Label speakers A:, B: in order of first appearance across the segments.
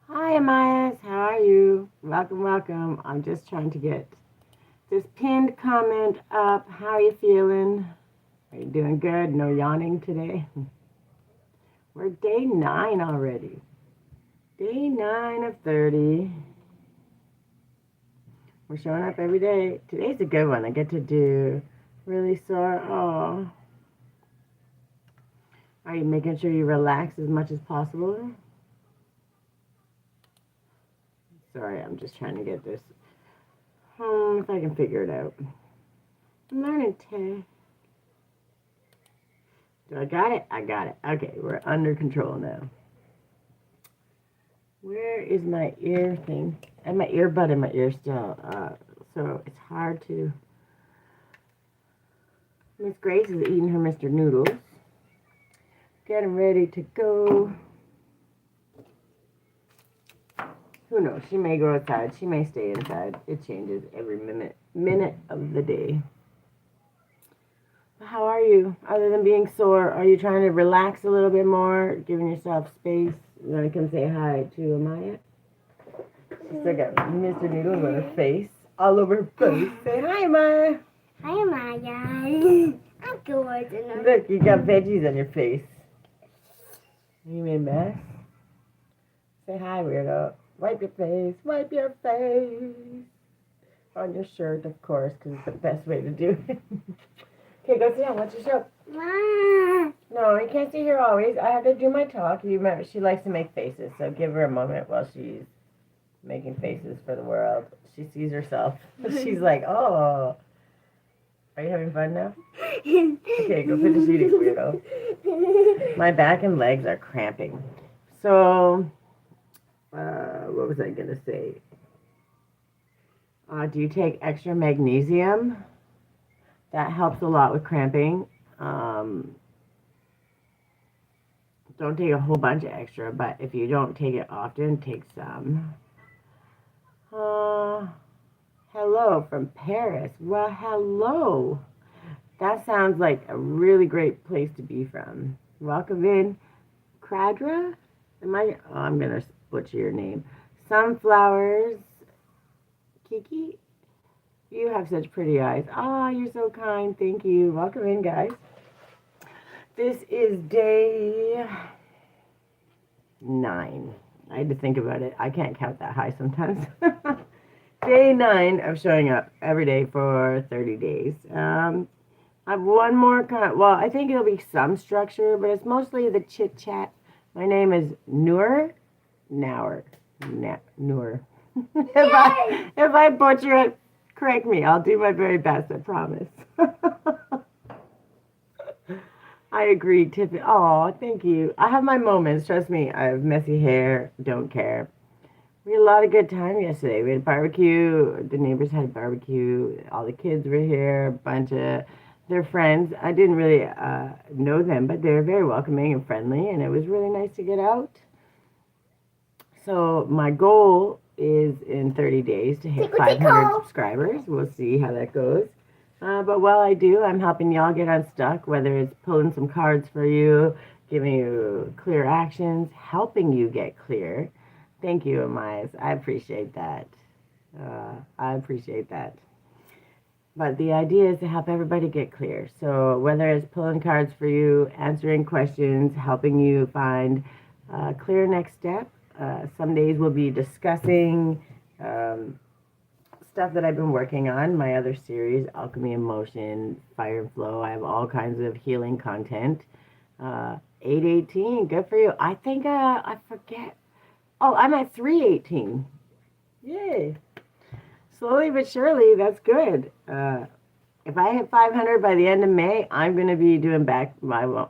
A: Hi, Amayas. How are you? Welcome, welcome. I'm just trying to get this pinned comment up. How are you feeling? Are you doing good? No yawning today? We're day 9 already. Day 9 of 30. We're showing up every day. Today's a good one. I get to do really sore. Oh. Are you making sure you relax as much as possible? Sorry, I'm just trying to get this. If I can figure it out. I'm learning to. Do I got it? I got it. Okay, we're under control now. Where is my ear thing? I have my earbud in my ear still, so it's hard to. Miss Grace is eating her Mr. Noodles. Getting ready to go. Who knows? She may go outside. She may stay inside. It changes every minute of the day. How are you? Other than being sore, are you trying to relax a little bit more, giving yourself space? You want to come say hi to Amaya? She's still got Mr. Noodles on her face, all over her face. Say hi, Amaya.
B: Hi, Amaya. I'm good.
A: Look, you got veggies on your face. You made a mess? Say hi, weirdo. Wipe your face. Wipe your face. On your shirt, of course, because it's the best way to do it. Okay, go sit down. Watch your show. No, you can't see her always. I have to do my talk. You remember, she likes to make faces, so give her a moment while she's making faces for the world. She sees herself. She's like, oh. Are you having fun now? Okay, go finish eating, weirdo. My back and legs are cramping. So, what was I going to say? Do you take extra magnesium? That helps a lot with cramping. Don't take a whole bunch of extra, but if you don't take it often, take some. Hello from Paris. Well, hello. That sounds like a really great place to be from. Welcome in. Kradra? I'm going to butcher your name. Sunflowers. Kiki? You have such pretty eyes. You're so kind. Thank you. Welcome in, guys. This is day 9. I had to think about it. I can't count that high sometimes. Day 9 of showing up every day for 30 days. I have one more I think it'll be some structure, but it's mostly the chit chat. My name is Noor. Noor. If I butcher it, correct me. I'll do my very best, I promise. I agree, Tiffany. Oh, thank you. I have my moments. Trust me, I have messy hair. Don't care. We had a lot of good time yesterday. We had barbecue. The neighbors had barbecue. All the kids were here. A bunch of their friends. I didn't really know them, but they were very welcoming and friendly, and it was really nice to get out. So my goal is in 30 days to hit 500 subscribers. We'll see how that goes. But while I do, I'm helping y'all get unstuck, whether it's pulling some cards for you, giving you clear actions, helping you get clear. Thank you, Amaya. I appreciate that. But the idea is to help everybody get clear. So whether it's pulling cards for you, answering questions, helping you find a clear next step. Some days we'll be discussing stuff that I've been working on, my other series, Alchemy, Emotion, Fire and Flow. I have all kinds of healing content. 818, good for you. I think, I forget. Oh, I'm at 318. Yay. Slowly but surely, that's good. If I hit 500 by the end of May, I'm going to be doing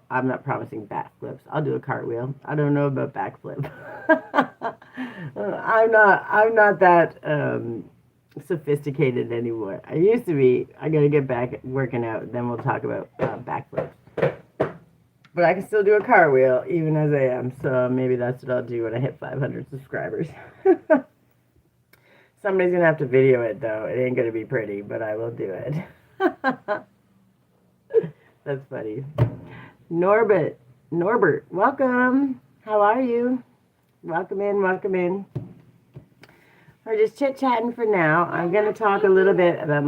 A: I'm not promising backflips. I'll do a cartwheel. I don't know about backflip. I'm not that sophisticated anymore. I used to be. I gotta get back working out. Then we'll talk about backflips. But I can still do a cartwheel even as I am. So maybe that's what I'll do when I hit 500 subscribers. Somebody's gonna have to video it though. It ain't gonna be pretty, but I will do it. That's funny. Norbert, welcome. How are you? Welcome in, welcome in. We're just chit-chatting for now. I'm going to talk a little bit about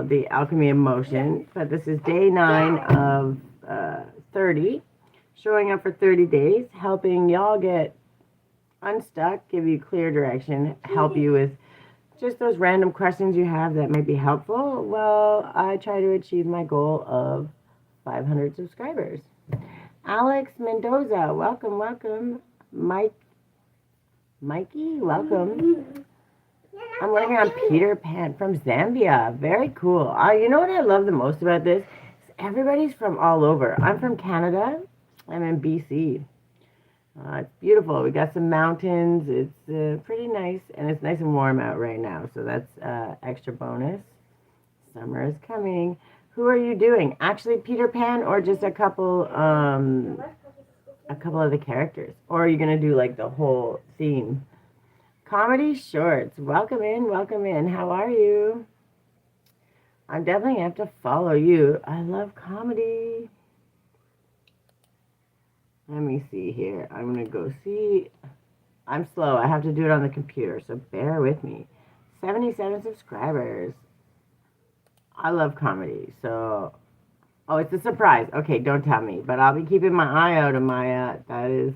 A: the Alchemy Emotion, but this is day 9 of 30, showing up for 30 days, helping y'all get unstuck, give you clear direction, help you with just those random questions you have that might be helpful. Well, I try to achieve my goal of 500 subscribers. Alex Mendoza, welcome. Mikey, welcome. I'm working on Peter Pan from Zambia. Very cool. You know what I love the most about this? Everybody's from all over. I'm from Canada. I'm in BC. It's beautiful. We got some mountains. It's pretty nice, and it's nice and warm out right now, so that's extra bonus. Summer is coming. Who are you doing? Actually, Peter Pan, or just a couple of the characters? Or are you gonna do like the whole theme? Comedy shorts. Welcome in. How are you? I'm definitely gonna have to follow you. I love comedy. Let me see here. I'm gonna go see. I'm slow. I have to do it on the computer, so bear with me. 77 subscribers. I love comedy, so. Oh, it's a surprise. Okay, don't tell me, but I'll be keeping my eye out, Amaya. That is.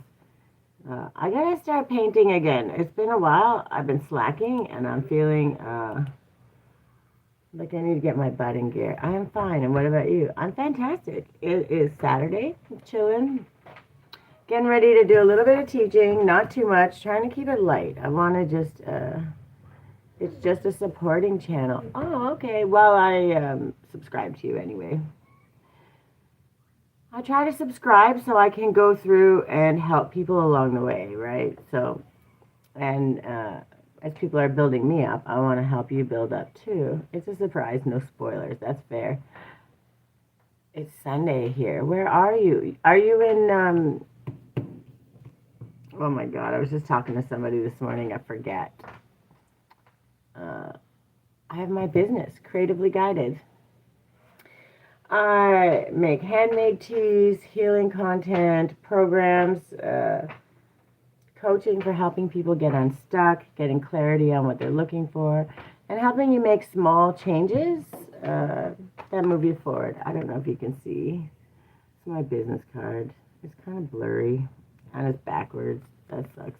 A: I gotta start painting again. It's been a while. I've been slacking, and I'm feeling like I need to get my butt in gear. I am fine. And what about you? I'm fantastic. It is Saturday. I'm chilling. Getting ready to do a little bit of teaching, not too much, trying to keep it light. I want to just, it's just a supporting channel. Oh, okay. Well, I subscribe to you anyway. I try to subscribe so I can go through and help people along the way, right? So, and as people are building me up, I want to help you build up too. It's a surprise, no spoilers. That's fair. It's Sunday here. Where are you? Are you in, oh my God, I was just talking to somebody this morning. I forget. I have my business, Creatively Guided. I make handmade teas, healing content, programs, coaching for helping people get unstuck, getting clarity on what they're looking for, and helping you make small changes that move you forward. I don't know if you can see. It's my business card. It's kind of blurry, and it's backwards. That sucks.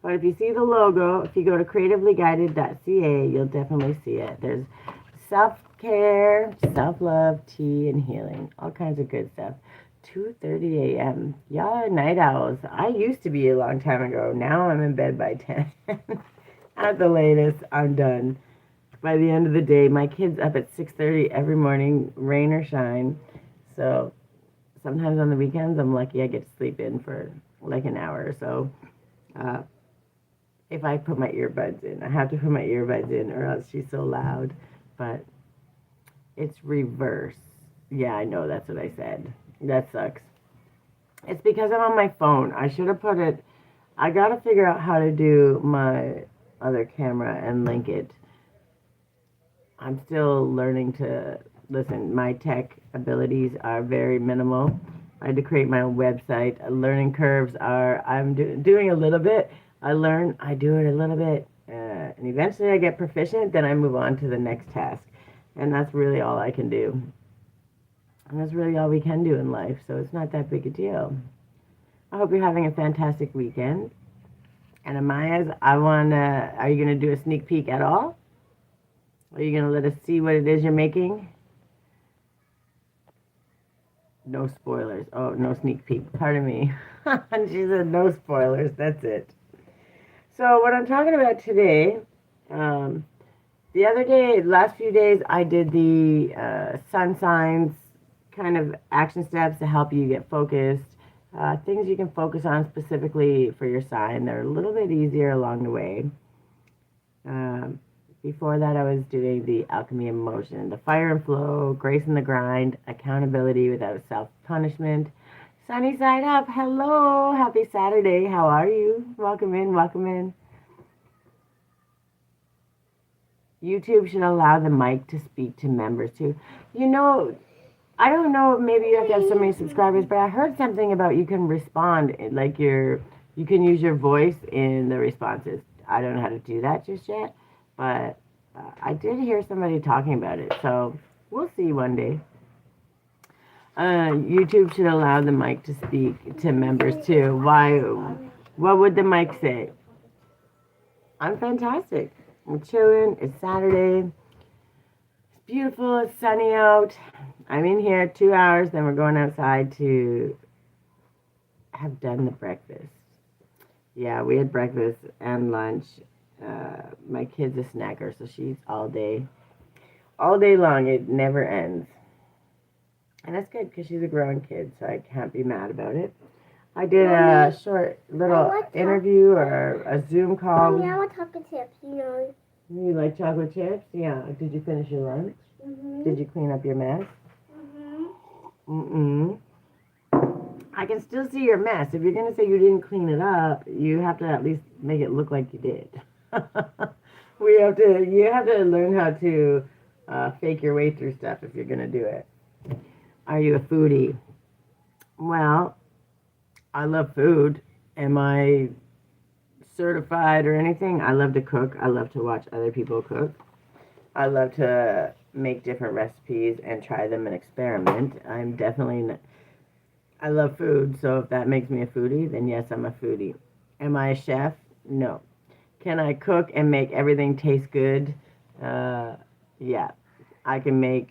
A: But if you see the logo, if you go to creativelyguided.ca, you'll definitely see it. There's self-care, self-love, tea, and healing. All kinds of good stuff. 2:30 a.m. Y'all are night owls. I used to be a long time ago. Now I'm in bed by 10. At the latest, I'm done. By the end of the day, my kid's up at 6:30 every morning, rain or shine. So sometimes on the weekends, I'm lucky I get to sleep in for like an hour or so. If I put my earbuds in. I have to put my earbuds in or else she's so loud. But it's reverse. Yeah, I know, that's what I said. That sucks. It's because I'm on my phone. I should have put it. I got to figure out how to do my other camera and link it. I'm still learning to listen. My tech abilities are very minimal. I had to create my own website. Learning curves are, I'm doing a little bit. I learn, I do it a little bit, and eventually I get proficient, then I move on to the next task. And that's really all I can do. And that's really all we can do in life, so it's not that big a deal. I hope you're having a fantastic weekend. And Amaya's, are you going to do a sneak peek at all? Are you going to let us see what it is you're making? No spoilers. Oh, no sneak peek. Pardon me. She said no spoilers. That's it. So what I'm talking about today, the other day, last few days, I did the sun signs kind of action steps to help you get focused. Things you can focus on specifically for your sign. They're a little bit easier along the way. Before that, I was doing the Alchemy emotion, the fire and flow, grace in the grind, accountability without self-punishment. Sunny side up. Hello. Happy Saturday. How are you? Welcome in. Welcome in. YouTube should allow the mic to speak to members too. You know, I don't know, maybe you have to have so many subscribers, but I heard something about you can respond, like you can use your voice in the responses. I don't know how to do that just yet, but I did hear somebody talking about it, so we'll see one day. YouTube should allow the mic to speak to members too. Why? What would the mic say? I'm fantastic. I'm chilling. It's Saturday. It's beautiful. It's sunny out. I'm in here 2 hours, then we're going outside to have done the breakfast. Yeah, we had breakfast and lunch. My kid's a snacker, so she eats all day. All day long. It never ends. And that's good because she's a grown kid, so I can't be mad about it. I did a short little interview or a Zoom call.
B: Mommy, I want chocolate chips, you know.
A: You like chocolate chips? Yeah. Did you finish your lunch?
B: Mm-hmm.
A: Did you clean up your mess? Mm-mm. I can still see your mess. If you're going to say you didn't clean it up, you have to at least make it look like you did. You have to learn how to fake your way through stuff if you're going to do it. Are you a foodie? Well, I love food. Am I certified or anything? I love to cook. I love to watch other people cook. I love to make different recipes and try them and experiment. I'm definitely I love food, so if that makes me a foodie, then yes, I'm a foodie. Am I a chef? No. Can I cook and make everything taste good? Yeah. I can make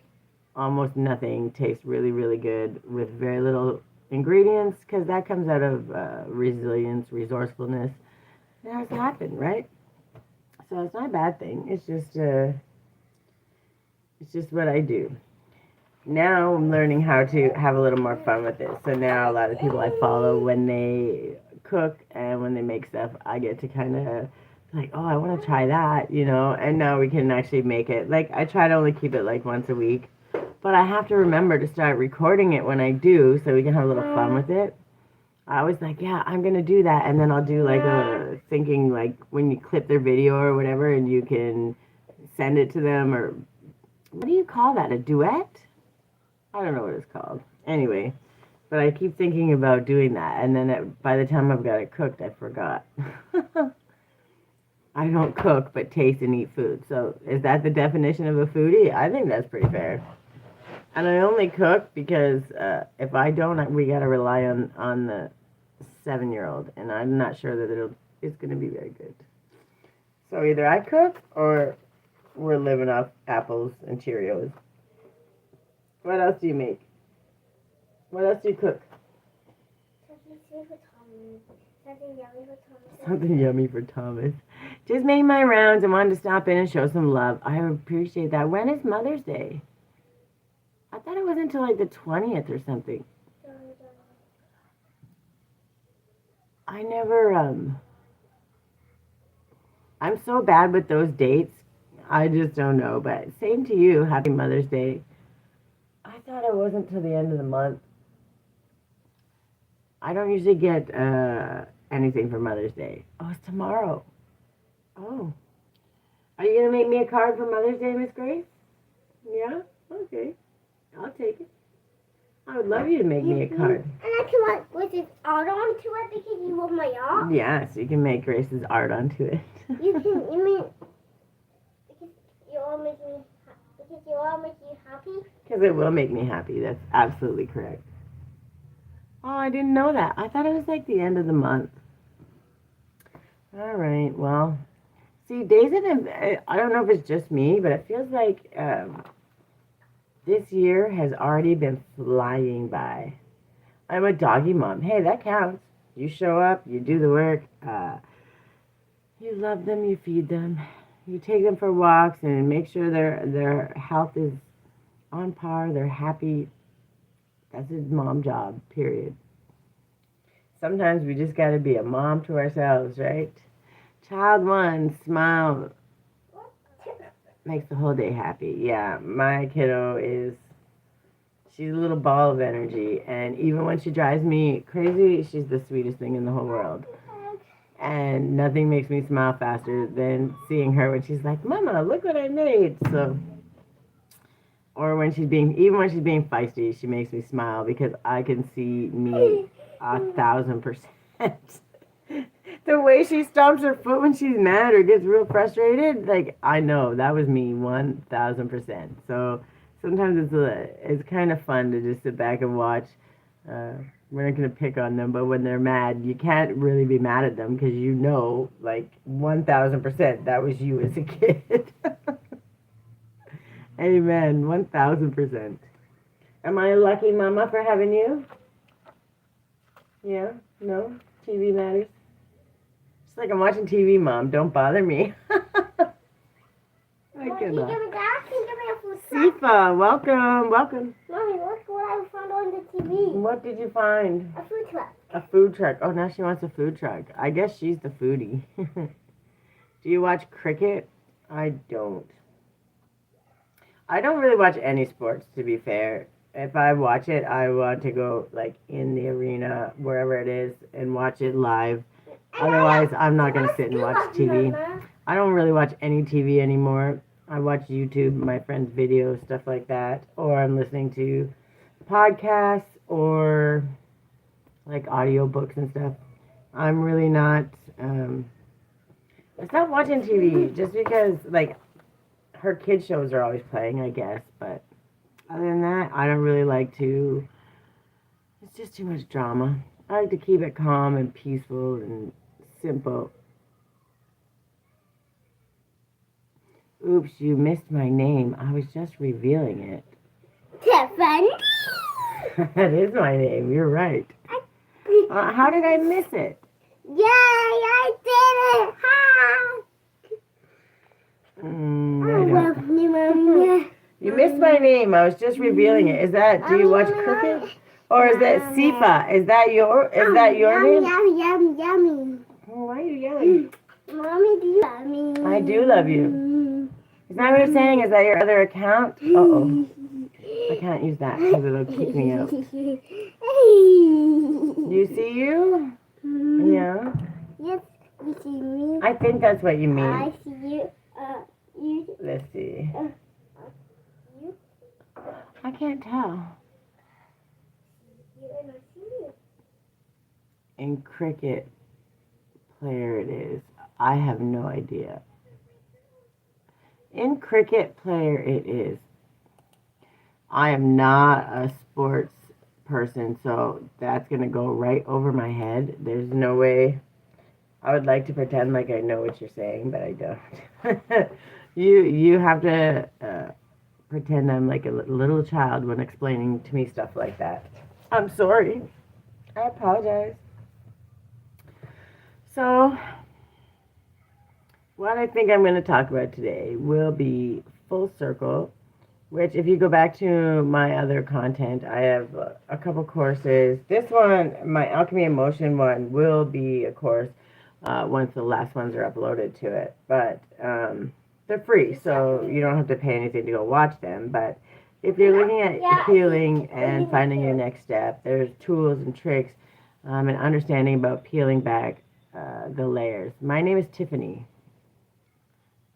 A: almost nothing taste really, really good with very little ingredients because that comes out of resilience, resourcefulness. It has to happen, right? So it's not a bad thing. It's just what I do. Now I'm learning how to have a little more fun with it. So now a lot of people I follow, when they cook and when they make stuff, I get to kind of like, oh, I want to try that, you know. And now we can actually make it. Like I try to only keep it like once a week, but I have to remember to start recording it when I do, so we can have a little fun with it. I was like, yeah, I'm gonna do that, and then I'll do like a thinking like when you clip their video or whatever, and you can send it to them, or what do you call that? A duet? I don't know what it's called. Anyway, but I keep thinking about doing that, and then by the time I've got it cooked, I forgot. I don't cook, but taste and eat food. So is that the definition of a foodie? I think that's pretty fair. And I only cook because if I don't, we got to rely on the 7-year-old, and I'm not sure that it's going to be very good. So either I cook or we're living off apples and Cheerios. What else do you make? What else do you cook? Something yummy for Thomas. Just made my rounds and wanted to stop in and show some love. I appreciate that. When is Mother's Day? I thought it was until like the 20th or something. I never, I'm so bad with those dates. I just don't know. But same to you. Happy Mother's Day. I thought it wasn't till the end of the month. I don't usually get anything for Mother's Day. Oh, it's tomorrow. Oh. Are you going to make me a card for Mother's Day, Miss Grace? Yeah? Okay. I'll take it. I would love you to make me a card.
B: And I can like with this art onto it because you love my art.
A: Yeah, so you can make Grace's art onto it.
B: You mean because you all make you happy?
A: Because it will make me happy. That's absolutely correct. Oh, I didn't know that. I thought it was like the end of the month. All right, well, see, days have been, I don't know if it's just me, but it feels like this year has already been flying by. I'm a doggy mom. Hey, that counts. You show up, you do the work, you love them, you feed them, you take them for walks and make sure their health is on par, they're happy. That's a mom job, period. Sometimes we just got to be a mom to ourselves, right? Child one, smile. Makes the whole day happy. Yeah, my kiddo is, she's a little ball of energy. And even when she drives me crazy, she's the sweetest thing in the whole world. And nothing makes me smile faster than seeing her when she's like, Mama, look what I made. So, or when she's being, even when she's being feisty, she makes me smile because I can see me 1,000%. The way she stomps her foot when she's mad or gets real frustrated, like I know that was me 1,000%. So sometimes it's kind of fun to just sit back and watch. Uh, we're not gonna pick on them, but when they're mad, you can't really be mad at them because you know, like 1,000%, that was you as a kid. Amen, 1,000%. Am I a lucky mama for having you? Yeah, no, TV matters. It's like I'm watching TV, Mom. Don't bother me.
B: Mommy, can you give me that? Can you give me a food truck?
A: Sifa, welcome, welcome.
B: Mommy, look what I found on the TV.
A: What did you find?
B: A food truck.
A: A food truck. Oh, now she wants a food truck. I guess she's the foodie. Do you watch cricket? I don't. I don't really watch any sports, to be fair. If I watch it, I want to go like in the arena, wherever it is, and watch it live. Otherwise, I'm not going to sit and watch TV. I don't really watch any TV anymore. I watch YouTube, my friends' videos, stuff like that. Or I'm listening to podcasts or like audiobooks and stuff. I'm really not, I stopped watching TV just because, like, her kid shows are always playing, I guess. But other than that, I don't really like to, it's just too much drama. I like to keep it calm and peaceful and simple. Oops, you missed my name. I was just revealing it.
B: Tiffany.
A: That is my name. You're right. How did I miss it?
B: Yay, I did it. Ha!
A: You missed my name. I was just revealing it. Is that? Do you watch cricket? Or is that Sifa? Is that your name?
B: Yummy, yummy.
A: Oh, why are you yelling?
B: Mommy, do you love me?
A: I do love you. Is that what you're saying? Is that your other account? Uh-oh. I can't use that because it'll kick me out. Do you see you? Yeah.
B: Yes, you see me.
A: I think that's what you mean.
B: I see you. You.
A: Let's see.
B: You.
A: I can't tell.
B: You and I see you.
A: In cricket player it is. I have no idea. In cricket player it is. I am not a sports person, so that's going to go right over my head. There's no way. I would like to pretend like I know what you're saying, but I don't. You have to pretend I'm like a little child when explaining to me stuff like that. I'm sorry. I apologize. So, what I think I'm going to talk about today will be full circle, which if you go back to my other content, I have a couple courses. This one, my Alchemy Emotion one, will be a course once the last ones are uploaded to it. But they're free, so you don't have to pay anything to go watch them. But if you're looking at healing and finding your next step, there's tools and tricks and understanding about peeling back the layers. My name is Tiffany.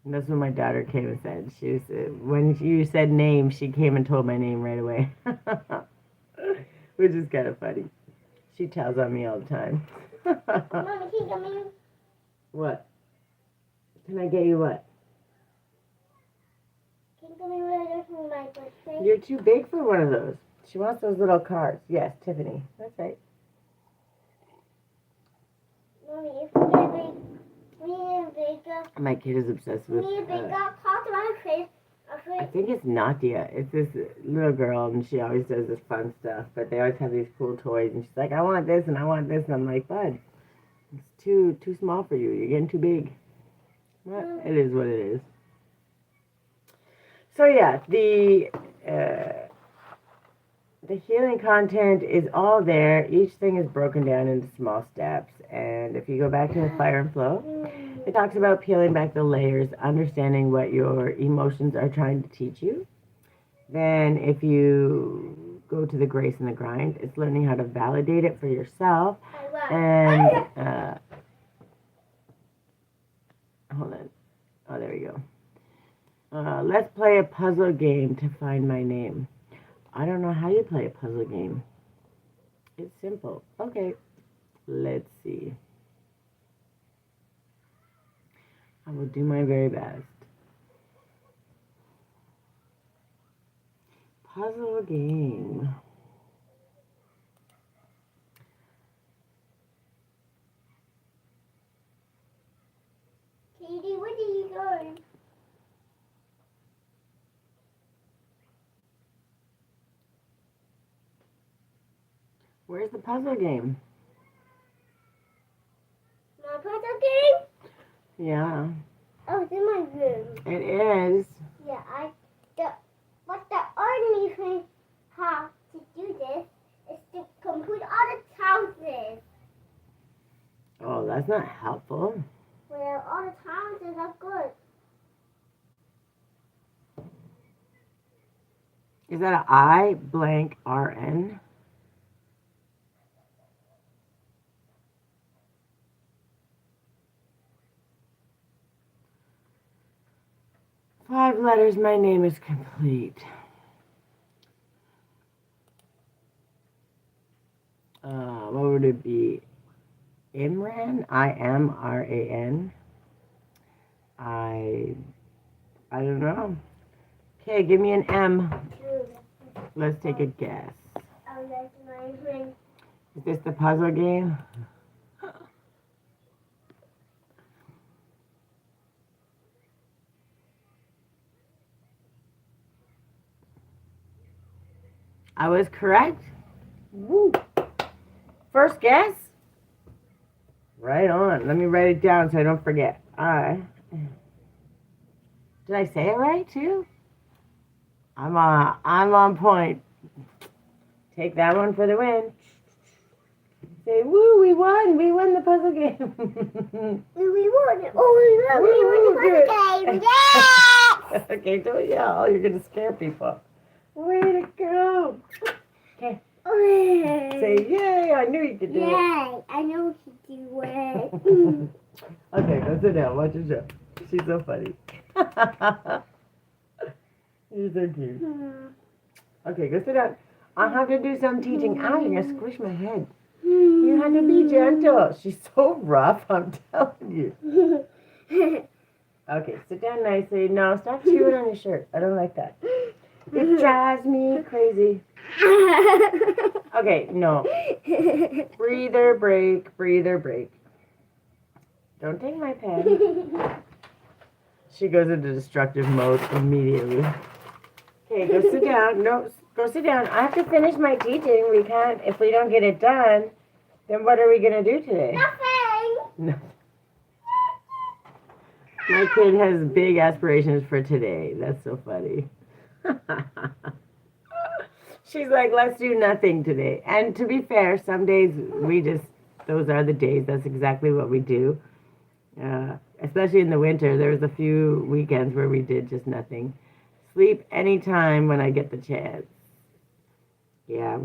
A: And that's what my daughter came and said. She was, when you said name, she came and told my name right away. Which is kind of funny. She tells on me all the time.
B: Mommy, can you get me?
A: What? Can I get you what?
B: Can you get me one of those for my birthday?
A: You're too big for one of those. She wants those little cards. Yes, Tiffany. That's right.
B: Mommy, if me and Vega,
A: My kid is obsessed with.
B: me and Vega talked about a face.
A: I think it's Nadia. It's this little girl, and she always does this fun stuff. But they always have these cool toys, and she's like, "I want this, and I want this," and I'm like, "Bud, it's too small for you. You're getting too big." Well, it is what it is. So yeah, the the healing content is all there. Each thing is broken down into small steps. And if you go back to the Fire and Flow, it talks about peeling back the layers, understanding what your emotions are trying to teach you. Then if you go to the Grace and the Grind, it's learning how to validate it for yourself. And hold on. Oh, there we go. Let's play a puzzle game to find my name. I don't know how you play a puzzle game. It's simple. Okay, let's see. I will do my very best. Puzzle game.
B: Katie, where do you go?
A: Where's the puzzle game?
B: My puzzle game?
A: Yeah,
B: Oh, it's in my room.
A: it is.
B: Yeah, what the only thing how to do this is to complete all the houses.
A: Oh, that's not helpful.
B: Well, all the houses are good.
A: Is that an I blank RN? Five letters, my name is complete. What would it be? Imran? IMRAN? I don't know. Okay, give me an M. Let's take a guess.
B: Oh, that's my friend.
A: Is this the puzzle game? I was correct. Woo. First guess? Right on. Let me write it down so I don't forget. Did I say it right too? I'm on point. Take that one for the win. Say, woo, we won the puzzle game.
B: We won. Oh, we won the puzzle game. Yes!
A: Okay, don't yell. You're going to scare people. Way to go. Okay. Say, yay, I knew you could do it.
B: Yay, I know you could do it.
A: Okay, go sit down. Watch your show. She's so funny. You're so cute. Okay, go sit down. I have to do some teaching. Ow, you're going to squish my head. You have to be gentle. She's so rough, I'm telling you. Okay, sit down nicely. No, stop chewing on your shirt. I don't like that. It drives me crazy. Okay, no. Breather break, breather break. Don't take my pen. She goes into destructive mode immediately. Okay, go sit down. No, go sit down. I have to finish my teaching. We can't, if we don't get it done, then what are we going to do today?
B: Nothing.
A: No. My kid has big aspirations for today. That's so funny. She's like, let's do nothing today. And to be fair, some days those are the days. That's exactly what we do. Especially in the winter, there was a few weekends where we did just nothing. Sleep anytime when I get the chance. Yeah,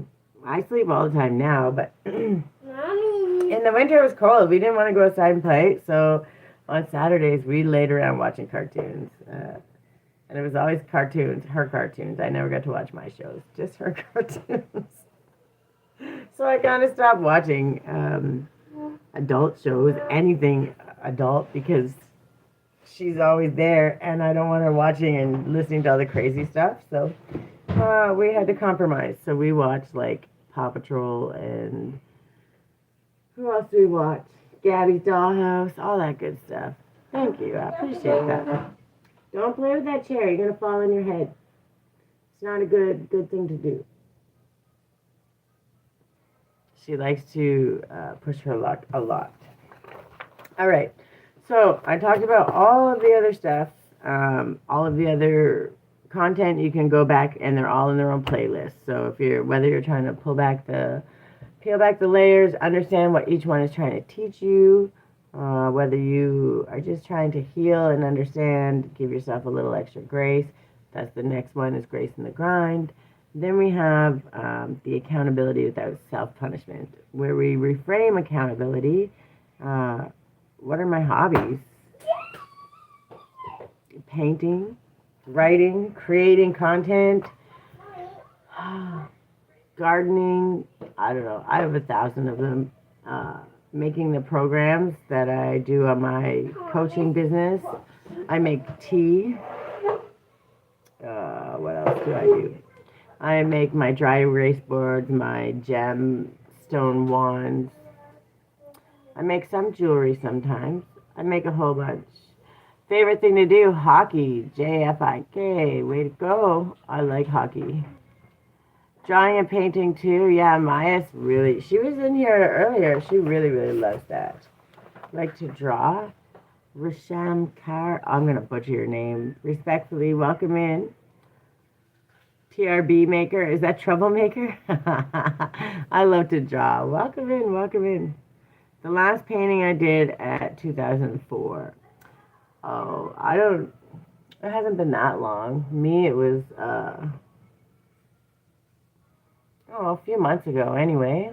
A: I sleep all the time now, but
B: Mommy.
A: in the winter it was cold. We didn't want to go outside and play, so on Saturdays we laid around watching cartoons. And it was always cartoons, her cartoons. I never got to watch my shows, just her cartoons. So I kind of stopped watching adult shows, anything adult, because she's always there, and I don't want her watching and listening to all the crazy stuff. So we had to compromise. So we watched like Paw Patrol and who else do we watch? Gabby's Dollhouse, all that good stuff. Thank you. I appreciate that. Don't play with that chair. You're going to fall on your head. It's not a good thing to do. She likes to push her luck a lot. All right. So I talked about all of the other stuff, all of the other content, you can go back and they're all in their own playlist. So if you're whether you're trying to peel back the layers, understand what each one is trying to teach you, whether you are just trying to heal and understand, give yourself a little extra grace. That's the next one is grace in the grind. Then we have the accountability without self-punishment, where we reframe accountability. What are my hobbies? Painting, writing, creating content, gardening. I don't know. I have 1,000 of them. Making the programs that I do on my coaching business. I make tea. What else do I do? I make my dry erase boards, my gem stone wands. I make some jewelry sometimes. I make a whole bunch. Favorite thing to do, hockey. JFIK. Way to go. I like hockey. Drawing and painting too. Yeah, Maya's really, she was in here earlier. She really, really loves that. Like to draw. Risham Kar, I'm going to butcher your name. Respectfully, welcome in. TRB maker, is that troublemaker? I love to draw. Welcome in, welcome in. The last painting I did at 2004. Oh, it hasn't been that long. Me, it was, a few months ago anyway.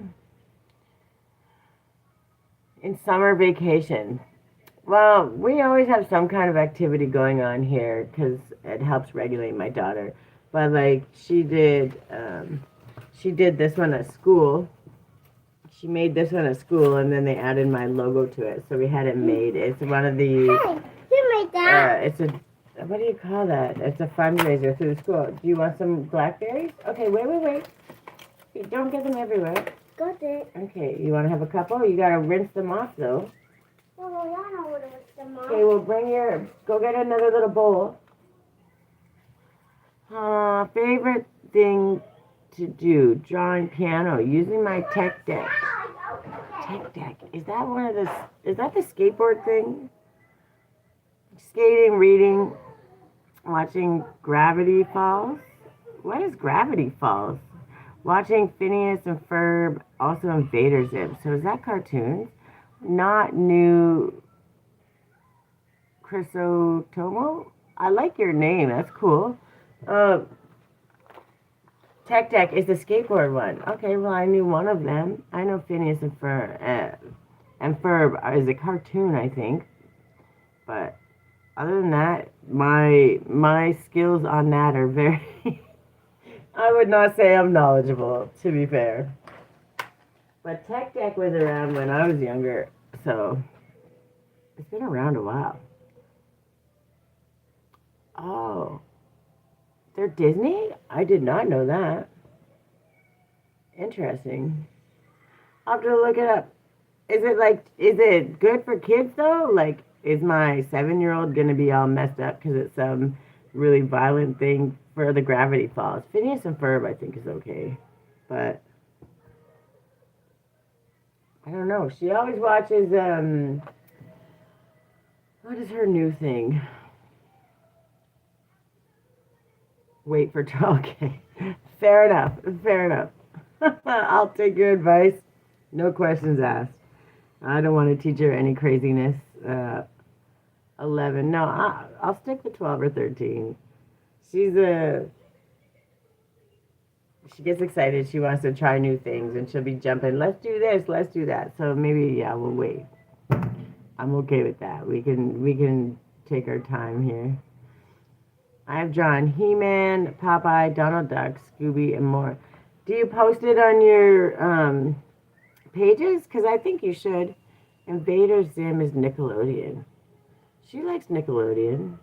A: In summer vacation. Well, we always have some kind of activity going on here because it helps regulate my daughter. But like she did this one at school. She made this one at school, and then they added my logo to it. So we had it made. It's one of the.
B: Hey, you made that.
A: It's a. What do you call that? It's a fundraiser through the school. Do you want some blackberries? Okay, wait. You don't get them everywhere.
B: Got it.
A: Okay, you want to have a couple? You gotta rinse them off though.
B: Well, I don't know what it was, the mom.
A: Okay, well go get another little bowl. Favorite thing to do, drawing piano, using my tech deck. Tech deck, is that the skateboard thing? Skating, reading, watching Gravity Falls. What is Gravity Falls? Watching Phineas and Ferb, also Invader Zim. So is that cartoons? Not new Chrysotomo? I like your name. That's cool. Tech Deck is the skateboard one. Okay, well, I knew one of them. I know Phineas and Ferb is a cartoon, I think. But other than that, my skills on that are very... I would not say I'm knowledgeable, to be fair. But Tech Deck was around when I was younger, so it's been around a while. Oh, they're Disney? I did not know that. Interesting. I'll have to look it up. Is it good for kids though? Like, is my 7-year-old gonna be all messed up because it's some really violent thing for the Gravity Falls? Phineas and Ferb, I think, is okay, but I don't know. She always watches, what is her new thing? Wait for, okay. Fair enough. I'll take your advice. No questions asked. I don't want to teach her any craziness. 11. No, I'll stick with 12 or 13. She gets excited. She wants to try new things, and she'll be jumping. Let's do this. Let's do that. So maybe, yeah, we'll wait. I'm okay with that. We can take our time here. I have drawn He-Man, Popeye, Donald Duck, Scooby, and more. Do you post it on your pages? Because I think you should. Invader Zim is Nickelodeon. She likes Nickelodeon.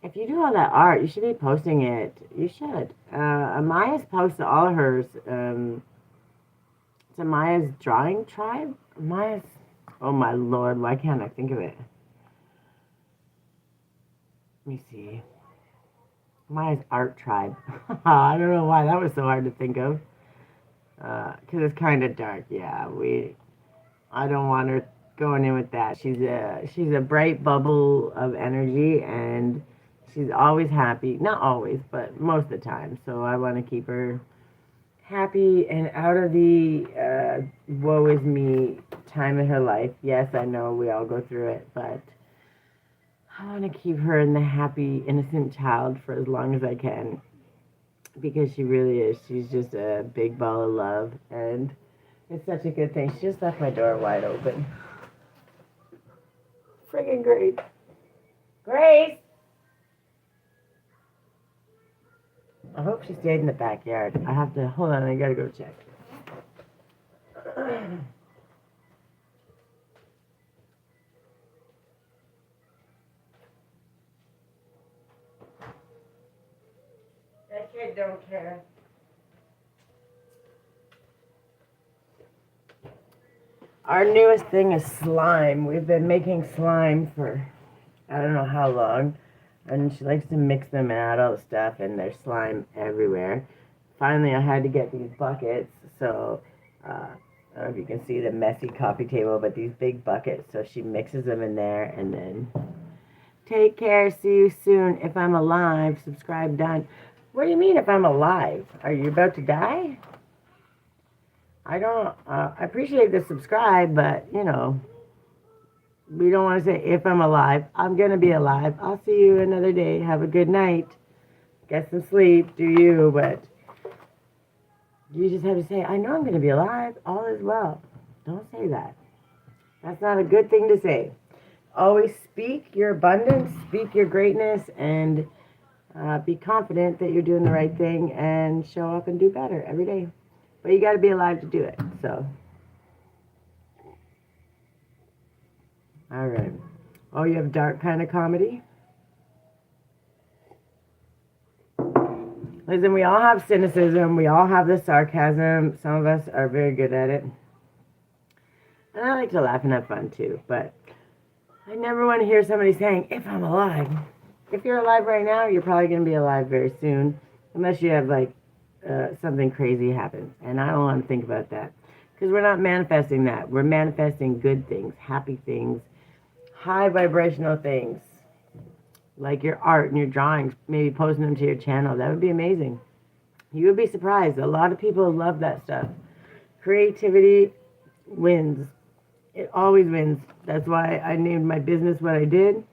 A: If you do all that art, you should be posting it. You should. Amaya's posted all hers. It's Amaya's Drawing Tribe? Amaya's... Oh my lord, why can't I think of it? Let me see. Amaya's Art Tribe. I don't know why that was so hard to think of. Because it's kind of dark. Yeah, I don't want her going in with that. She's a bright bubble of energy, and She's always happy. Not always, but most of the time. So I want to keep her happy and out of the woe is me time in her life. Yes, I know we all go through it, but I want to keep her in the happy, innocent child for as long as I can because she really is. She's just a big ball of love, and it's such a good thing. She just left my door wide open. Friggin' great. Grace! I hope she stayed in the backyard. I have to, hold on, I gotta go check. That kid don't care. Our newest thing is slime. We've been making slime for I don't know how long. And she likes to mix them and add all the stuff, and there's slime everywhere. Finally, I had to get these buckets. So, I don't know if you can see the messy coffee table, but these big buckets. So she mixes them in there, and then take care. See you soon. If I'm alive, subscribe, done. What do you mean if I'm alive? Are you about to die? I don't, I appreciate the subscribe, but, you know, we don't want to say if I'm alive. I'm going to be alive. I'll see you another day. Have a good night. Get some sleep. Do you, but you just have to say, I know I'm going to be alive. All is well. Don't say that. That's not a good thing to say. Always speak your abundance, speak your greatness, and be confident that you're doing the right thing and show up and do better every day. But you got to be alive to do it. So, all right. Oh, you have dark kind of comedy? Listen, we all have cynicism. We all have the sarcasm. Some of us are very good at it. And I like to laugh and have fun too. But I never want to hear somebody saying, if I'm alive. If you're alive right now, you're probably going to be alive very soon. Unless you have like something crazy happens. And I don't want to think about that. Because we're not manifesting that. We're manifesting good things, happy things, high vibrational things. Like your art and your drawings, maybe posting them to your channel. That would be amazing. You would be surprised. A lot of people love that stuff. Creativity wins. It always wins. That's why I named my business what I did.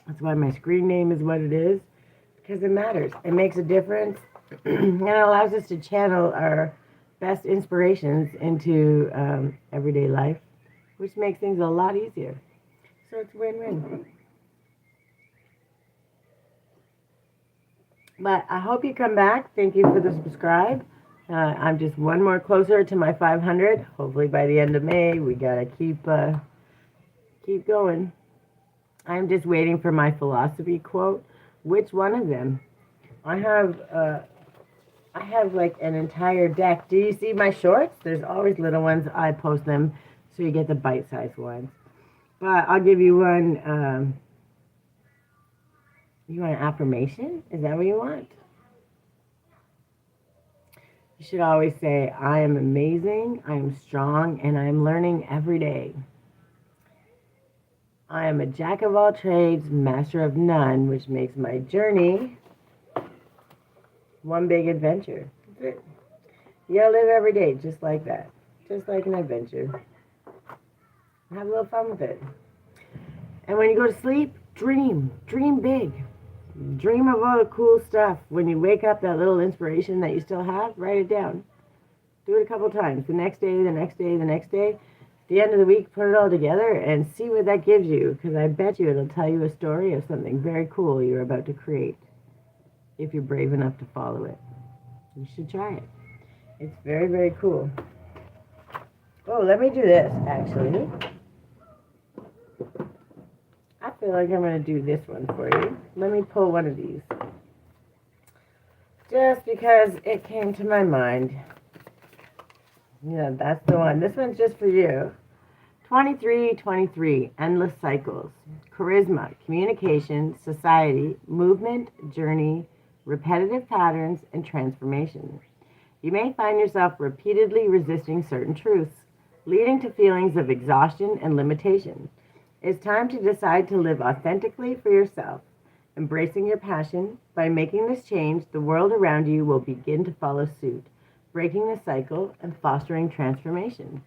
A: That's why my screen name is what it is. Because it matters. It makes a difference. And it allows us to channel our best inspirations into everyday life, which makes things a lot easier. So it's win-win. But I hope you come back. Thank you for the subscribe. I'm just one more closer to my 500. Hopefully by the end of May, we gotta keep going. I'm just waiting for my philosophy quote. Which one of them? I have like an entire deck. Do you see my shorts? There's always little ones. I post them so you get the bite-sized ones. But I'll give you one. You want an affirmation? Is that what you want? You should always say, I am amazing, I am strong, and I am learning every day. I am a jack of all trades, master of none, which makes my journey one big adventure. That's it. You gotta live every day just like that. Just like an adventure. Have a little fun with it. And when you go to sleep, dream. Dream big. Dream of all the cool stuff. When you wake up, that little inspiration that you still have, write it down. Do it a couple times. The next day, the next day, the next day. At the end of the week, put it all together and see what that gives you. Because I bet you it'll tell you a story of something very cool you're about to create. If you're brave enough to follow it. You should try it. It's very, very cool. Oh, let me do this, actually. I feel like I'm going to do this one for you. Let me pull one of these. Just because it came to my mind. Yeah, that's the one. This one's just for you. 2323, endless cycles. Charisma, communication, society, movement, journey, repetitive patterns, and transformation. You may find yourself repeatedly resisting certain truths, leading to feelings of exhaustion and limitation. It's time to decide to live authentically for yourself. Embracing your passion, by making this change, the world around you will begin to follow suit, breaking the cycle and fostering transformation.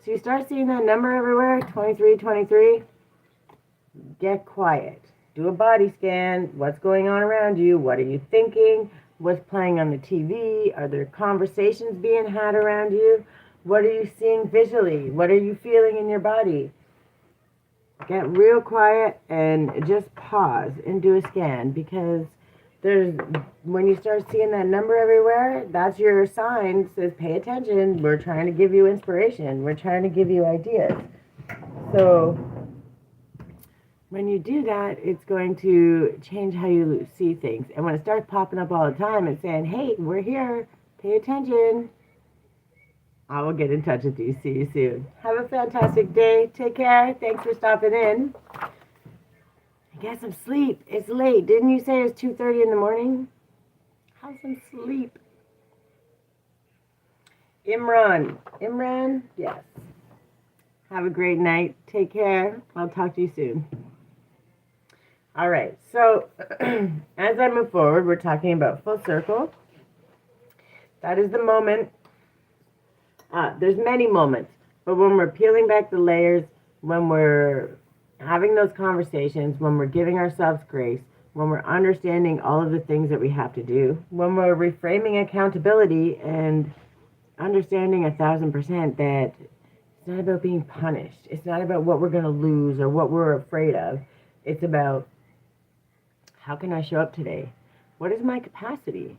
A: So you start seeing that number everywhere, 2323, get quiet. Do a body scan. What's going on around you? What are you thinking? What's playing on the TV? Are there conversations being had around you? What are you seeing visually? What are you feeling in your body? Get real quiet and just pause and do a scan, because there's when you start seeing that number everywhere, that's your sign. Says pay attention. We're trying to give you inspiration. We're trying to give you ideas. So when you do that, it's going to change how you see things. And when it starts popping up all the time and saying, hey, we're here, pay attention, I will get in touch with you. See you soon. Have a fantastic day. Take care. Thanks for stopping in. Get some sleep. It's late. Didn't you say it was 2:30 in the morning? Have some sleep. Imran? Yes. Have a great night. Take care. I'll talk to you soon. All right. So as I move forward, we're talking about full circle. That is the moment. There's many moments, but when we're peeling back the layers, when we're having those conversations, when we're giving ourselves grace, when we're understanding all of the things that we have to do, when we're reframing accountability and understanding 1,000% that it's not about being punished. It's not about what we're going to lose or what we're afraid of. It's about, how can I show up today? What is my capacity?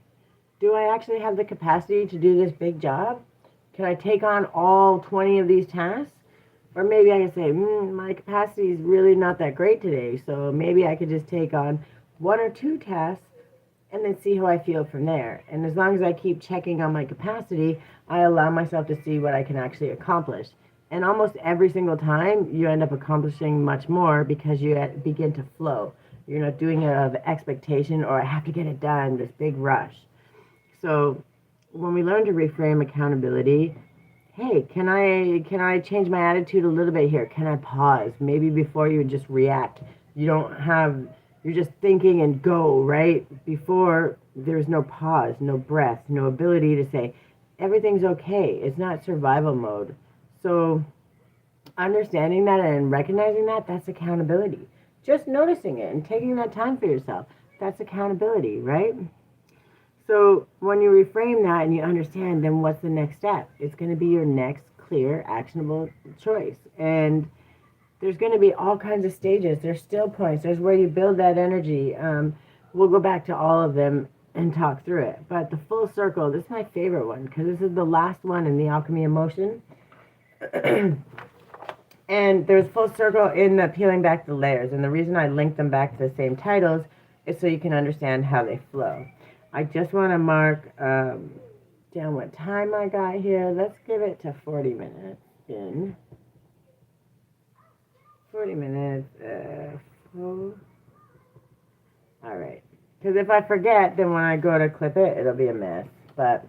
A: Do I actually have the capacity to do this big job? Can I take on all 20 of these tasks? Or maybe I can say, my capacity is really not that great today, so maybe I could just take on 1 or 2 tasks and then see how I feel from there. And as long as I keep checking on my capacity, I allow myself to see what I can actually accomplish. And almost every single time, you end up accomplishing much more because you begin to flow. You're not doing it out of expectation or I have to get it done, this big rush. So when we learn to reframe accountability, hey, can I change my attitude a little bit here? Can I pause? Maybe before you just react, you're just thinking and go, right? Before, there's no pause, no breath, no ability to say, everything's okay. It's not survival mode. So understanding that and recognizing that, that's accountability. Just noticing it and taking that time for yourself, that's accountability, right? So when you reframe that and you understand, then what's the next step? It's going to be your next clear, actionable choice. And there's going to be all kinds of stages. There's still points. There's where you build that energy. We'll go back to all of them and talk through it. But the full circle, this is my favorite one because this is the last one in the Alchemy Emotion. And there's full circle in the peeling back the layers. And the reason I link them back to the same titles is so you can understand how they flow. I just want to mark down what time I got here. Let's give it to 40 minutes in. 40 minutes. All right. Because if I forget, then when I go to clip it, it'll be a mess. But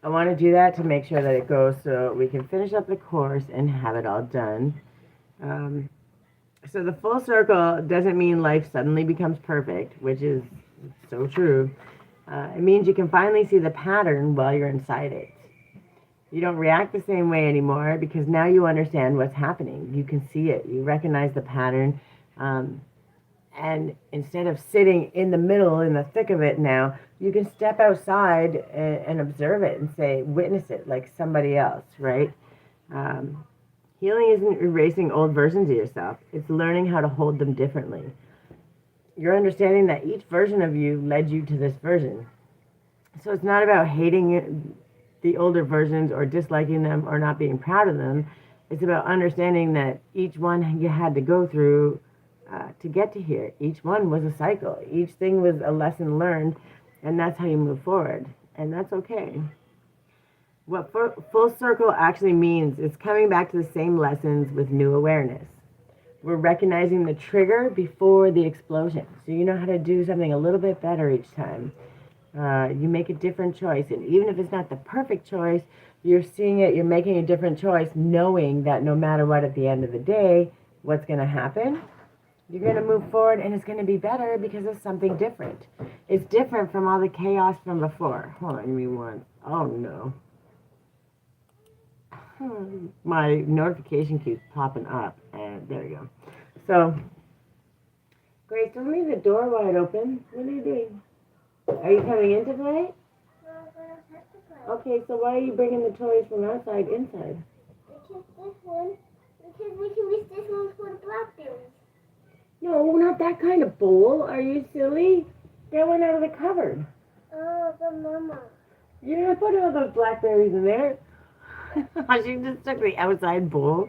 A: I want to do that to make sure that it goes so we can finish up the course and have it all done. So the full circle doesn't mean life suddenly becomes perfect, which is so true. It means you can finally see the pattern while you're inside it. You don't react the same way anymore because now you understand what's happening. You can see it. You recognize the pattern. And instead of sitting in the middle, in the thick of it now, you can step outside and observe it and say, witness it like somebody else, right? Healing isn't erasing old versions of yourself. It's learning how to hold them differently. You're understanding that each version of you led you to this version. So it's not about hating the older versions or disliking them or not being proud of them. It's about understanding that each one you had to go through to get to here. Each one was a cycle. Each thing was a lesson learned, and that's how you move forward. And that's okay. What full circle actually means is coming back to the same lessons with new awareness. We're recognizing the trigger before the explosion. So you know how to do something a little bit better each time. You make a different choice. And even if it's not the perfect choice, you're seeing it, you're making a different choice, knowing that no matter what at the end of the day, what's going to happen? You're going to move forward and it's going to be better because it's something different. It's different from all the chaos from before. Hold on, give me one. Oh no. My notification keeps popping up, and there we go. So, Grace, don't leave the door wide open. What are you doing? Are you coming in to play? Okay, so why are you bringing the toys from outside inside?
B: Because we can use this one for the blackberries.
A: No, not that kind of bowl. Are you silly? Get one out of the cupboard.
B: Oh, the mama.
A: You're gonna put all those blackberries in there. She just took the outside bowl.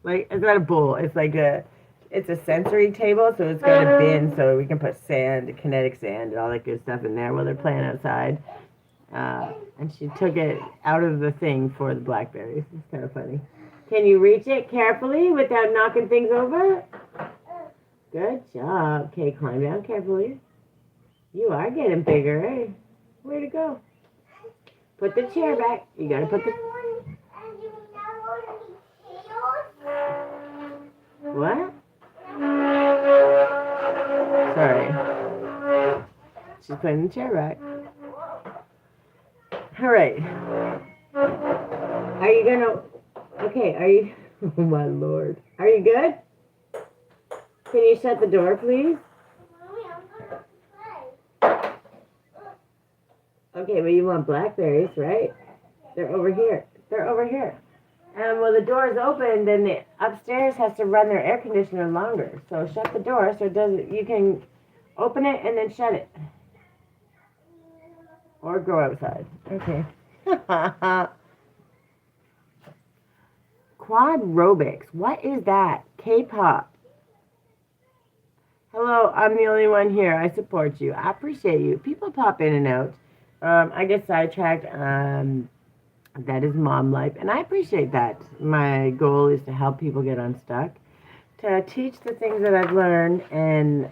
A: Like, it's not a bowl. It's a sensory table, so it's got a bin so we can put sand, kinetic sand, and all that good stuff in there while they're playing outside. And she took it out of the thing for the blackberries. It's kind of funny. Can you reach it carefully without knocking things over? Good job. Okay, climb down carefully. You are getting bigger, eh? Way to go. Put the chair back. You gotta put the... What? Sorry. She's putting the chair back. All right. Are you gonna... Okay, are you... Oh, my Lord. Are you good? Can you shut the door, please? Okay, but you want blackberries, right? They're over here. They're over here. And when the door is open, then the upstairs has to run their air conditioner longer. So shut the door so it doesn't. You can open it and then shut it, or go outside. Okay. Quadrobics. What is that? K-pop. Hello, I'm the only one here. I support you. I appreciate you. People pop in and out. I get sidetracked. That is mom life, and I appreciate that. My goal is to help people get unstuck, to teach the things that I've learned, and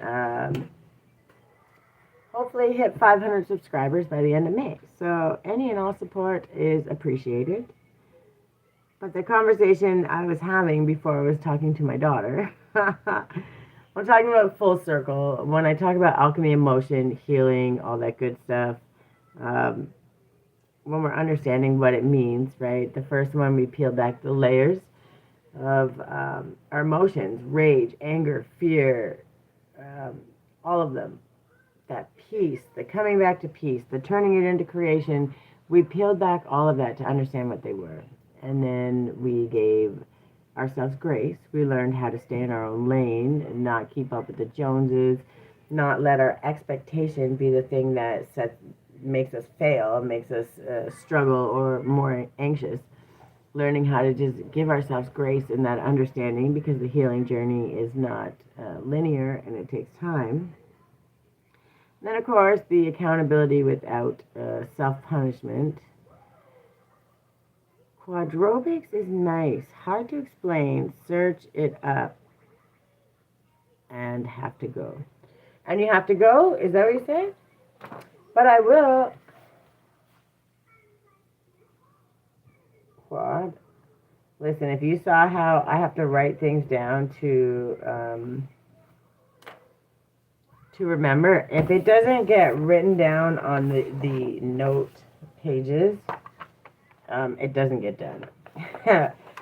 A: hopefully hit 500 subscribers by the end of May. So any and all support is appreciated. But the conversation I was having before I was talking to my daughter, I'm talking about full circle. When I talk about alchemy, emotion, healing, all that good stuff, when we're understanding what it means, right? The first one, we peel back the layers of our emotions, rage, anger, fear, all of them. That peace, the coming back to peace, the turning it into creation. We peeled back all of that to understand what they were. And then we gave ourselves grace. We learned how to stay in our own lane and not keep up with the Joneses, not let our expectation be the thing that makes us fail, makes us struggle or more anxious. Learning how to just give ourselves grace in that understanding, because the healing journey is not linear and it takes time. And then, of course, the accountability without self-punishment. Quadrobics is nice. Hard to explain. Search it up. And have to go. And you have to go? Is that what you said? But I will. Quad. Listen, if you saw how I have to write things down to remember, if it doesn't get written down on the note pages, it doesn't get done.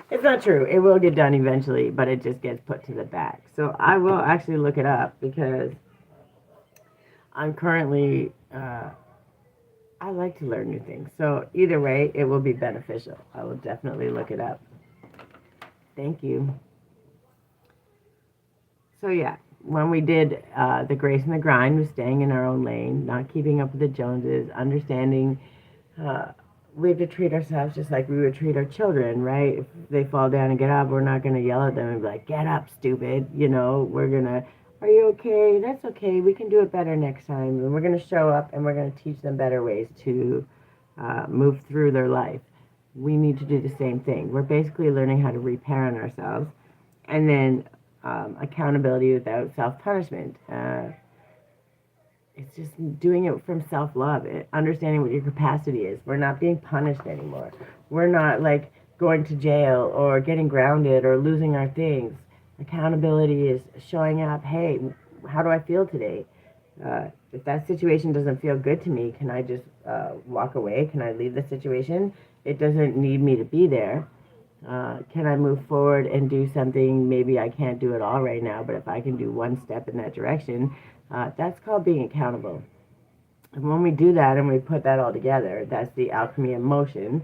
A: It's not true. It will get done eventually, but it just gets put to the back. So I will actually look it up, because I'm currently, I like to learn new things. So either way, it will be beneficial. I will definitely look it up. Thank you. So yeah, when we did the grace and the grind, was staying in our own lane, not keeping up with the Joneses, understanding we have to treat ourselves just like we would treat our children, right? If they fall down and get up, we're not going to yell at them and be like, get up, stupid. You know, we're going to, are you okay? That's okay. We can do it better next time. And we're going to show up and we're going to teach them better ways to move through their life. We need to do the same thing. We're basically learning how to reparent ourselves. And then accountability without self-punishment. It's just doing it from self-love, understanding what your capacity is. We're not being punished anymore. We're not like going to jail or getting grounded or losing our things. Accountability is showing up. Hey, how do I feel today? If that situation doesn't feel good to me, can I just walk away? Can I leave the situation? It doesn't need me to be there. Can I move forward and do something? Maybe I can't do it all right now, but if I can do one step in that direction, that's called being accountable. And when we do that and we put that all together, that's the alchemy of motion,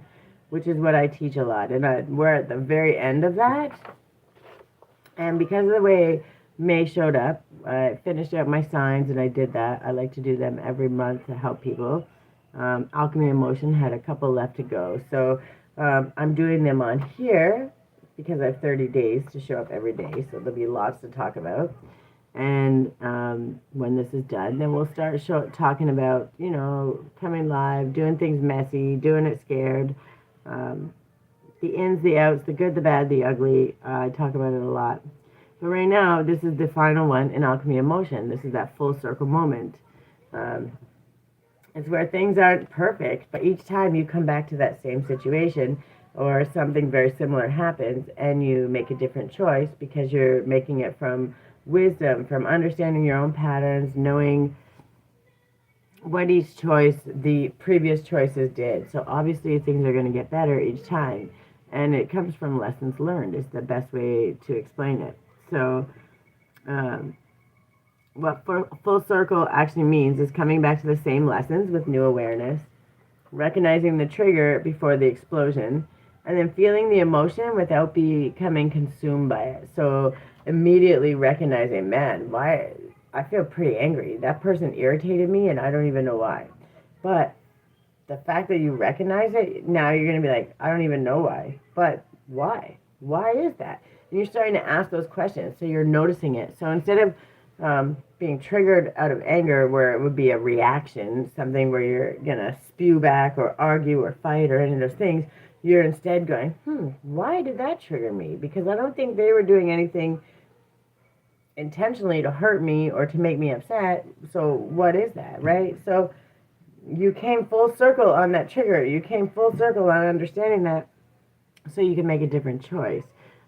A: which is what I teach a lot. And we're at the very end of that. And because of the way May showed up, I finished up my signs and I did that. I like to do them every month to help people. Alchemy of Motion had a couple left to go. So I'm doing them on here because I have 30 days to show up every day. So there'll be lots to talk about. And when this is done, then we'll start talking about, coming live, doing things messy, doing it scared, um, the ins, the outs, the good, the bad, the ugly. I talk about it a lot. But right now, this is the final one in Alchemy of Motion. This is that full circle moment. Um, it's where things aren't perfect, but each time you come back to that same situation or something very similar happens and you make a different choice because you're making it from wisdom, from understanding your own patterns, knowing what each choice, the previous choices did. So obviously things are going to get better each time. And it comes from lessons learned is the best way to explain it. So um, what full circle actually means is coming back to the same lessons with new awareness, recognizing the trigger before the explosion, and then feeling the emotion without becoming consumed by it. So immediately recognizing, man, why I feel pretty angry. That person irritated me and I don't even know why. But the fact that you recognize it, now you're going to be like, I don't even know why. But why? Why is that? And you're starting to ask those questions. So you're noticing it. So instead of being triggered out of anger, where it would be a reaction, something where you're going to spew back or argue or fight or any of those things, you're instead going, why did that trigger me? Because I don't think they were doing anything intentionally to hurt me or to make me upset. So what is that, right? So you came full circle on that trigger. You came full circle on understanding that so you can make a different choice.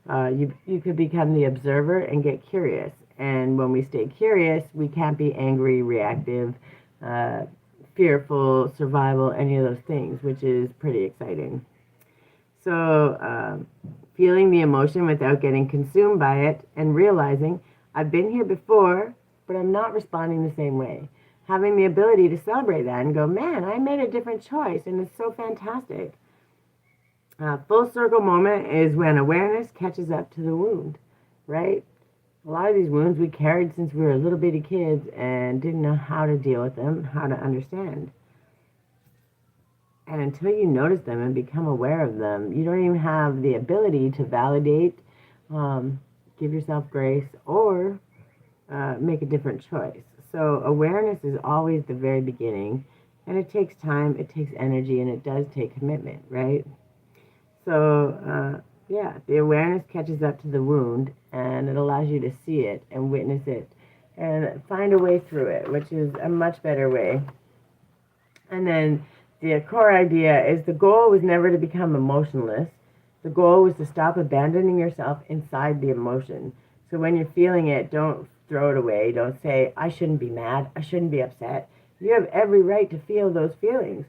A: You could become the observer and get curious. And when we stay curious, we can't be angry, reactive, uh, fearful, survival, any of those things, which is pretty exciting. So, feeling the emotion without getting consumed by it and realizing I've been here before, but I'm not responding the same way. Having the ability to celebrate that and go, man, I made a different choice, and it's so fantastic. Full circle moment is when awareness catches up to the wound, right? A lot of these wounds we carried since we were little bitty kids and didn't know how to deal with them, how to understand. And until you notice them and become aware of them, you don't even have the ability to validate, give yourself grace, or make a different choice. So awareness is always the very beginning, and it takes time, it takes energy, and it does take commitment, right? So yeah, the awareness catches up to the wound, and it allows you to see it and witness it and find a way through it, which is a much better way. And then the core idea is the goal was never to become emotionless. The goal was to stop abandoning yourself inside the emotion. So when you're feeling it, don't throw it away. Don't say, I shouldn't be mad. I shouldn't be upset. You have every right to feel those feelings.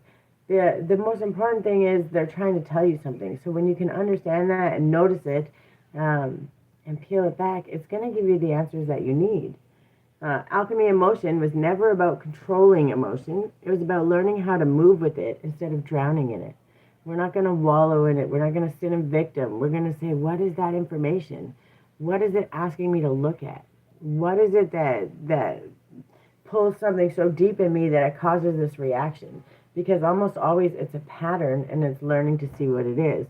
A: The most important thing is they're trying to tell you something. So when you can understand that and notice it and peel it back, it's going to give you the answers that you need. Alchemy Emotion was never about controlling emotion. It was about learning how to move with it instead of drowning in it. We're not going to wallow in it. We're not going to sit in victim. We're going to say, what is that information? What is it asking me to look at? What is it that pulls something so deep in me that it causes this reaction? Because almost always it's a pattern and it's learning to see what it is.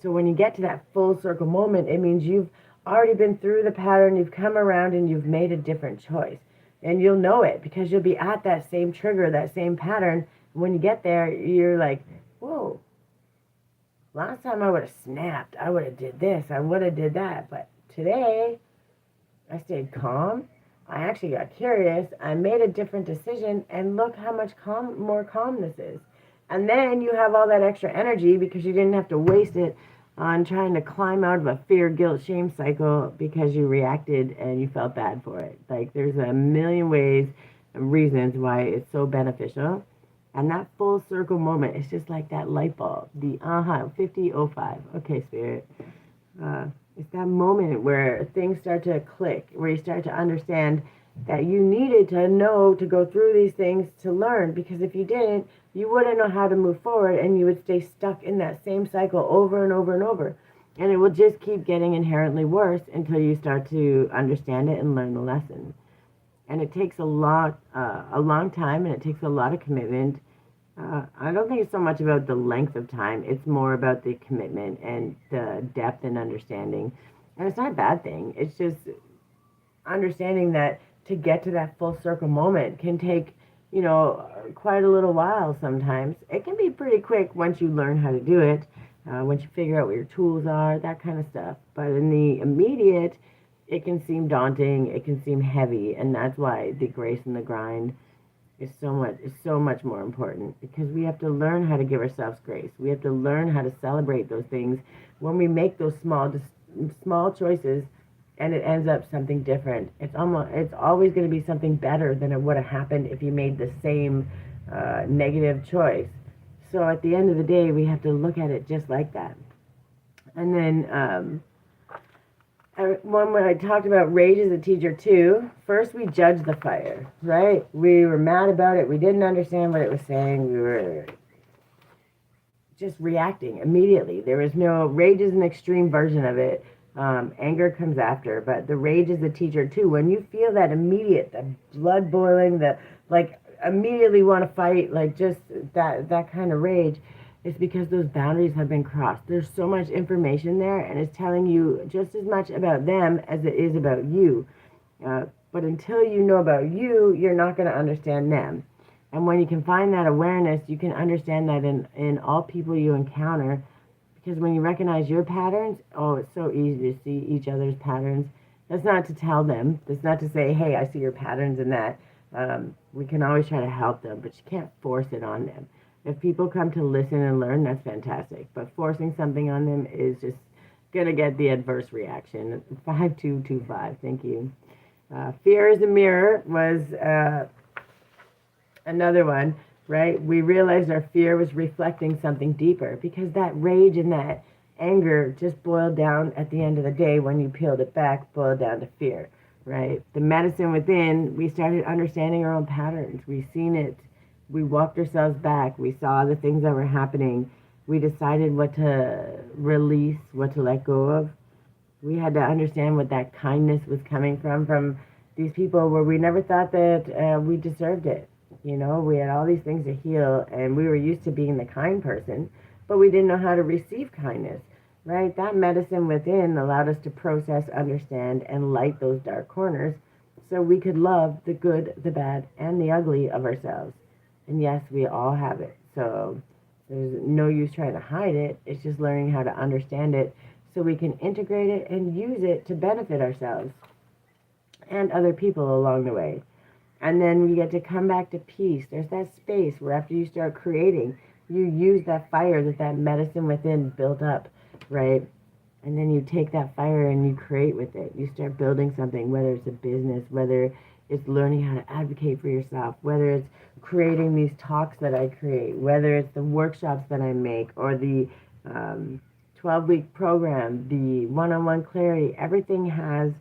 A: So when you get to that full circle moment, it means you've already been through the pattern, you've come around and you've made a different choice. And you'll know it because you'll be at that same trigger, that same pattern. When you get there, you're like, whoa, last time I would have snapped. I would have did this. I would have did that. But today, I stayed calm. I actually got curious. I made a different decision. And look how much more calm this is. And then you have all that extra energy because you didn't have to waste it on trying to climb out of a fear, guilt, shame cycle because you reacted and you felt bad for it. Like there's a million ways and reasons why it's so beneficial. And that full circle moment is just like that light bulb, the 5005. Okay, spirit. Uh, it's that moment where things start to click, where you start to understand that you needed to know to go through these things to learn, because if you didn't, you wouldn't know how to move forward and you would stay stuck in that same cycle over and over and over. And it will just keep getting inherently worse until you start to understand it and learn the lesson. And it takes a long time, and it takes a lot of commitment. I don't think it's so much about the length of time. It's more about the commitment and the depth and understanding. And it's not a bad thing. It's just understanding that to get to that full circle moment can take, quite a little while sometimes. It can be pretty quick once you learn how to do it, once you figure out what your tools are, that kind of stuff. But in the immediate, it can seem daunting, it can seem heavy, and that's why the grace and the grind is so much more important, because we have to learn how to give ourselves grace. We have to learn how to celebrate those things when we make those small choices, and it ends up something different. It's always going to be something better than it would have happened if you made the same negative choice. So at the end of the day, we have to look at it just like that. And then one when I talked about rage as a teacher too. First, we judged the fire, right? We were mad about it. We didn't understand what it was saying. We were just reacting immediately. There was no rage is an extreme version of it. Anger comes after, but the rage is the teacher too. When you feel that immediate, the blood boiling, the like immediately want to fight, like just that kind of rage, it's because those boundaries have been crossed. There's so much information there, and it's telling you just as much about them as it is about you. But until you know about you, you're not going to understand them. And when you can find that awareness, you can understand that in all people you encounter. Because when you recognize your patterns, oh, it's so easy to see each other's patterns. That's not to tell them. That's not to say, hey, I see your patterns in that. We can always try to help them, but you can't force it on them. If people come to listen and learn, that's fantastic. But forcing something on them is just going to get the adverse reaction. 5225, thank you. Fear is a mirror was another one, right? We realized our fear was reflecting something deeper, because that rage and that anger just boiled down at the end of the day, when you peeled it back, boiled down to fear, right? The medicine within, we started understanding our own patterns. We seen it. We walked ourselves back. We saw the things that were happening. We decided what to release, what to let go of. We had to understand what that kindness was coming from these people where we never thought that we deserved it. We had all these things to heal, and we were used to being the kind person, but we didn't know how to receive kindness, right? That medicine within allowed us to process, understand, and light those dark corners so we could love the good, the bad, and the ugly of ourselves. And yes, we all have it. So there's no use trying to hide it. It's just learning how to understand it so we can integrate it and use it to benefit ourselves and other people along the way. And then we get to come back to peace. There's that space where after you start creating, you use that fire that medicine within built up, right? And then you take that fire and you create with it. You start building something, whether it's a business, whether it's learning how to advocate for yourself, whether it's creating these talks that I create, whether it's the workshops that I make, or the 12-week program, the one-on-one clarity. Everything has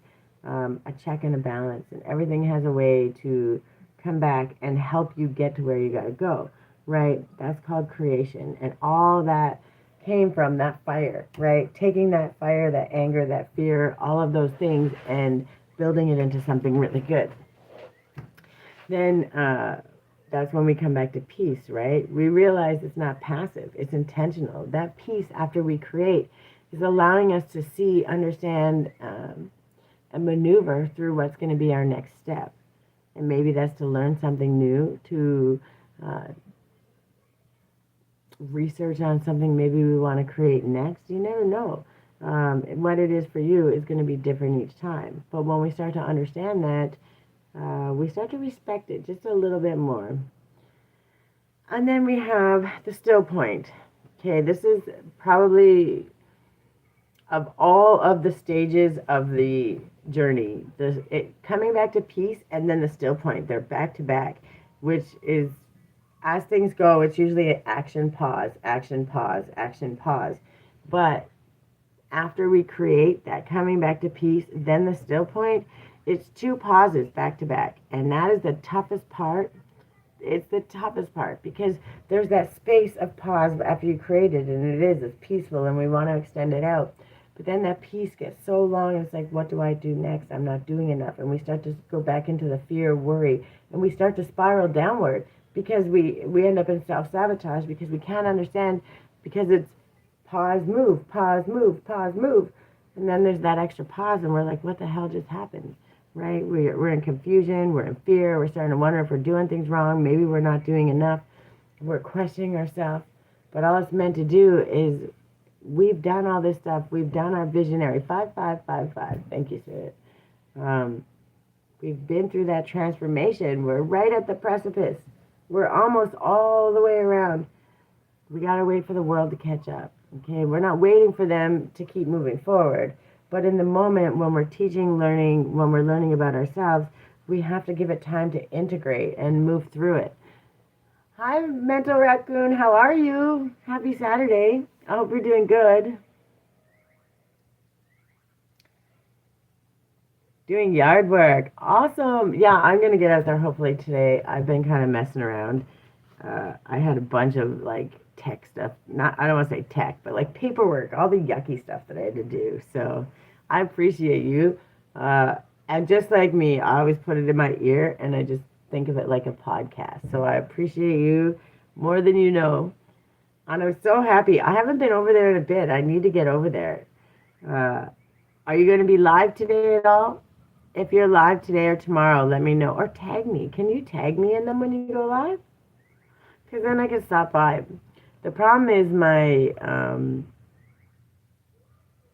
A: a check and a balance, and everything has a way to come back and help you get to where you got to go, right? That's called creation. And all that came from that fire, right? Taking that fire, that anger, that fear, all of those things, and building it into something really good. Then that's when we come back to peace, right? We realize it's not passive, it's intentional. That peace after we create is allowing us to see, understand, and maneuver through what's going to be our next step. And maybe that's to learn something new, to research on something maybe we want to create next. You never know. What it is for you is going to be different each time. But when we start to understand that, we start to respect it just a little bit more. And then we have the still point. Okay, this is probably of all of the stages of the journey. Coming back to peace and then the still point. They're back to back, which is, as things go, it's usually an action, pause, action, pause, action, pause. But after we create that coming back to peace, then the still point, it's two pauses back to back. And that is the toughest part. It's the toughest part because there's that space of pause after you create it, and it's peaceful, and we want to extend it out. But then that peace gets so long, and it's like, what do I do next? I'm not doing enough. And we start to go back into the fear, worry, and we start to spiral downward because we end up in self-sabotage because we can't understand, because it's pause, move, pause, move, pause, move. And then there's that extra pause, and we're like, what the hell just happened? Right? We're in confusion, we're in fear, we're starting to wonder if we're doing things wrong, maybe we're not doing enough, we're questioning ourselves. But all it's meant to do is, we've done all this stuff, we've done our visionary 5555. Thank you, Spirit. We've been through that transformation. We're right at the precipice. We're almost all the way around. We got to wait for the world to catch up. Okay, we're not waiting for them to keep moving forward. But in the moment when we're teaching, learning, when we're learning about ourselves, we have to give it time to integrate and move through it. Hi, Mental Raccoon. How are you? Happy Saturday. I hope you're doing good. Doing yard work. Awesome. Yeah, I'm going to get out there hopefully today. I've been kind of messing around. I had a bunch of like tech stuff. I don't want to say tech, but like paperwork, all the yucky stuff that I had to do. So I appreciate you. And just like me, I always put it in my ear and I just think of it like a podcast. So I appreciate you more than you know. And I'm so happy. I haven't been over there in a bit. I need to get over there. Are you going to be live today at all? If you're live today or tomorrow, let me know. Or tag me. Can you tag me in them when you go live? Because then I can stop by. The problem is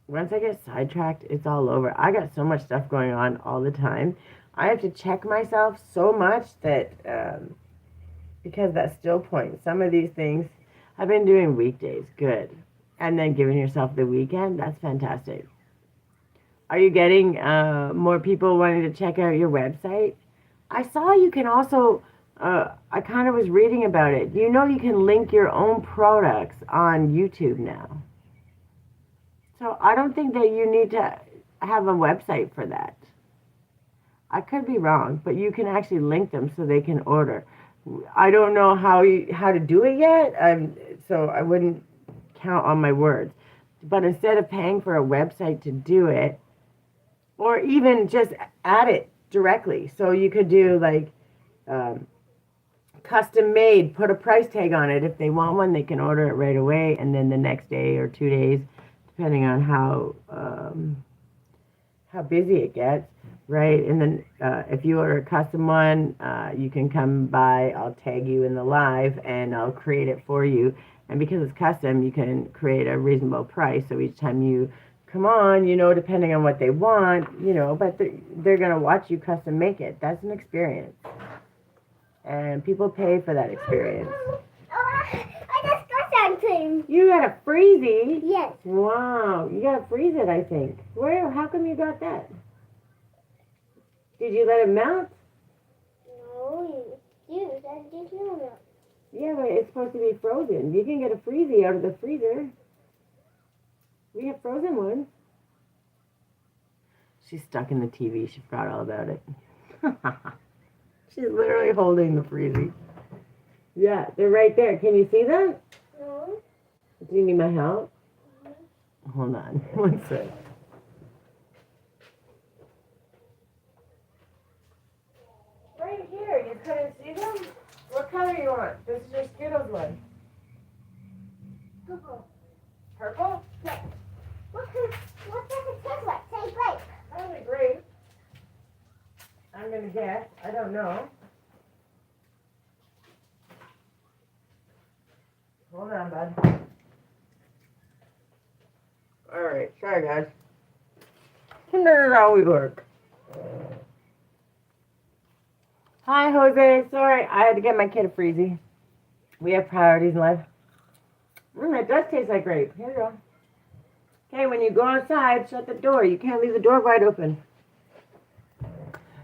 A: once I get sidetracked, it's all over. I got so much stuff going on all the time. I have to check myself so much that, because that's still point. Some of these things, I've been doing weekdays, good. And then giving yourself the weekend, that's fantastic. Are you getting more people wanting to check out your website? I saw you can also, I kind of was reading about it. You know you can link your own products on YouTube now. So I don't think that you need to have a website for that. I could be wrong, but you can actually link them so they can order. I don't know how to do it yet, so I wouldn't count on my words. But instead of paying for a website to do it, or even just add it directly. So you could do like custom made, put a price tag on it. If they want one, they can order it right away. And then the next day or 2 days, depending on how busy it gets, right? And then if you order a custom one, you can come by. I'll tag you in the live and I'll create it for you. And because it's custom, you can create a reasonable price. So each time you come on, depending on what they want, but they're going to watch you custom make it. That's an experience. And people pay for that experience.
B: I just got something.
A: You got a freezy?
B: Yes.
A: Wow. You got to freeze it, I think. How come you got that? Did you let it melt?
B: No, you I didn't know that.
A: Yeah, but it's supposed to be frozen. You can get a freezy out of the freezer. We have frozen ones. She's stuck in the TV. She forgot all about it. She's literally holding the freezy. Yeah, they're right there. Can you see them?
B: No.
A: Do you need my help? Mm-hmm. Hold on. One sec. Right here. You couldn't see them? What color you want? This is your Skittles one.
B: Purple.
A: Purple?
B: Yes. What does it taste like? Say grape.
A: Probably grape. I'm gonna guess. I don't know. Hold on, bud. Alright, sorry guys. This is how we work. Hi Jose, sorry, I had to get my kid a freezy. We have priorities in life. It does taste like grape. Here you go. Hey, when you go outside, shut the door. You can't leave the door wide open.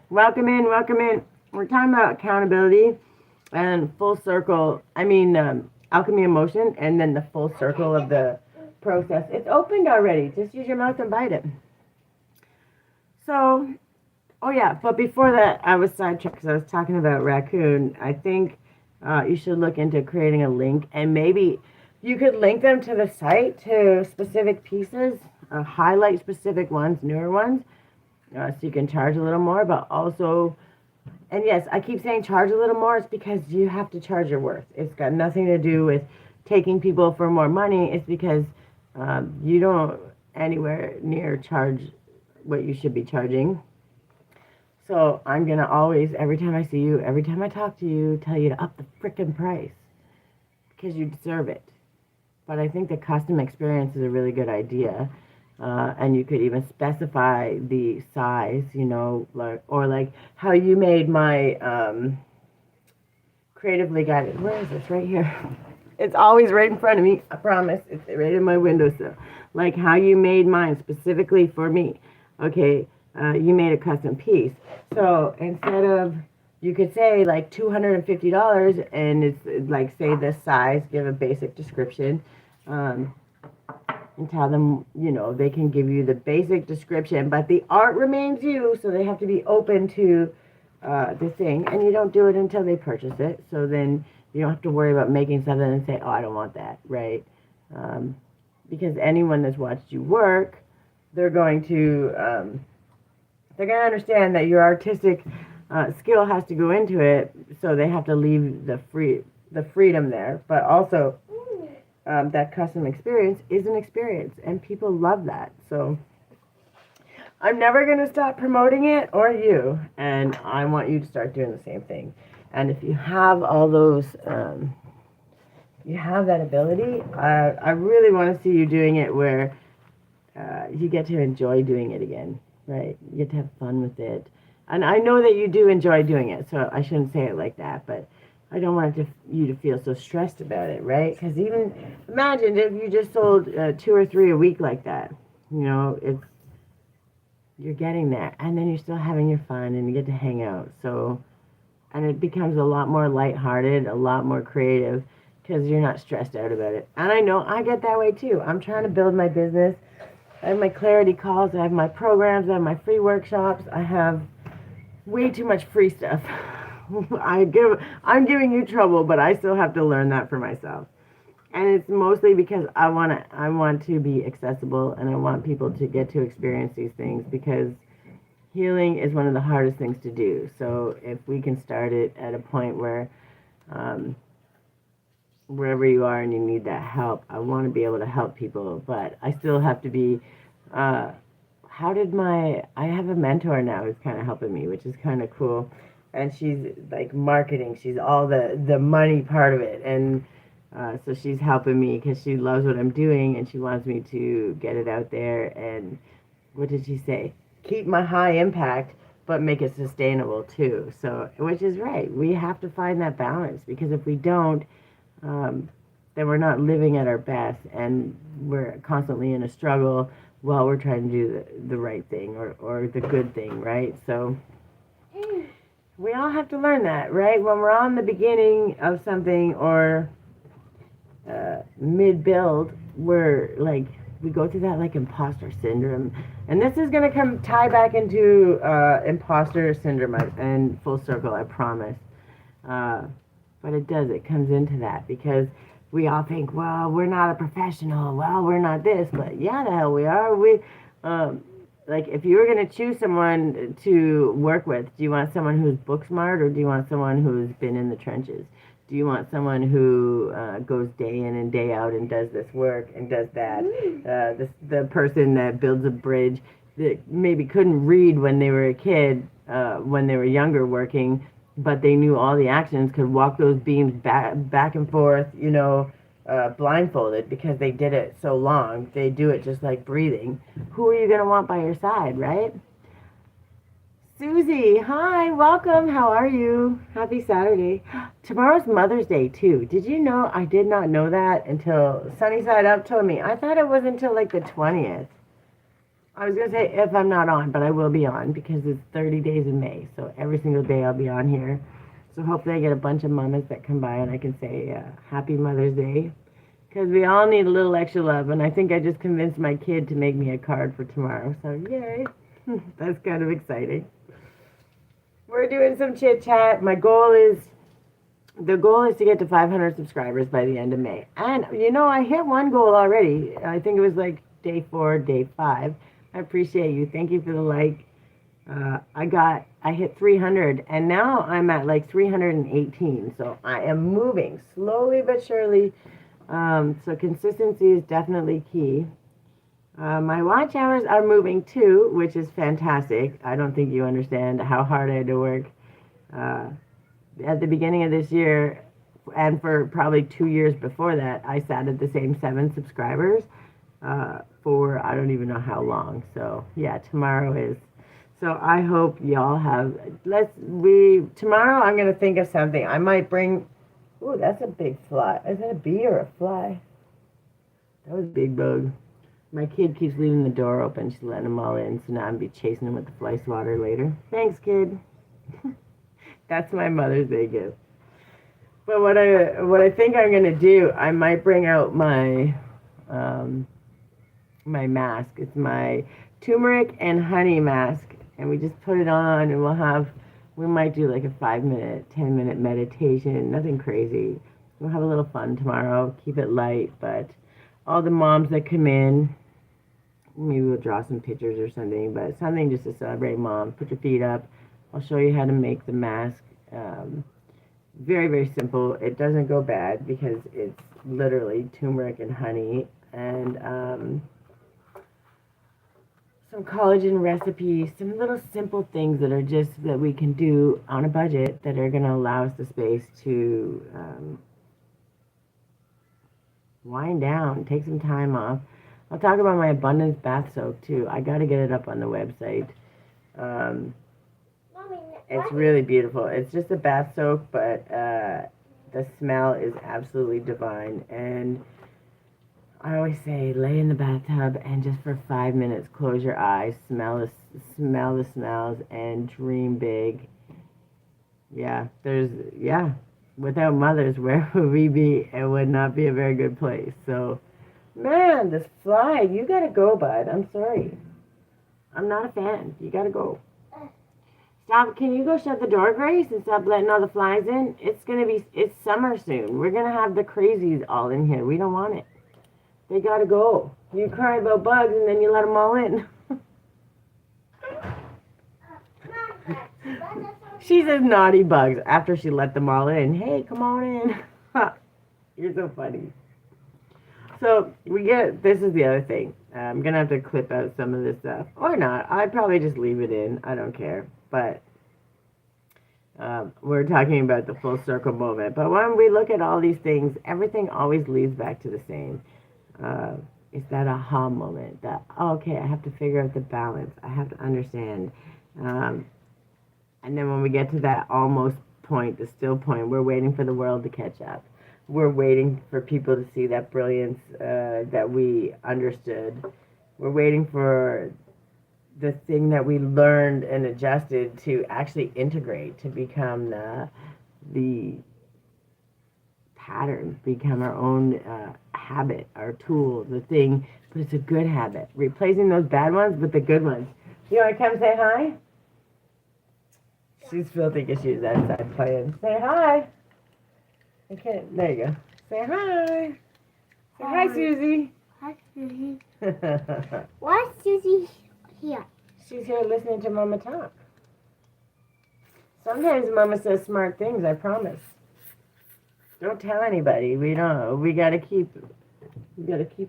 A: Welcome in, welcome in. We're talking about accountability and full circle. Alchemy emotion, and then the full circle of the process. It's opened already. Just use your mouth and bite it. So, oh yeah, but before that, I was sidetracked because I was talking about raccoon. I think you should look into creating a link, and maybe you could link them to the site to specific pieces, highlight specific ones, newer ones, so you can charge a little more, but also, and yes, I keep saying charge a little more. It's because you have to charge your worth. It's got nothing to do with taking people for more money. It's because you don't anywhere near charge what you should be charging. So I'm going to always, every time I see you, every time I talk to you, tell you to up the frickin' price because you deserve it. But I think the custom experience is a really good idea. And you could even specify the size, like how you made my creatively guided. Where is this? Right here. It's always right in front of me. I promise. It's right in my windowsill. Like how you made mine specifically for me. Okay, you made a custom piece. So instead of, you could say like $250, and it's like say this size. Give a basic description. And tell them, they can give you the basic description, but the art remains you, so they have to be open to the thing, and you don't do it until they purchase it, so then you don't have to worry about making something and say, oh, I don't want that, right? Because anyone that's watched you work, they're going to understand that your artistic skill has to go into it, so they have to leave the freedom there, but also that custom experience is an experience, and people love that. So I'm never going to stop promoting it, or you, and I want you to start doing the same thing. And if you have all those, you have that ability, I really want to see you doing it where you get to enjoy doing it again, right? You get to have fun with it. And I know that you do enjoy doing it, so I shouldn't say it like that, but I don't want you to feel so stressed about it, right? Because even imagine if you just sold 2 or 3 a week like that. You're getting there, and then you're still having your fun, and you get to hang out. So, and it becomes a lot more lighthearted, a lot more creative, because you're not stressed out about it. And I know I get that way too. I'm trying to build my business. I have my clarity calls. I have my programs. I have my free workshops. I have way too much free stuff. I'm giving you trouble, but I still have to learn that for myself. And it's mostly because I want to be accessible, and I want people to get to experience these things, because healing is one of the hardest things to do. So if we can start it at a point where wherever you are and you need that help, I want to be able to help people, but I still have to be I have a mentor now who's kind of helping me, which is kind of cool. And she's like marketing. She's all the money part of it. And so she's helping me because she loves what I'm doing, and she wants me to get it out there. And what did she say? Keep my high impact, but make it sustainable too. So, which is right. We have to find that balance, because if we don't, then we're not living at our best, and we're constantly in a struggle while we're trying to do the right thing, or the good thing, right? So we all have to learn that, right? When we're on the beginning of something, or mid-build, we're like, we go through that like imposter syndrome. And this is going to tie back into imposter syndrome and full circle, I promise. But it comes into that, because we all think, well, we're not a professional, well, we're not this, but yeah, the hell we are. Like, if you were going to choose someone to work with, do you want someone who's book smart, or do you want someone who's been in the trenches? Do you want someone who goes day in and day out and does this work and does that? The person that builds a bridge that maybe couldn't read when they were a kid, when they were younger working, but they knew all the actions, could walk those beams back and forth, blindfolded, because they did it so long. They do it just like breathing. Who are you going to want by your side, right? Susie, hi, welcome. How are you? Happy Saturday. Tomorrow's Mother's Day, too. Did you know? I did not know that until Sunny Side Up told me. I thought it was until like the 20th. I was going to say if I'm not on, but I will be on because it's 30 days in May. So every single day I'll be on here. So hopefully I get a bunch of mamas that come by and I can say Happy Mother's Day. Because we all need a little extra love. And I think I just convinced my kid to make me a card for tomorrow. So yay. That's kind of exciting. We're doing some chit chat. The goal is to get to 500 subscribers by the end of May. And I hit one goal already. I think it was like day 4, day 5. I appreciate you. Thank you for the like. I hit 300 and now I'm at like 318. So I am moving slowly but surely. So consistency is definitely key. My watch hours are moving too, which is fantastic. I don't think you understand how hard I had to work at the beginning of this year, and for probably 2 years before that. I sat at the same 7 subscribers for I don't even know how long. So yeah, tomorrow is. So I hope y'all have. Tomorrow I'm gonna think of something. I might bring. Ooh, that's a big fly. Is that a bee or a fly? That was a big bug. My kid keeps leaving the door open. She's letting them all in, so now I'm be chasing them with the fly swatter later. Thanks, kid. That's my Mother's Day gift. But what I think I'm gonna do, I might bring out my mask. It's my turmeric and honey mask, and we just put it on, and we might do like a 5-minute, 10-minute meditation. Nothing crazy. We'll have a little fun tomorrow. Keep it light, but all the moms that come in. Maybe we'll draw some pictures or something, but something just to celebrate mom. Put your feet up. I'll show you how to make the mask. Very, very simple. It doesn't go bad because it's literally turmeric and honey and some collagen recipes, some little simple things that we can do on a budget that are going to allow us the space to wind down, take some time off. I'll talk about my abundance bath soap too. I got to get it up on the website. It's really beautiful. It's just a bath soap, but the smell is absolutely divine. And I always say, lay in the bathtub and just for 5 minutes, close your eyes, smell the smells, and dream big. Yeah, without mothers, where would we be? It would not be a very good place. So. Man, this fly, you gotta go, bud. I'm sorry. I'm not a fan. You gotta go. Stop. Can you go shut the door, Grace, and stop letting all the flies in? It's summer soon. We're gonna have the crazies all in here. We don't want it. They gotta go. You cry about bugs and then you let them all in. She says naughty bugs after she let them all in. Hey, come on in. You're so funny. So this is the other thing. I'm going to have to clip out some of this stuff. Or not. I'd probably just leave it in. I don't care. But we're talking about the full circle moment. But when we look at all these things, everything always leads back to the same. It's that aha moment. That, okay, I have to figure out the balance. I have to understand. And then when we get to that almost point, the still point, we're waiting for the world to catch up. We're waiting for people to see that brilliance that we understood. We're waiting for the thing that we learned and adjusted to actually integrate, to become the pattern, become our own habit, our tool, the thing. But it's a good habit. Replacing those bad ones with the good ones. You want to come say hi? She's filthy because she's outside playing. Say hi. Okay, there you go. Say hi. Say hi, Susie.
B: Hi, Susie. Why is Susie here?
A: She's here listening to Mama talk. Sometimes Mama says smart things, I promise. Don't tell anybody. We don't. We gotta keep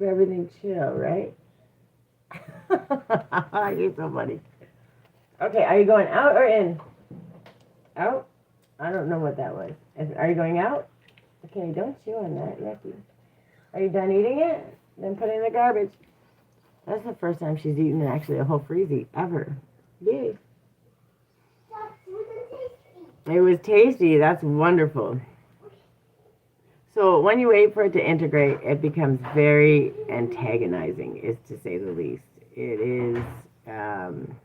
A: everything chill, right? You're so funny. Okay, are you going out or in? Out? I don't know what that was. Are you going out? Okay, don't chew on that, yucky. Are you done eating it? Then put it in the garbage. That's the first time she's eaten actually a whole freezy ever. Yay. It was tasty. That's wonderful. So when you wait for it to integrate, it becomes very antagonizing, is to say the least. It is. Um,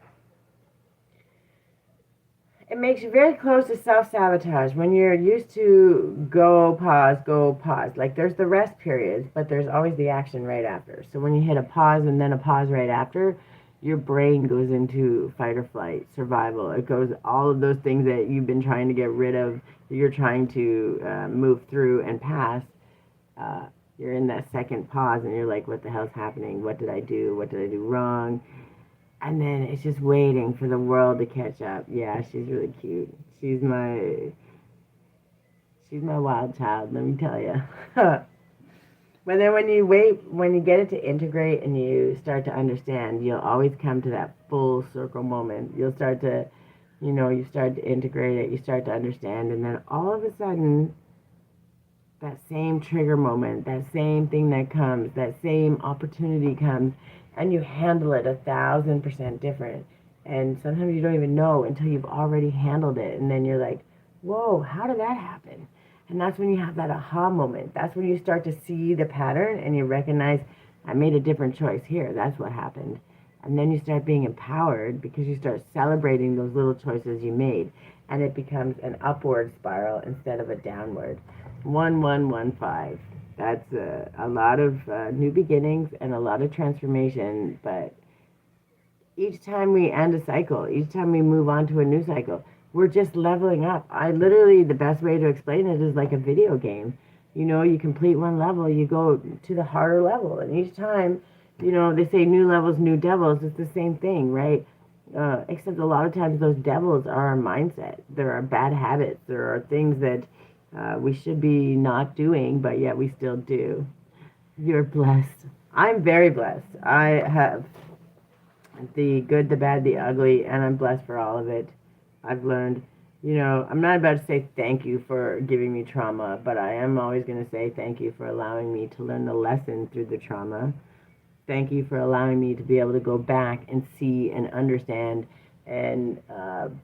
A: it makes you very close to self sabotage when you're used to go, pause. Like there's the rest periods, but there's always the action right after. So when you hit a pause and then a pause right after, your brain goes into fight or flight, survival. It goes all of those things that you've been trying to get rid of, that you're trying to move through and pass. Uh, you're in that second pause and you're like, what the hell's happening? What did I do? What did I do wrong? And then it's just waiting for the world to catch up. Yeah, she's really cute. She's my wild child, let me tell you. But then when you wait, when you get it to integrate and you start to understand, you'll always come to that full circle moment. You'll start to, you start to integrate it, you start to understand, and then all of a sudden, that same trigger moment, that same thing that comes, that same opportunity comes, and you handle it 1,000% different. And sometimes you don't even know until you've already handled it. And then you're like, whoa, how did that happen? And that's when you have that aha moment. That's when you start to see the pattern and you recognize, I made a different choice here. That's what happened. And then you start being empowered because you start celebrating those little choices you made. And it becomes an upward spiral instead of a downward. 1115. That's a lot of new beginnings and a lot of transformation. But each time we end a cycle, each time we move on to a new cycle, we're just leveling up. I literally, the best way to explain it is like a video game. You complete one level, you go to the harder level. And each time, they say new levels, new devils. It's the same thing, right? Except a lot of times those devils are our mindset. There are bad habits. There are things that we should be not doing, but yet we still do. You're blessed. I'm very blessed. I have the good, the bad, the ugly, and I'm blessed for all of it. I've learned, I'm not about to say thank you for giving me trauma, but I am always going to say thank you for allowing me to learn the lesson through the trauma. Thank you for allowing me to be able to go back and see and understand and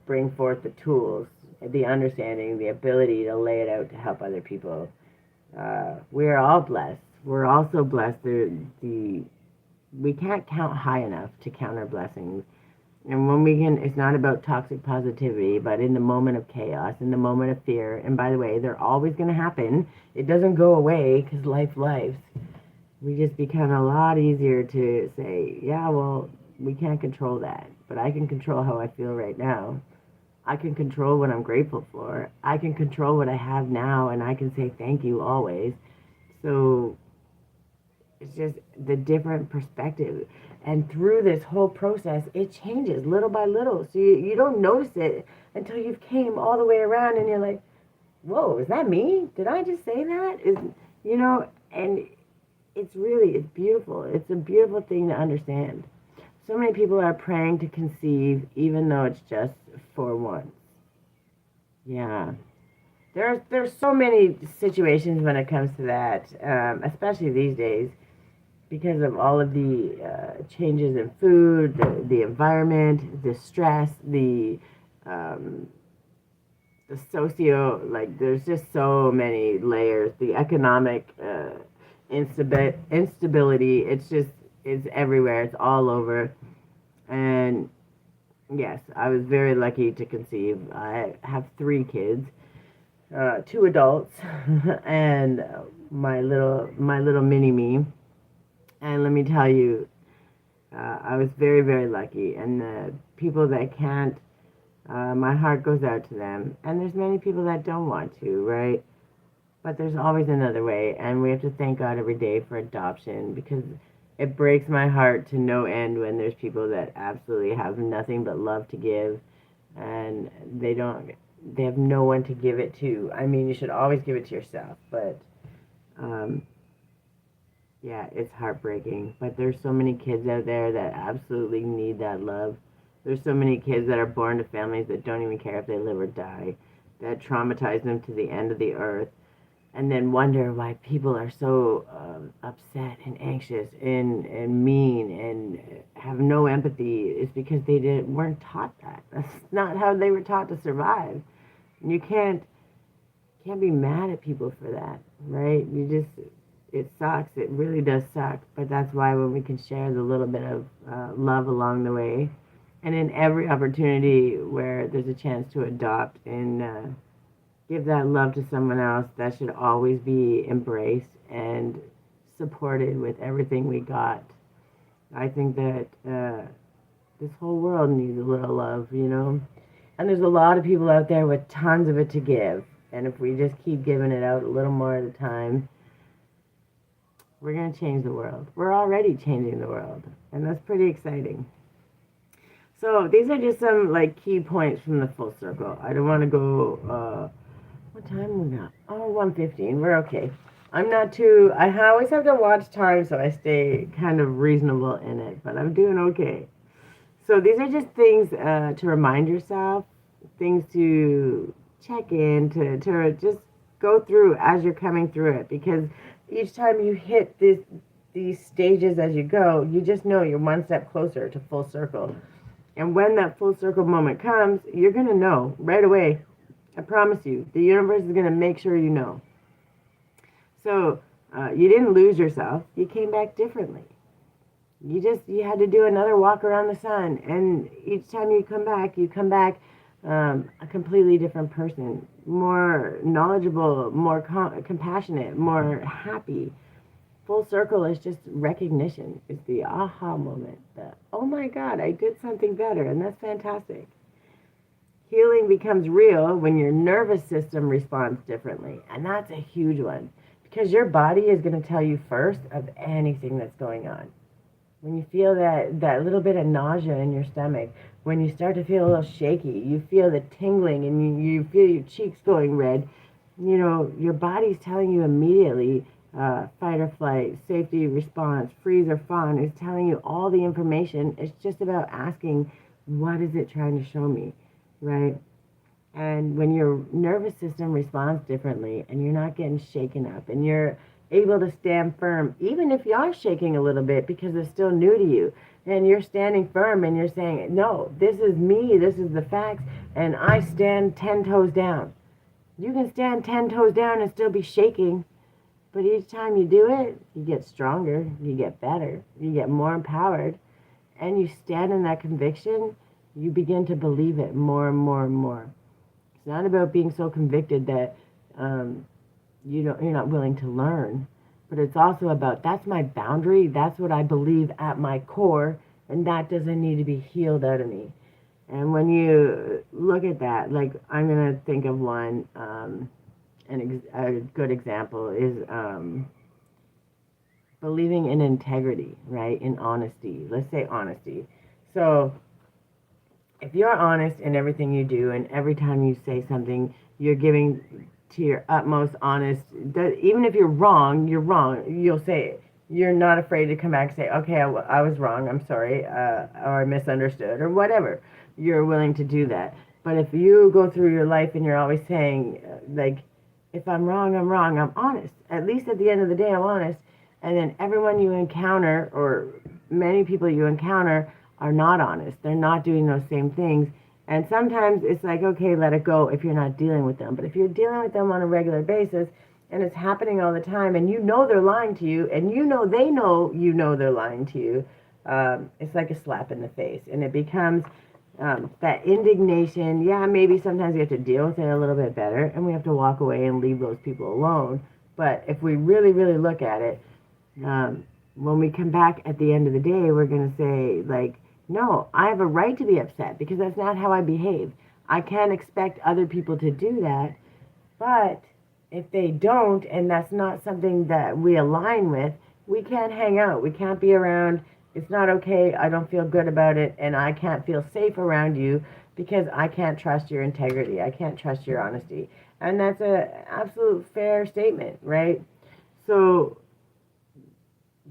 A: bring forth the tools, the understanding, the ability to lay it out to help other people. We're all blessed. We're also blessed. We can't count high enough to count our blessings. And when we can, it's not about toxic positivity, but in the moment of chaos, in the moment of fear, and by the way, they're always going to happen. It doesn't go away because lives. We just become a lot easier to say, yeah, well, we can't control that, but I can control how I feel right now. I can control what I'm grateful for. I can control what I have now, and I can say thank you always. So it's just the different perspective. And through this whole process, it changes little by little. So you don't notice it until you've came all the way around and you're like, whoa, is that me? Did I just say that? And it's beautiful. It's a beautiful thing to understand. So many people are praying to conceive, even though it's just for once. Yeah. There's so many situations when it comes to that, especially these days, because of all of the changes in food, the environment, the stress, um, the socio, like there's just so many layers, the economic instability, it's everywhere, it's all over. And yes, I was very lucky to conceive. I have 3 kids, 2 adults, and my little mini me. And let me tell you, I was very, very lucky. And the people that can't, my heart goes out to them. And there's many people that don't want to, right? But there's always another way. And we have to thank God every day for adoption because it breaks my heart to no end when there's people that absolutely have nothing but love to give and they have no one to give it to. I mean, you should always give it to yourself, but um, yeah, it's heartbreaking. But there's so many kids out there that absolutely need that love. There's so many kids that are born to families that don't even care if they live or die, that traumatize them to the end of the earth, and then wonder why people are so upset and anxious and mean and have no empathy is because they weren't taught that. That's not how they were taught to survive. You can't be mad at people for that, right? It sucks. It really does suck. But that's why when we can share the little bit of love along the way, and in every opportunity where there's a chance to adopt and give that love to someone else, that should always be embraced and supported with everything we got. I think that this whole world needs a little love, you know? And there's a lot of people out there with tons of it to give. And if we just keep giving it out a little more at a time, we're going to change the world. We're already changing the world. And that's pretty exciting. So these are just some like key points from the full circle. I don't want to go, what time we got? Oh, 1:15. We're okay. I'm not too, I always have to watch time so I stay kind of reasonable in it, but I'm doing okay. So these are just things to remind yourself, things to check in, to just go through as you're coming through it. Because each time you hit these stages as you go, you just know you're one step closer to full circle. And when that full circle moment comes, you're going to know right away. I promise you, the universe is going to make sure you know. So you didn't lose yourself. You came back differently. You had to do another walk around the sun, and each time you come back a completely different person, more knowledgeable, more compassionate, more happy. Full circle is just recognition. It's the aha moment. The, oh my God, I did something better, and that's fantastic. Healing becomes real when your nervous system responds differently, and that's a huge one because your body is going to tell you first of anything that's going on. When you feel that little bit of nausea in your stomach, when you start to feel a little shaky, you feel the tingling and you feel your cheeks going red, you know, your body's telling you immediately, fight or flight, safety response, freeze or fawn, is telling you all the information. It's just about asking, what is it trying to show me, right? And when your nervous system responds differently and you're not getting shaken up and you're able to stand firm, even if you are shaking a little bit because it's still new to you, and you're standing firm and you're saying, no, this is me, this is the facts, and I stand 10 toes down. You can stand 10 toes down and still be shaking, but each time you do it, you get stronger, you get better, you get more empowered, and you stand in that conviction, you begin to believe it more and more and more. It's not about being so convicted that you're not willing to learn, but it's also about that's my boundary. That's what I believe at my core, and that doesn't need to be healed out of me. And when you look at that, like I'm gonna think of one, a good example is believing in integrity, right? In honesty. Let's say honesty. So if you're honest in everything you do and every time you say something, you're giving to your utmost honest, that even if you're wrong, you'll say it. You're not afraid to come back and say, okay, I was wrong, I'm sorry, or I misunderstood, or whatever. You're willing to do that. But if you go through your life and you're always saying, like, if I'm wrong, I'm honest. At least at the end of the day, I'm honest. And then everyone you encounter, or many people you encounter, are not honest. They're not doing those same things. And sometimes it's like, okay, let it go if you're not dealing with them. But if you're dealing with them on a regular basis and it's happening all the time and you know they're lying to you and you know they know they're lying to you, it's like a slap in the face. And it becomes that indignation. Yeah, maybe sometimes we have to deal with it a little bit better and we have to walk away and leave those people alone. But if we really, really look at it, when we come back at the end of the day, we're going to say, like, no, I have a right to be upset because that's not how I behave. I can't expect other people to do that. But if they don't, and that's not something that we align with, we can't hang out. We can't be around. It's not okay. I don't feel good about it. And I can't feel safe around you because I can't trust your integrity. I can't trust your honesty. And that's an absolute fair statement, right? So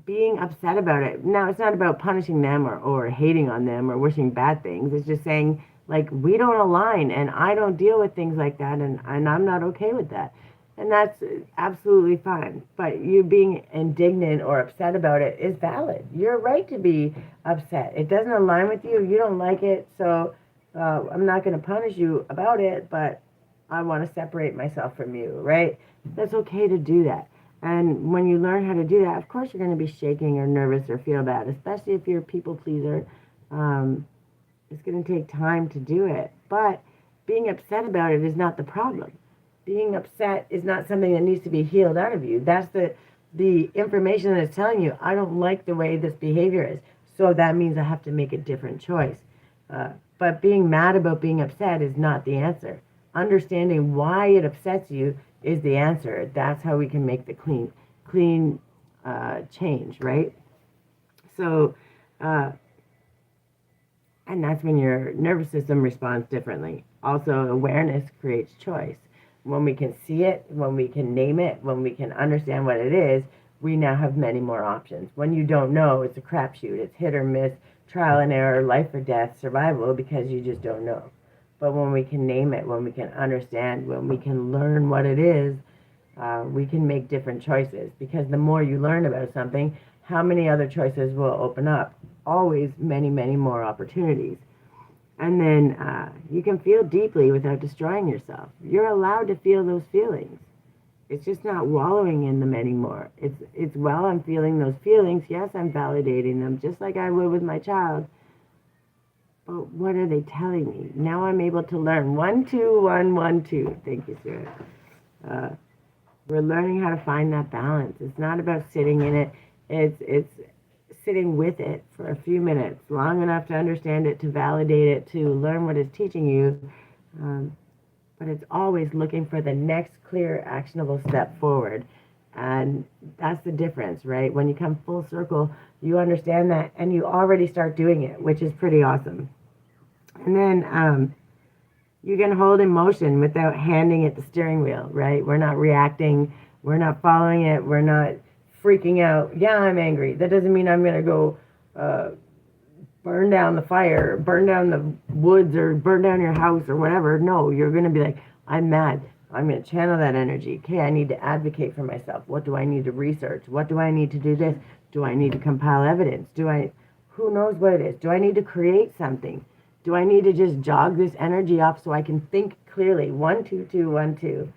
A: being upset about it. Now, it's not about punishing them or hating on them or wishing bad things. It's just saying, like, we don't align and I don't deal with things like that and I'm not okay with that. And that's absolutely fine. But you being indignant or upset about it is valid. You're right to be upset. It doesn't align with you. You don't like it. So I'm not going to punish you about it, but I want to separate myself from you, right? That's okay to do that. And when you learn how to do that, of course you're going to be shaking or nervous or feel bad, especially if you're a people pleaser. Um, it's going to take time to do it. But being upset about it is not the problem. Being upset is not something that needs to be healed out of you. That's the information that is telling you, I don't like the way this behavior is. So that means I have to make a different choice. But being mad about being upset is not the answer. Understanding why it upsets you is the answer. That's how we can make the clean change, right? So, uh, and that's when your nervous system responds differently. Also, awareness creates choice. When we can see it, when we can name it, when we can understand what it is, we now have many more options. When you don't know, it's a crapshoot. It's hit or miss, trial and error, life or death, survival, because you just don't know. But when we can name it, when we can understand, when we can learn what it is, we can make different choices. Because the more you learn about something, how many other choices will open up? Always many, many more opportunities. And then you can feel deeply without destroying yourself. You're allowed to feel those feelings. It's just not wallowing in them anymore. It's well, I'm feeling those feelings. Yes, I'm validating them, just like I would with my child. But what are they telling me? Now I'm able to learn 1, 2, 1, 1, 2. Thank you, Sarah. Uh, we're learning how to find that balance. It's not about sitting in it. It's sitting with it for a few minutes, long enough to understand it, to validate it, to learn what it's teaching you. Um, but it's always looking for the next clear, actionable step forward. And that's the difference, right? When you come full circle, you understand that and you already start doing it, which is pretty awesome. And then you can hold emotion without handing it the steering wheel, right? We're not reacting, we're not following it, we're not freaking out. Yeah, I'm angry. That doesn't mean I'm going to go burn down the fire, burn down the woods, or burn down your house or whatever. No, you're going to be like, I'm mad. I'm going to channel that energy. Okay, I need to advocate for myself. What do I need to research? What do I need to do this? Do I need to compile evidence? Who knows what it is? Do I need to create something? Do I need to just jog this energy up so I can think clearly? 1, 2, 2, 1, 2.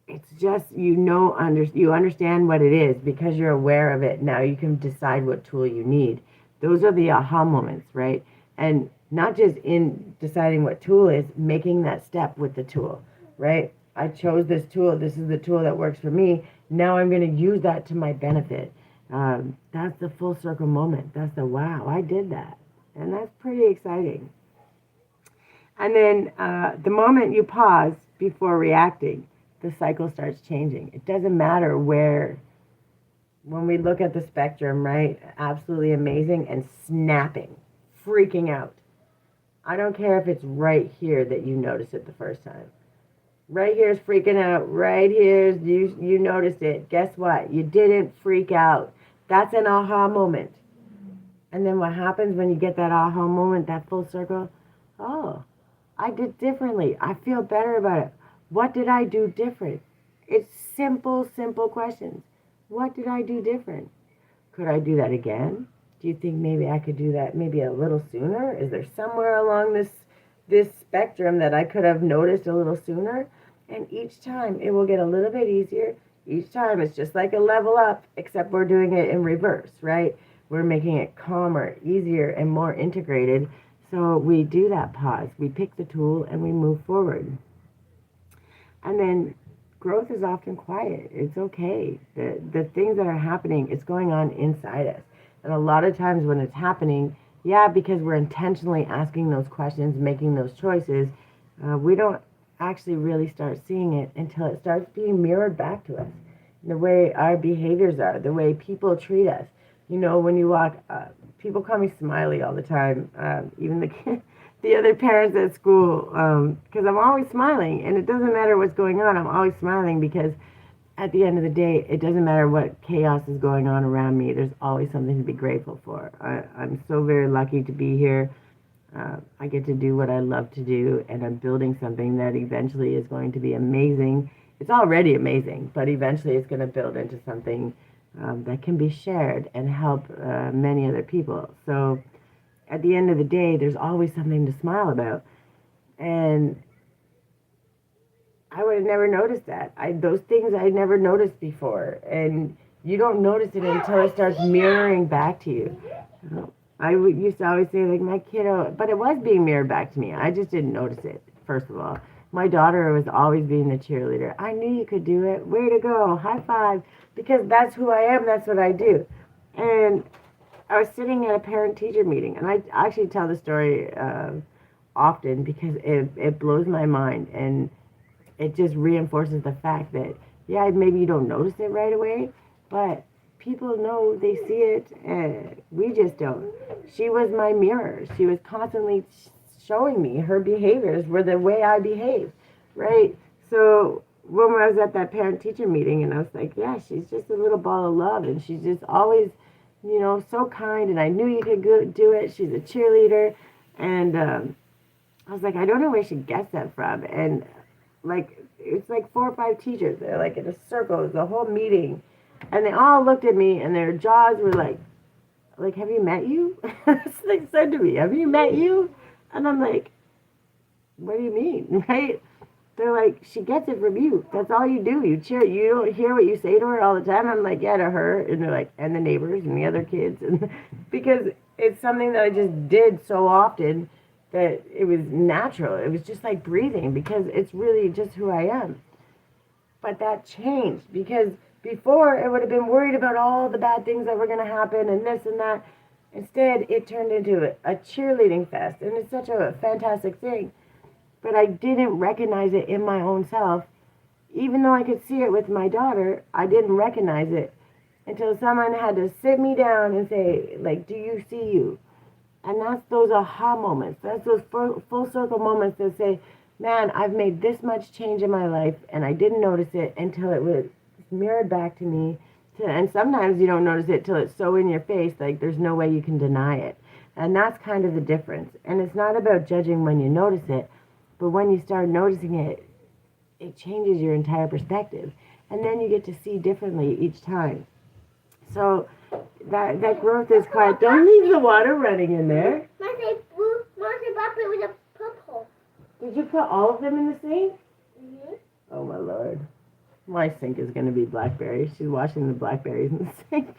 A: It's just you understand what it is because you're aware of it. Now you can decide what tool you need. Those are the aha moments, right? And not just in deciding what tool is, making that step with the tool, right? I chose this tool. This is the tool that works for me. Now I'm going to use that to my benefit. That's the full circle moment. That's the wow, I did that. And that's pretty exciting. And then the moment you pause before reacting, the cycle starts changing. It doesn't matter where, when we look at the spectrum, right? Absolutely amazing and snapping, freaking out. I don't care if it's right here that you notice it the first time. Right here's freaking out. Right here's you noticed it. Guess what? You didn't freak out. That's an aha moment. And then what happens when you get that aha moment, that full circle? Oh, I did differently. I feel better about it. What did I do different? It's simple, simple questions. What did I do different? Could I do that again? Do you think maybe I could do that maybe a little sooner? Is there somewhere along this spectrum that I could have noticed a little sooner? And each time it will get a little bit easier. Each time it's just like a level up, except we're doing it in reverse, right? We're making it calmer, easier, and more integrated. So we do that pause. We pick the tool and we move forward. And then growth is often quiet. It's okay. The things that are happening, it's going on inside us. And a lot of times when it's happening, yeah, because we're intentionally asking those questions, making those choices, we don't actually really start seeing it until it starts being mirrored back to us. The way our behaviors are, the way people treat us. You know, when you walk, people call me Smiley all the time. Even the other parents at school, because I'm always smiling, and it doesn't matter what's going on. I'm always smiling because at the end of the day, it doesn't matter what chaos is going on around me. There's always something to be grateful for. I'm so very lucky to be here. I get to do what I love to do, and I'm building something that eventually is going to be amazing. It's already amazing, but eventually it's going to build into something that can be shared and help many other people. So at the end of the day, there's always something to smile about. And I would have never noticed that. Those things I never noticed before, and you don't notice it until it starts mirroring back to you. Used to always say like my kiddo, but it was being mirrored back to me. I just didn't notice it. First of all, my daughter was always being the cheerleader. I knew you could do it. Way to go! High five! Because that's who I am. That's what I do. And I was sitting at a parent-teacher meeting, and I actually tell the story often because it blows my mind, and it just reinforces the fact that yeah, maybe you don't notice it right away, but people know, they see it, and we just don't. She was my mirror. She was constantly showing me her behaviors were the way I behave, right? So when I was at that parent teacher meeting, and I was like, yeah, she's just a little ball of love, and she's just always, so kind, and I knew you could do it. She's a cheerleader, and I was like, I don't know where she gets that from, and like it's like 4 or 5 teachers. They're like in a circle. It was a whole meeting, and they all looked at me, and their jaws were like, have you met you? They said to me, have you met you? And I'm like, what do you mean, right? They're like, she gets it from you. That's all you do. You cheer. You don't hear what you say to her all the time. I'm like, yeah, to her, and they're like, and the neighbors and the other kids, and because it's something that I just did so often that it was natural. It was just like breathing because it's really just who I am. But that changed because before it would have been worried about all the bad things that were going to happen and this and that. Instead, it turned into a cheerleading fest, and it's such a fantastic thing. But I didn't recognize it in my own self. Even though I could see it with my daughter, I didn't recognize it until someone had to sit me down and say, like, do you see you? And that's those aha moments. That's those full circle moments that say, man, I've made this much change in my life, and I didn't notice it until it was mirrored back to me. And sometimes you don't notice it till it's so in your face, like there's no way you can deny it. And that's kind of the difference. And it's not about judging when you notice it, but when you start noticing it, it changes your entire perspective. And then you get to see differently each time. So that growth is quiet. Don't leave the water running in there.
B: With a purple.
A: Did you put all of them in the sink?
B: Mm-hmm.
A: Oh my lord. My sink is going to be blackberry. She's washing the blackberries in the sink.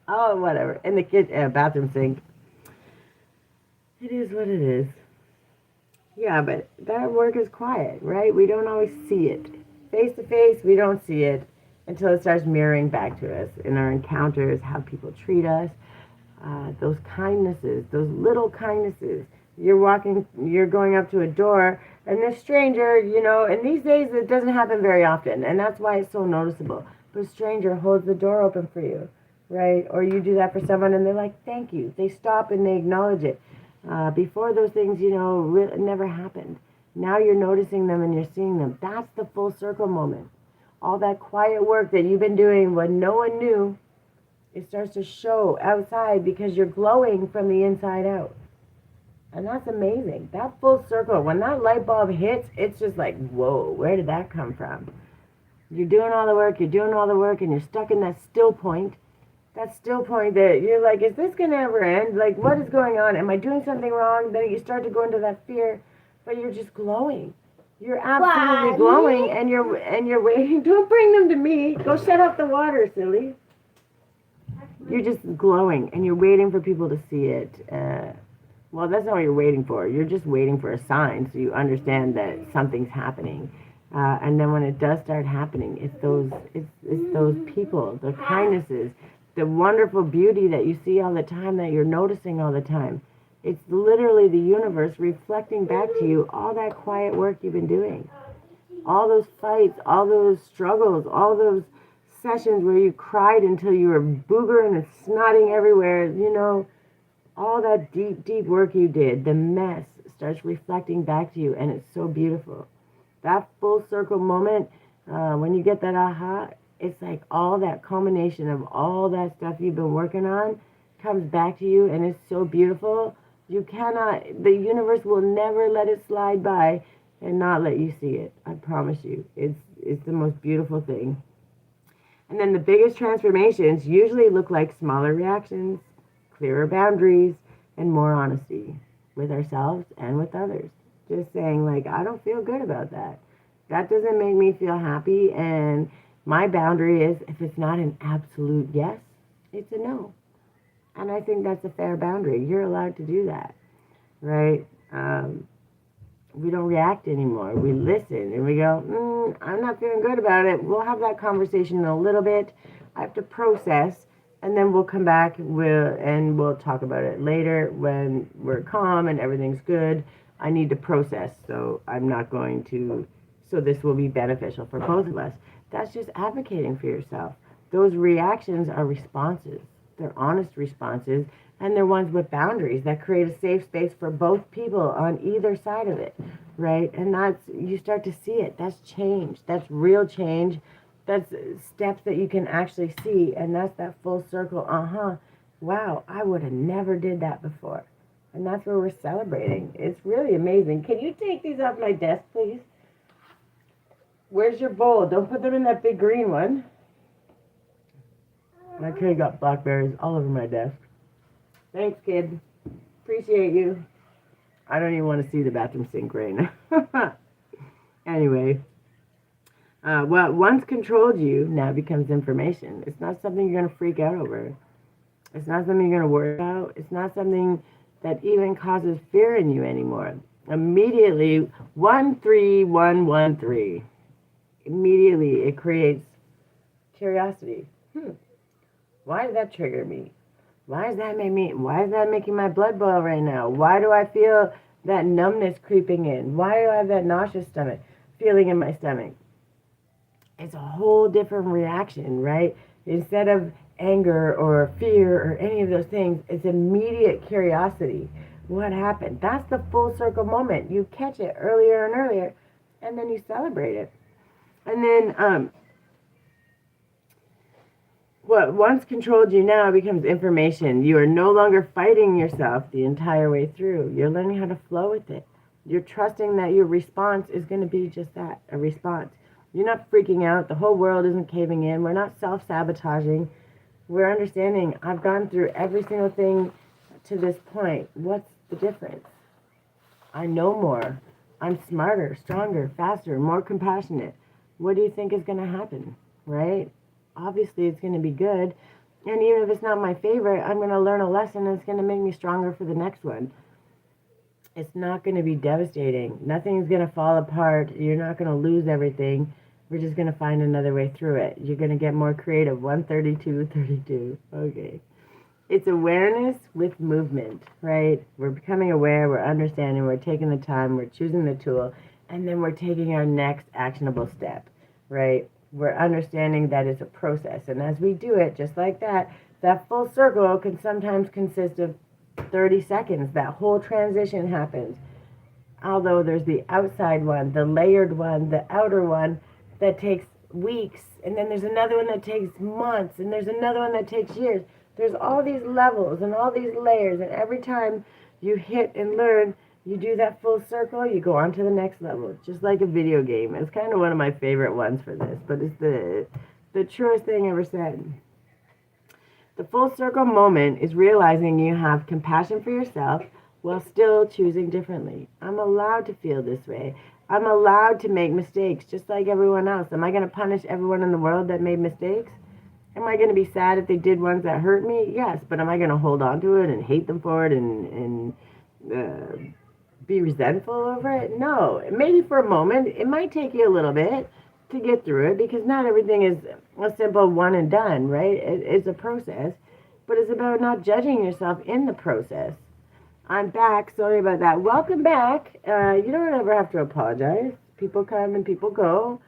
A: Oh, whatever. In the bathroom sink. It is what it is. Yeah, but that work is quiet, right? We don't always see it. Face to face, we don't see it until it starts mirroring back to us in our encounters, how people treat us, those kindnesses, those little kindnesses. You're going up to a door, and this stranger, and these days it doesn't happen very often, and that's why it's so noticeable. But a stranger holds the door open for you, right? Or you do that for someone, and they're like, thank you. They stop and they acknowledge it. Before those things, never happened. Now you're noticing them and you're seeing them. That's the full circle moment. All that quiet work that you've been doing when no one knew, it starts to show outside because you're glowing from the inside out. And that's amazing. That full circle, when that light bulb hits, it's just like, whoa, where did that come from? You're doing all the work, and you're stuck in that still point. That still point that you're like, is this going to ever end? Like, what is going on? Am I doing something wrong? Then you start to go into that fear, but you're just glowing. You're absolutely glowing, and you're waiting. Don't bring them to me. Go shut off the water, silly. You're just glowing, and you're waiting for people to see it. Well, that's not what you're waiting for. You're just waiting for a sign so you understand that something's happening. And then when it does start happening, it's those people, the kindnesses, the wonderful beauty that you see all the time, that you're noticing all the time. It's literally the universe reflecting back to you all that quiet work you've been doing. All those fights, all those struggles, all those sessions where you cried until you were boogering and snotting everywhere, all that deep, deep work you did, the mess starts reflecting back to you, and it's so beautiful. That full circle moment, when you get that aha, it's like all that culmination of all that stuff you've been working on comes back to you, and it's so beautiful. The universe will never let it slide by and not let you see it. I promise you. It's the most beautiful thing. And then the biggest transformations usually look like smaller reactions, clearer boundaries, and more honesty with ourselves and with others. Just saying, like, I don't feel good about that. That doesn't make me feel happy. And my boundary is if it's not an absolute yes, it's a no. And I think that's a fair boundary. You're allowed to do that, right? We don't react anymore. We listen and we go, I'm not feeling good about it. We'll have that conversation in a little bit. I have to process, and then we'll come back and we'll talk about it later when we're calm and everything's good. I need to process, so I'm not going to, so this will be beneficial for both of us. That's just advocating for yourself. Those reactions are responses. They're honest responses, and they're ones with boundaries that create a safe space for both people on either side of it, right? And that's, you start to see it. That's change. That's real change. That's steps that you can actually see, and that's that full circle. Wow, I would have never did that before. And that's what we're celebrating. It's really amazing. Can you take these off my desk, please? Where's your bowl? Don't put them in that big green one. My kid got blackberries all over my desk. Thanks, kid. Appreciate you. I don't even want to see the bathroom sink right now. Anyway, what once controlled you now becomes information. It's not something you're going to freak out over. It's not something you're going to worry about. It's not something that even causes fear in you anymore. Immediately, 13113. Immediately, it creates curiosity. Why did that trigger me? Why is that making my blood boil right now? Why do I feel that numbness creeping in? Why do I have that nauseous feeling in my stomach? It's a whole different reaction, right? Instead of anger or fear or any of those things, it's immediate curiosity. What happened? That's the full circle moment. You catch it earlier and earlier, and then you celebrate it. And then what once controlled you now becomes information. You are no longer fighting yourself the entire way through. You're learning how to flow with it. You're trusting that your response is going to be just that, a response. You're not freaking out. The whole world isn't caving in. We're not self-sabotaging. We're understanding I've gone through every single thing to this point. What's the difference? I know more. I'm smarter, stronger, faster, more compassionate. What do you think is going to happen, right? Obviously, it's going to be good. And even if it's not my favorite, I'm going to learn a lesson and it's going to make me stronger for the next one. It's not going to be devastating. Nothing's going to fall apart. You're not going to lose everything. We're just going to find another way through it. You're going to get more creative. 132. Okay. It's awareness with movement, right? We're becoming aware. We're understanding. We're taking the time. We're choosing the tool. And then we're taking our next actionable step, right? We're understanding that it's a process. And as we do it, just like that, that full circle can sometimes consist of 30 seconds. That whole transition happens. Although there's the outside one, the layered one, the outer one that takes weeks. And then there's another one that takes months. And there's another one that takes years. There's all these levels and all these layers. And every time you hit and learn, you do that full circle, you go on to the next level, just like a video game. It's kind of one of my favorite ones for this, but it's the truest thing ever said. The full circle moment is realizing you have compassion for yourself while still choosing differently. I'm allowed to feel this way. I'm allowed to make mistakes just like everyone else. Am I going to punish everyone in the world that made mistakes? Am I going to be sad if they did ones that hurt me? Yes, but am I going to hold on to it and hate them for it and be resentful over it? No. Maybe for a moment. It might take you a little bit to get through it because not everything is a simple one and done, right? It's a process, but it's about not judging yourself in the process. I'm back. Sorry about that. Welcome back. You don't ever have to apologize. People come and people go,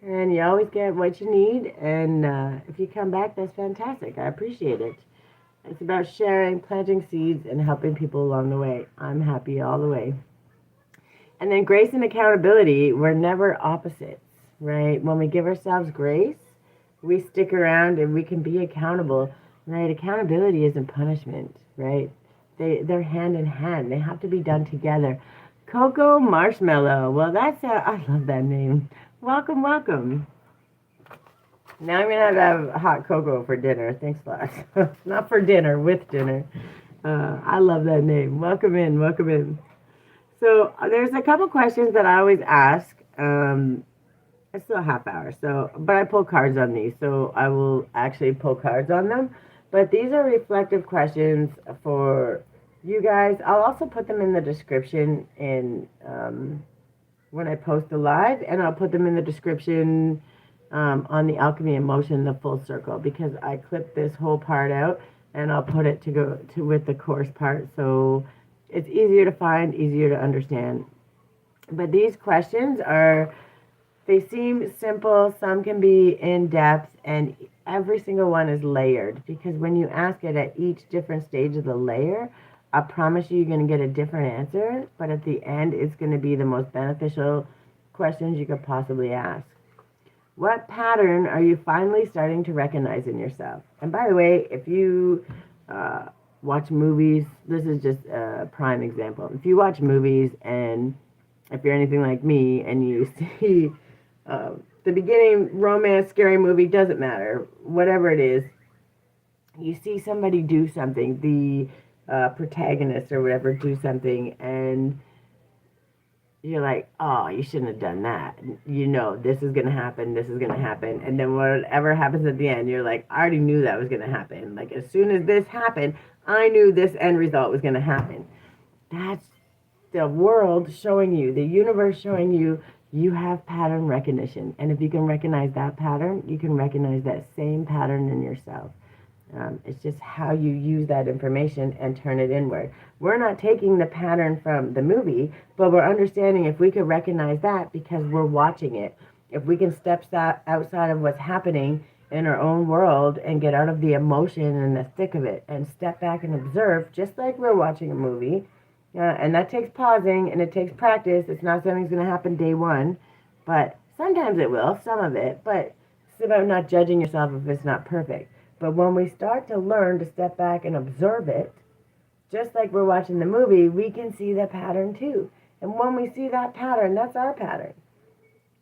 A: and you always get what you need. And if you come back, that's fantastic. I appreciate it. It's about sharing, planting seeds, and helping people along the way. I'm happy all the way. And then grace and accountability, we're never opposites, right? When we give ourselves grace, we stick around and we can be accountable, right? Accountability isn't punishment, right? They're hand in hand. They have to be done together. Cocoa Marshmallow. Well, I love that name. Welcome, welcome. Now I'm going to have hot cocoa for dinner. Thanks a lot. Not for dinner, with dinner. I love that name. Welcome in, welcome in. So there's a couple questions that I always ask It's still a half hour. So, but I pull cards on these, so I will actually pull cards on them. But these are reflective questions for you guys. I'll also put them in the description in when I post the live, and I'll put them in the description on the Alchemy Emotion, the full circle, because I clipped this whole part out and I'll put it to go to with the course part, so it's easier to find, easier to understand. But these questions are, they seem simple, some can be in depth, and every single one is layered because when you ask it at each different stage of the layer, I promise you, you're going to get a different answer, but at the end, it's going to be the most beneficial questions you could possibly ask. What pattern are you finally starting to recognize in yourself? And by the way, if you uh, watch movies, this is just a prime example. If you watch movies and if you're anything like me and you see the beginning romance, scary movie, doesn't matter, whatever it is, you see somebody do something, the protagonist or whatever do something, and you're like, oh, you shouldn't have done that. You know, this is going to happen, this is going to happen. And then whatever happens at the end, you're like, I already knew that was going to happen. Like, as soon as this happened, I knew this end result was going to happen. That's the world showing you, the universe showing you, you have pattern recognition. And if you can recognize that pattern, you can recognize that same pattern in yourself. It's just how you use that information and turn it inward. We're not taking the pattern from the movie, but we're understanding if we could recognize that because we're watching it. If we can step outside of what's happening in our own world and get out of the emotion and the thick of it and step back and observe, just like we're watching a movie. And that takes pausing and it takes practice. It's not something that's going to happen day one, but sometimes it will, some of it. But it's about not judging yourself if it's not perfect. But when we start to learn to step back and observe it, just like we're watching the movie, we can see the pattern too. And when we see that pattern, that's our pattern.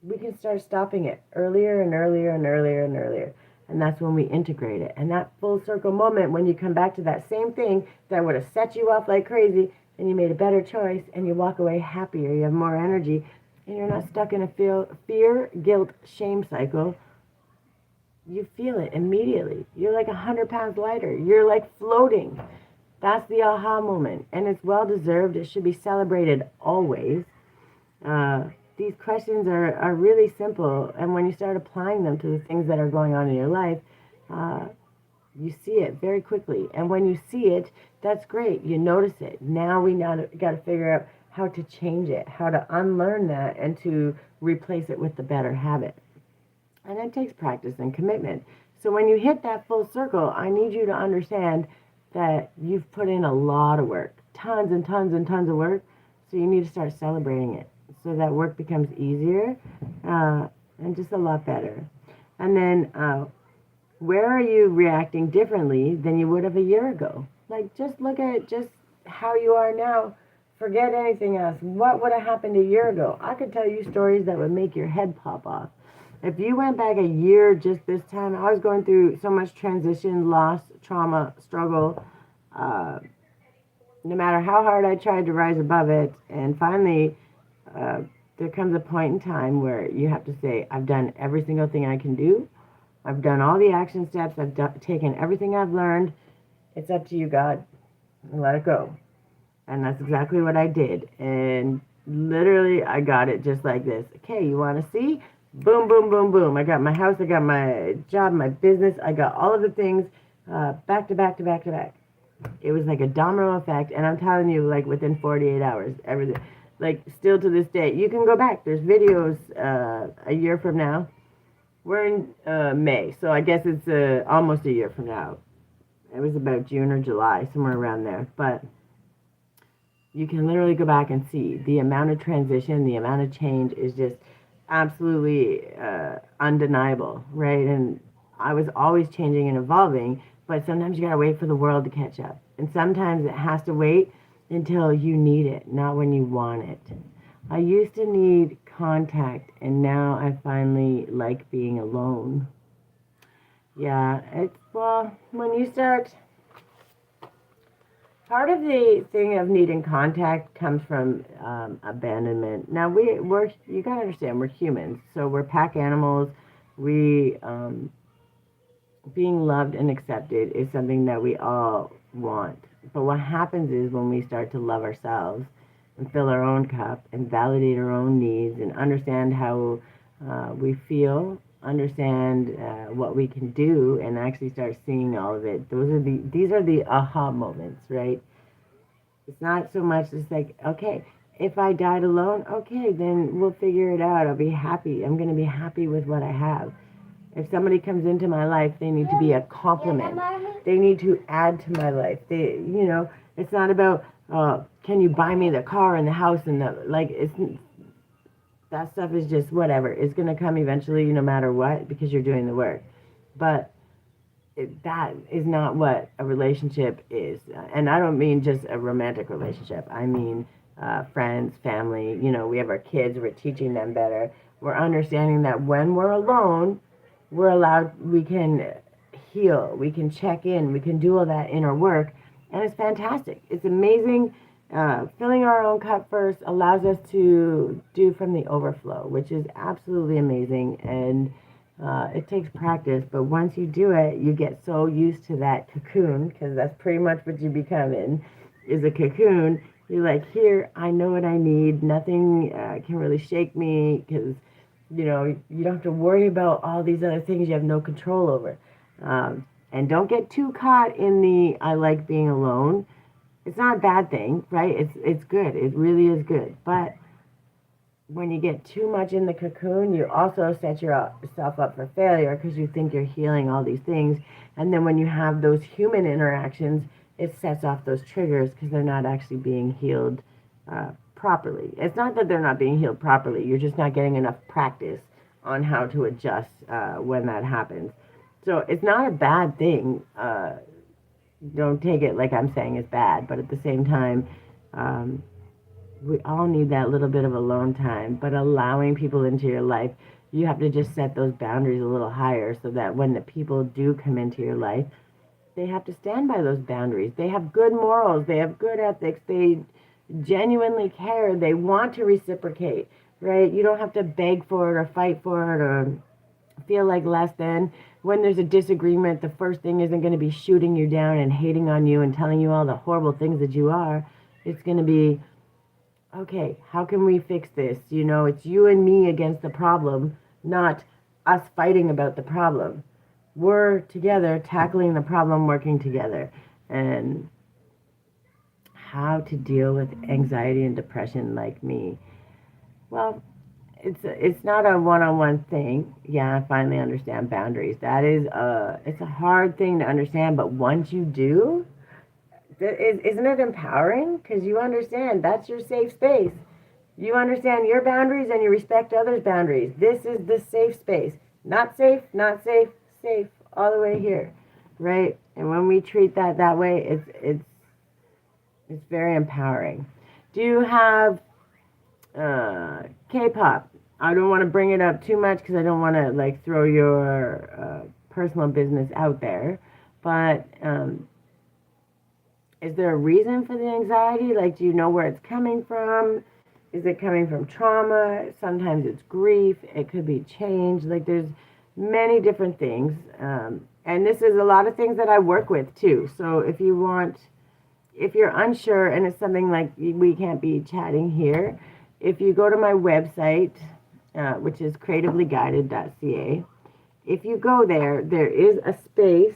A: We can start stopping it earlier and earlier and earlier and earlier. And that's when we integrate it. And that full circle moment when you come back to that same thing that would have set you off like crazy and you made a better choice and you walk away happier, you have more energy, and you're not stuck in a fear, guilt, shame cycle. You feel it immediately. You're like 100 pounds lighter. You're like floating. That's the aha moment. And it's well deserved. It should be celebrated always. Uh, these questions are really simple. And when you start applying them to the things that are going on in your life, uh, you see it very quickly. And when you see it, that's great. You notice it. Now we got to figure out how to change it, how to unlearn that, and to replace it with the better habit. And it takes practice and commitment. So when you hit that full circle, I need you to understand that you've put in a lot of work, tons and tons and tons of work. So you need to start celebrating it so that work becomes easier and just a lot better. And then where are you reacting differently than you would have a year ago? Like, just look at just how you are now. Forget anything else. What would have happened a year ago? I could tell you stories that would make your head pop off. If you went back a year just this time, I was going through so much transition, loss, trauma, struggle. Uh, no matter how hard I tried to rise above it, and finally, uh, there comes a point in time where you have to say, I've done every single thing I can do. I've done all the action steps. I've taken everything I've learned. It's up to you, God. Let it go. And that's exactly what I did. And literally, I got it just like this. Okay, you want to see? Boom, boom, boom, boom. I got my house. I got my job, my business. I got all of the things back to back to back to back. It was like a domino effect. And I'm telling you, like within 48 hours, everything. Like still to this day, you can go back. There's videos a year from now. We're in May, so I guess it's almost a year from now. It was about June or July, somewhere around there. But you can literally go back and see the amount of transition, the amount of change is just absolutely undeniable, right? And I was always changing and evolving, but sometimes you gotta wait for the world to catch up. And sometimes it has to wait until you need it, not when you want it. I used to need contact, and now I finally like being alone. Yeah, it's, well, when you start Part of the thing of needing contact comes from abandonment. Now we're you gotta understand we're humans, so we're pack animals. We being loved and accepted is something that we all want. But what happens is when we start to love ourselves and fill our own cup and validate our own needs and understand how we feel, understand what we can do, and actually start seeing all of it. These are the aha moments, right? It's not so much it's like, okay, if I died alone, okay, then we'll figure it out. I'll be happy. I'm going to be happy with what I have. If somebody comes into my life, they need to be a complement. They need to add to my life. It's not about, can you buy me the car and the house and that stuff is just whatever. It's going to come eventually, no matter what, because you're doing the work. But that is not what a relationship is. And I don't mean just a romantic relationship. I mean friends, family. We have our kids. We're teaching them better. We're understanding that when we're alone, we can heal, we can check in, we can do all that inner work. And it's fantastic. It's amazing. Filling our own cup first allows us to do from the overflow, which is absolutely amazing. And it takes practice, but once you do it, you get so used to that cocoon, because that's pretty much what you become in, is a cocoon. You're like, here, I know what I need. Nothing can really shake me, because you don't have to worry about all these other things you have no control over. And don't get too caught in the I like being alone. It's not a bad thing, right? It's good. It really is good. But when you get too much in the cocoon, you also set yourself up for failure, because you think you're healing all these things. And then when you have those human interactions, it sets off those triggers, because they're not actually being healed properly. It's not that they're not being healed properly. You're just not getting enough practice on how to adjust when that happens. So it's not a bad thing. Don't take it like I'm saying it's bad. But at the same time, um, we all need that little bit of alone time, but allowing people into your life, you have to just set those boundaries a little higher, so that when the people do come into your life, they have to stand by those boundaries. They have good morals, they have good ethics, they genuinely care, they want to reciprocate, right? You don't have to beg for it or fight for it or feel like less than. When there's a disagreement, the first thing isn't going to be shooting you down and hating on you and telling you all the horrible things that you are. It's going to be, okay, how can we fix this? It's you and me against the problem, not us fighting about the problem. We're together tackling the problem, working together. And how to deal with anxiety and depression like me. Well, it's not a one-on-one thing. Yeah, I finally understand boundaries. It's a hard thing to understand, but once you do, isn't it empowering? Because you understand that's your safe space. You understand your boundaries and you respect others' boundaries. This is the safe space. Not safe, not safe, safe, all the way here, right? And when we treat that way, it's very empowering. Do you have K-pop? I don't want to bring it up too much, because I don't want to like throw your personal business out there. But is there a reason for the anxiety? Like, do you know where it's coming from? Is it coming from trauma? Sometimes it's grief. It could be change. Like, there's many different things. And this is a lot of things that I work with too. So if you're unsure and it's something like we can't be chatting here, if you go to my website, which is creativelyguided.ca, if you go there, there is a space.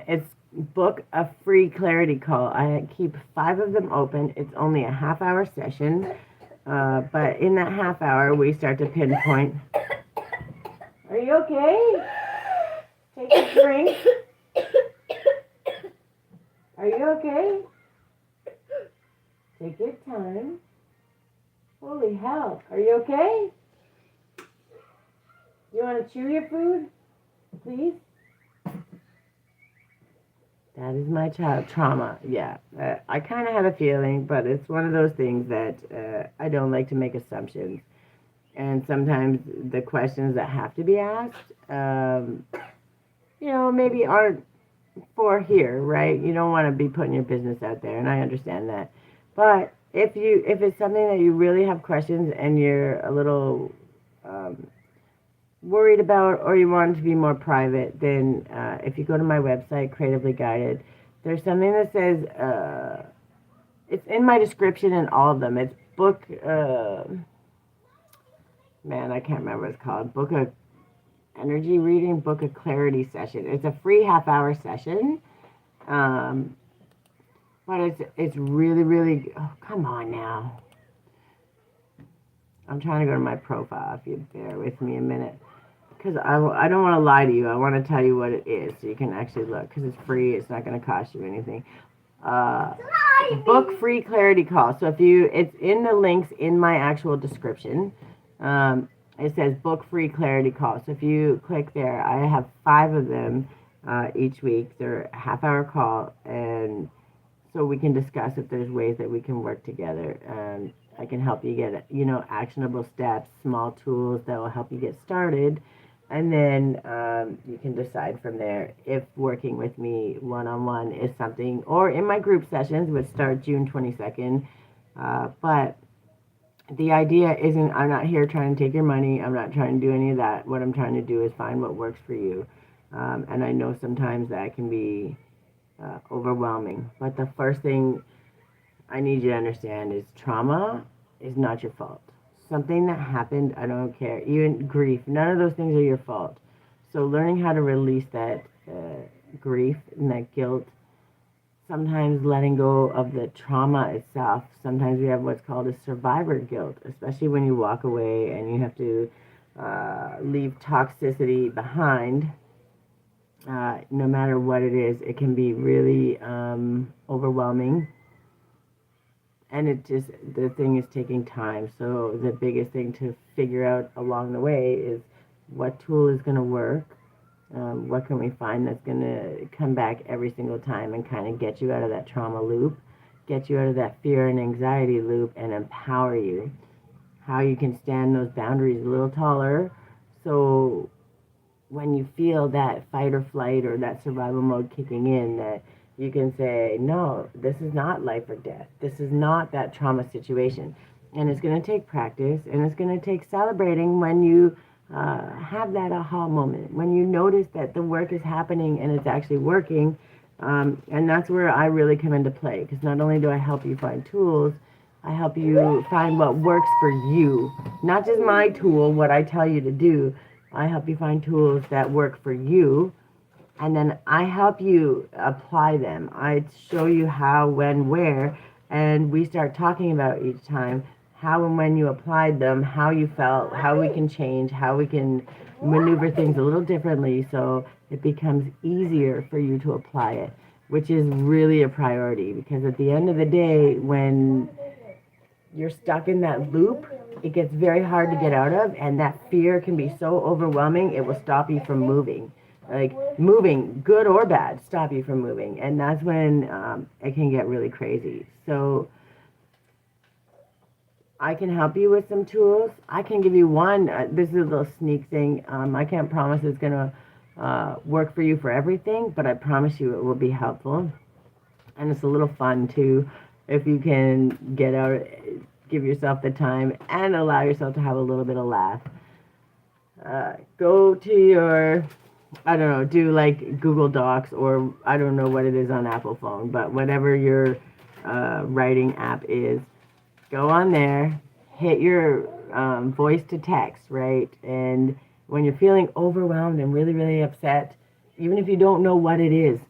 A: It's book a free clarity call. I keep 5 of them open. It's only a half-hour session, but in that half hour, we start to pinpoint. Are you okay? Take a drink. Are you okay? Take your time. Holy hell. Are you okay? You want to chew your food? Please? That is my child trauma. Yeah, I kind of have a feeling, but it's one of those things that I don't like to make assumptions. And sometimes the questions that have to be asked, maybe aren't for here, right? You don't want to be putting your business out there, and I understand that. But if it's something that you really have questions and you're a little um, worried about, or you want it to be more private, then if you go to my website, Creatively Guided, there's something that says it's in my description in all of them. It's book. Man, I can't remember what it's called. Book a energy reading, book a clarity session. It's a free half-hour session. Um, but it's really, really, oh, come on now. I'm trying to go to my profile if you bear with me a minute. Because I don't want to lie to you. I want to tell you what it is so you can actually look. Because it's free. It's not going to cost you anything. Book free clarity call. So it's in the links in my actual description. It says book free clarity call. So if you click there, I have 5 of them each week. They're a half-hour call, and so we can discuss if there's ways that we can work together. I can help you get actionable steps, small tools that will help you get started, and then you can decide from there if working with me one-on-one is something, or in my group sessions, which start June 22nd. But the idea isn't, I'm not here trying to take your money. I'm not trying to do any of that. What I'm trying to do is find what works for you. And I know sometimes that can be overwhelming. But the first thing I need you to understand is trauma is not your fault. Something that happened, I don't care. Even grief, none of those things are your fault. So learning how to release that grief and that guilt, sometimes letting go of the trauma itself. Sometimes we have what's called a survivor guilt, especially when you walk away and you have to leave toxicity behind. No matter what it is, it can be really overwhelming. And the thing is taking time. So the biggest thing to figure out along the way is what tool is going to work. What can we find that's going to come back every single time and kind of get you out of that trauma loop, get you out of that fear and anxiety loop, and empower you. How you can stand those boundaries a little taller, so when you feel that fight or flight or that survival mode kicking in, that you can say, no, this is not life or death. This is not that trauma situation. And it's going to take practice, and it's going to take celebrating when you have that aha moment, when you notice that the work is happening and it's actually working. And that's where I really come into play, because not only do I help you find tools, I help you find what works for you. Not just my tool, what I tell you to do. I help you find tools that work for you, and then I help you apply them. I show you how, when, where, and we start talking about each time how and when you applied them, how you felt, how we can change, how we can maneuver things a little differently so it becomes easier for you to apply it, which is really a priority, because at the end of the day, when you're stuck in that loop, it gets very hard to get out of, and that fear can be so overwhelming, it will stop you from moving. Like moving, good or bad, stop you from moving. And that's when it can get really crazy. So I can help you with some tools. I can give you one. This is a little sneak thing. I can't promise it's going to work for you for everything, but I promise you it will be helpful. And it's a little fun too, if you can get out, give yourself the time, and allow yourself to have a little bit of laugh. Go to your, I don't know, do like Google Docs, or I don't know what it is on Apple phone, but whatever your writing app is, go on there, hit your voice to text, right? And when you're feeling overwhelmed and really, really upset, even if you don't know what it is,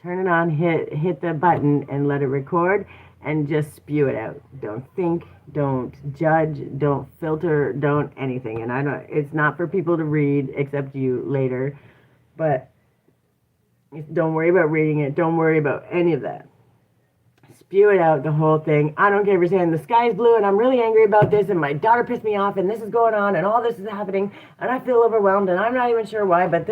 A: turn it on, hit the button, and let it record, and just spew it out. Don't think, don't judge, don't filter, don't anything. And it's not for people to read except you later, but don't worry about reading it. Don't worry about any of that. Spew it out, the whole thing. I don't care if you're saying the sky's blue and I'm really angry about this and my daughter pissed me off and this is going on and all this is happening and I feel overwhelmed and I'm not even sure why, but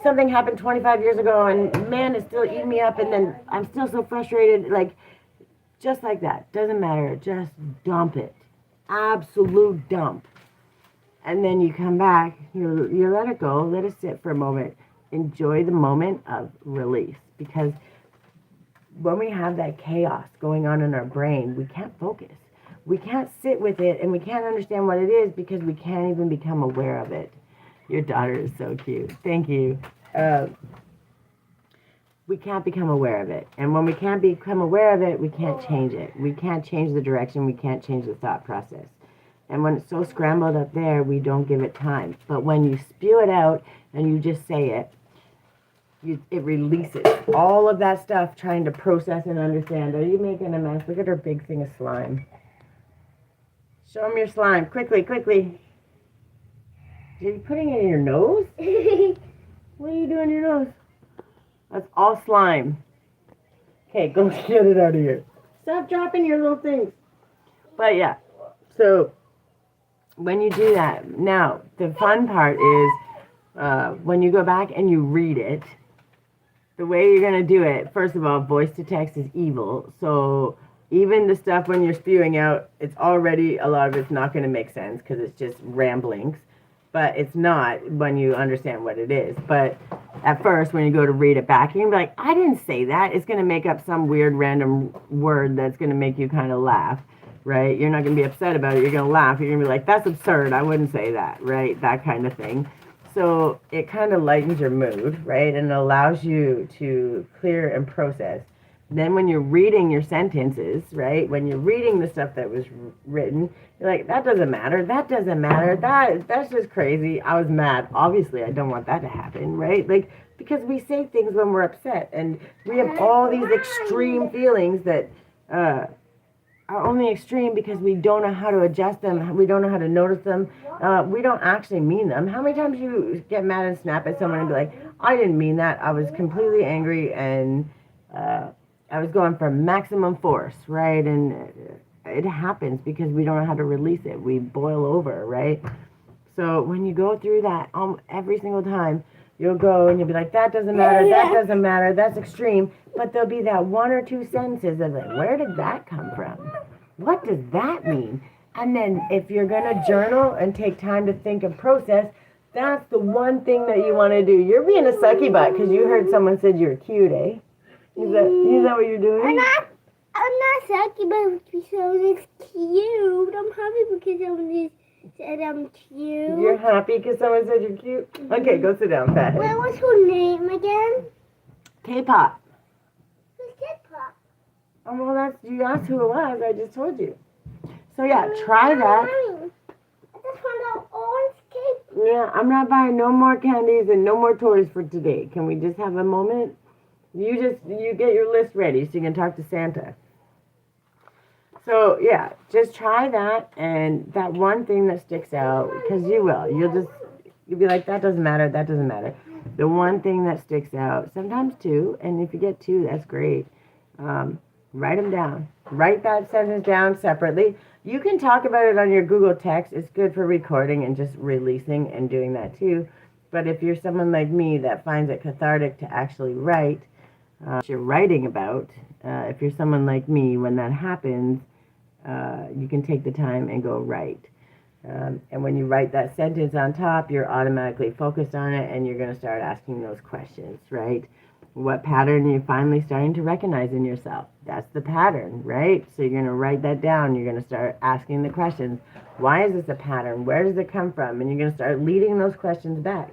A: something happened 25 years ago and man, it's still eating me up, and then I'm still so frustrated. Like, just like that. Doesn't matter. Just dump it. Absolute dump. And then you come back, you let it go, let it sit for a moment. enjoy the moment of release, because when we have that chaos going on in our brain, we can't focus. We can't sit with it, and we can't understand what it is because we can't even become aware of it. Your daughter is so cute. Thank you. We can't become aware of it. And when we can't become aware of it, we can't change it. We can't change the direction. We can't change the thought process. And when it's so scrambled up there, we don't give it time. But when you spew it out and you just say it, it releases all of that stuff trying to process and understand. Are you making a mess? Look at her big thing of slime. Show them your slime. Quickly, quickly. Are you putting it in your nose? What are you doing in your nose? That's all slime. Okay, go get it out of here. Stop dropping your little things. But yeah, so when you do that, now the fun part is when you go back and you read it, the way you're going to do it, first of all, voice to text is evil. So even the stuff when you're spewing out, it's already, a lot of it's not going to make sense because it's just ramblings. But it's not when you understand what it is. But at first, when you go to read it back, you're going to be like, I didn't say that. It's going to make up some weird random word that's going to make you kind of laugh, right? You're not going to be upset about it. You're going to laugh. You're going to be like, that's absurd. I wouldn't say that, right? That kind of thing. So it kind of lightens your mood, right? And allows you to clear and process. Then when you're reading your sentences, right? When you're reading the stuff that was written, you're like, that doesn't matter. That doesn't matter. That's just crazy. I was mad. Obviously, I don't want that to happen, right? Like, because we say things when we're upset, and we have all these extreme feelings that are only extreme because we don't know how to adjust them. We don't know how to notice them. We don't actually mean them. How many times you get mad and snap at someone and be like, I didn't mean that. I was completely angry and I was going for maximum force, right? And it happens because we don't know how to release it. We boil over, right? So when you go through that every single time, you'll go and you'll be like, that doesn't matter, that doesn't matter, that's extreme. But there'll be that one or two sentences of like, where did that come from? What does that mean? And then if you're going to journal and take time to think and process, that's the one thing that you want to do. You're being a sucky butt because you heard someone said you're cute, eh? Is that what you're doing?
B: I'm not sucky because someone is cute. I'm happy because someone said I'm cute.
A: You're happy because someone said you're cute? Okay, go sit down, fathead.
B: Well, what's her name again?
A: K-pop.
B: Who's K-pop?
A: Oh, well, you asked who it was. I just told you. So, yeah, try that.
B: I just found out orange K-pop.
A: Yeah, I'm not buying no more candies and no more toys for today. Can we just have a moment? You get your list ready so you can talk to Santa. So, yeah, just try that, and that one thing that sticks out, because you will. You'll be like, that doesn't matter, that doesn't matter. The one thing that sticks out, sometimes two, and if you get two, that's great. Write them down. Write that sentence down separately. You can talk about it on your Google Text. It's good for recording and just releasing and doing that too. But if you're someone like me that finds it cathartic to actually write, what you're writing about, if you're someone like me, when that happens, you can take the time and go write. And when you write that sentence on top, you're automatically focused on it, and you're going to start asking those questions, right? What pattern are you finally starting to recognize in yourself? That's the pattern, right? So you're going to write that down. You're going to start asking the questions. Why is this a pattern? Where does it come from? And you're going to start leading those questions back.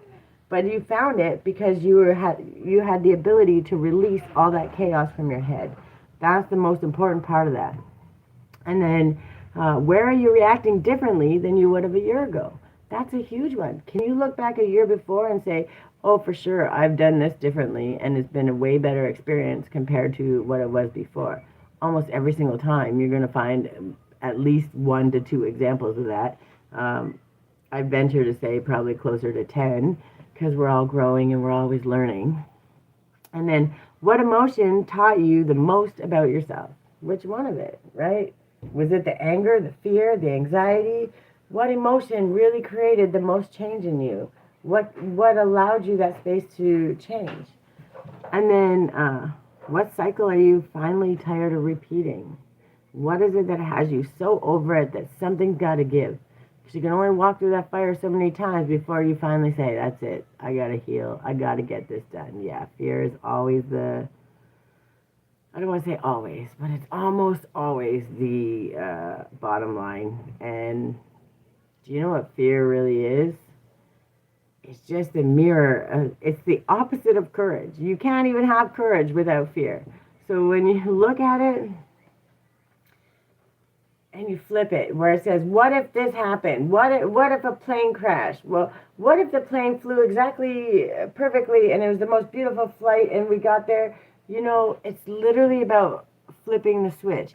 A: But you found it because you had the ability to release all that chaos from your head. That's the most important part of that. And then where are you reacting differently than you would have a year ago? That's a huge one. Can you look back a year before and say, oh, for sure, I've done this differently, and it's been a way better experience compared to what it was before? Almost every single time, you're going to find at least 1 to 2 examples of that. I venture to say probably closer to 10, because we're all growing and we're always learning. And then, what emotion taught you the most about yourself? Which one of it, right? Was it the anger, the fear, the anxiety? What emotion really created the most change in you? What allowed you that space to change? And then, what cycle are you finally tired of repeating? What is it that has you so over it that something's got to give? Because you can only walk through that fire so many times before you finally say, that's it. I got to heal. I got to get this done. Yeah, fear is always I don't want to say always, but it's almost always the bottom line. And do you know what fear really is? It's just a mirror. It's the opposite of courage. You can't even have courage without fear. So when you look at it and you flip it, where it says, what if this happened? What if a plane crashed? Well, what if the plane flew exactly perfectly and it was the most beautiful flight and we got there? You know, it's literally about flipping the switch.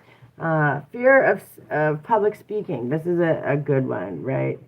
A: Fear of public speaking. This is a good one, right?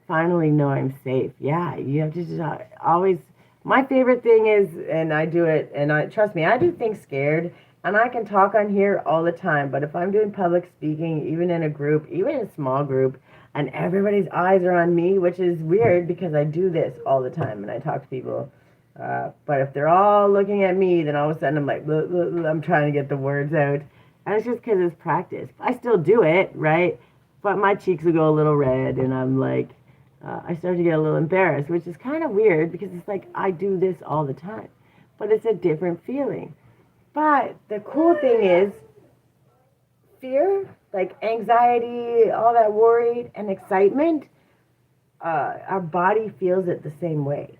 A: Finally know I'm safe. Yeah, you have to just always. My favorite thing is, and I do it, and I trust me, I do things scared, and I can talk on here all the time. But if I'm doing public speaking, even in a group, even in a small group, and everybody's eyes are on me, which is weird because I do this all the time and I talk to people. But if they're all looking at me, then all of a sudden I'm like, "Bleh, bleh, bleh," I'm trying to get the words out, and it's just because it's practice. I still do it, right? But my cheeks will go a little red, and I'm like, I start to get a little embarrassed, which is kind of weird because it's like I do this all the time, but it's a different feeling. But the cool thing is, fear, like anxiety, all that worry and excitement, our body feels it the same way,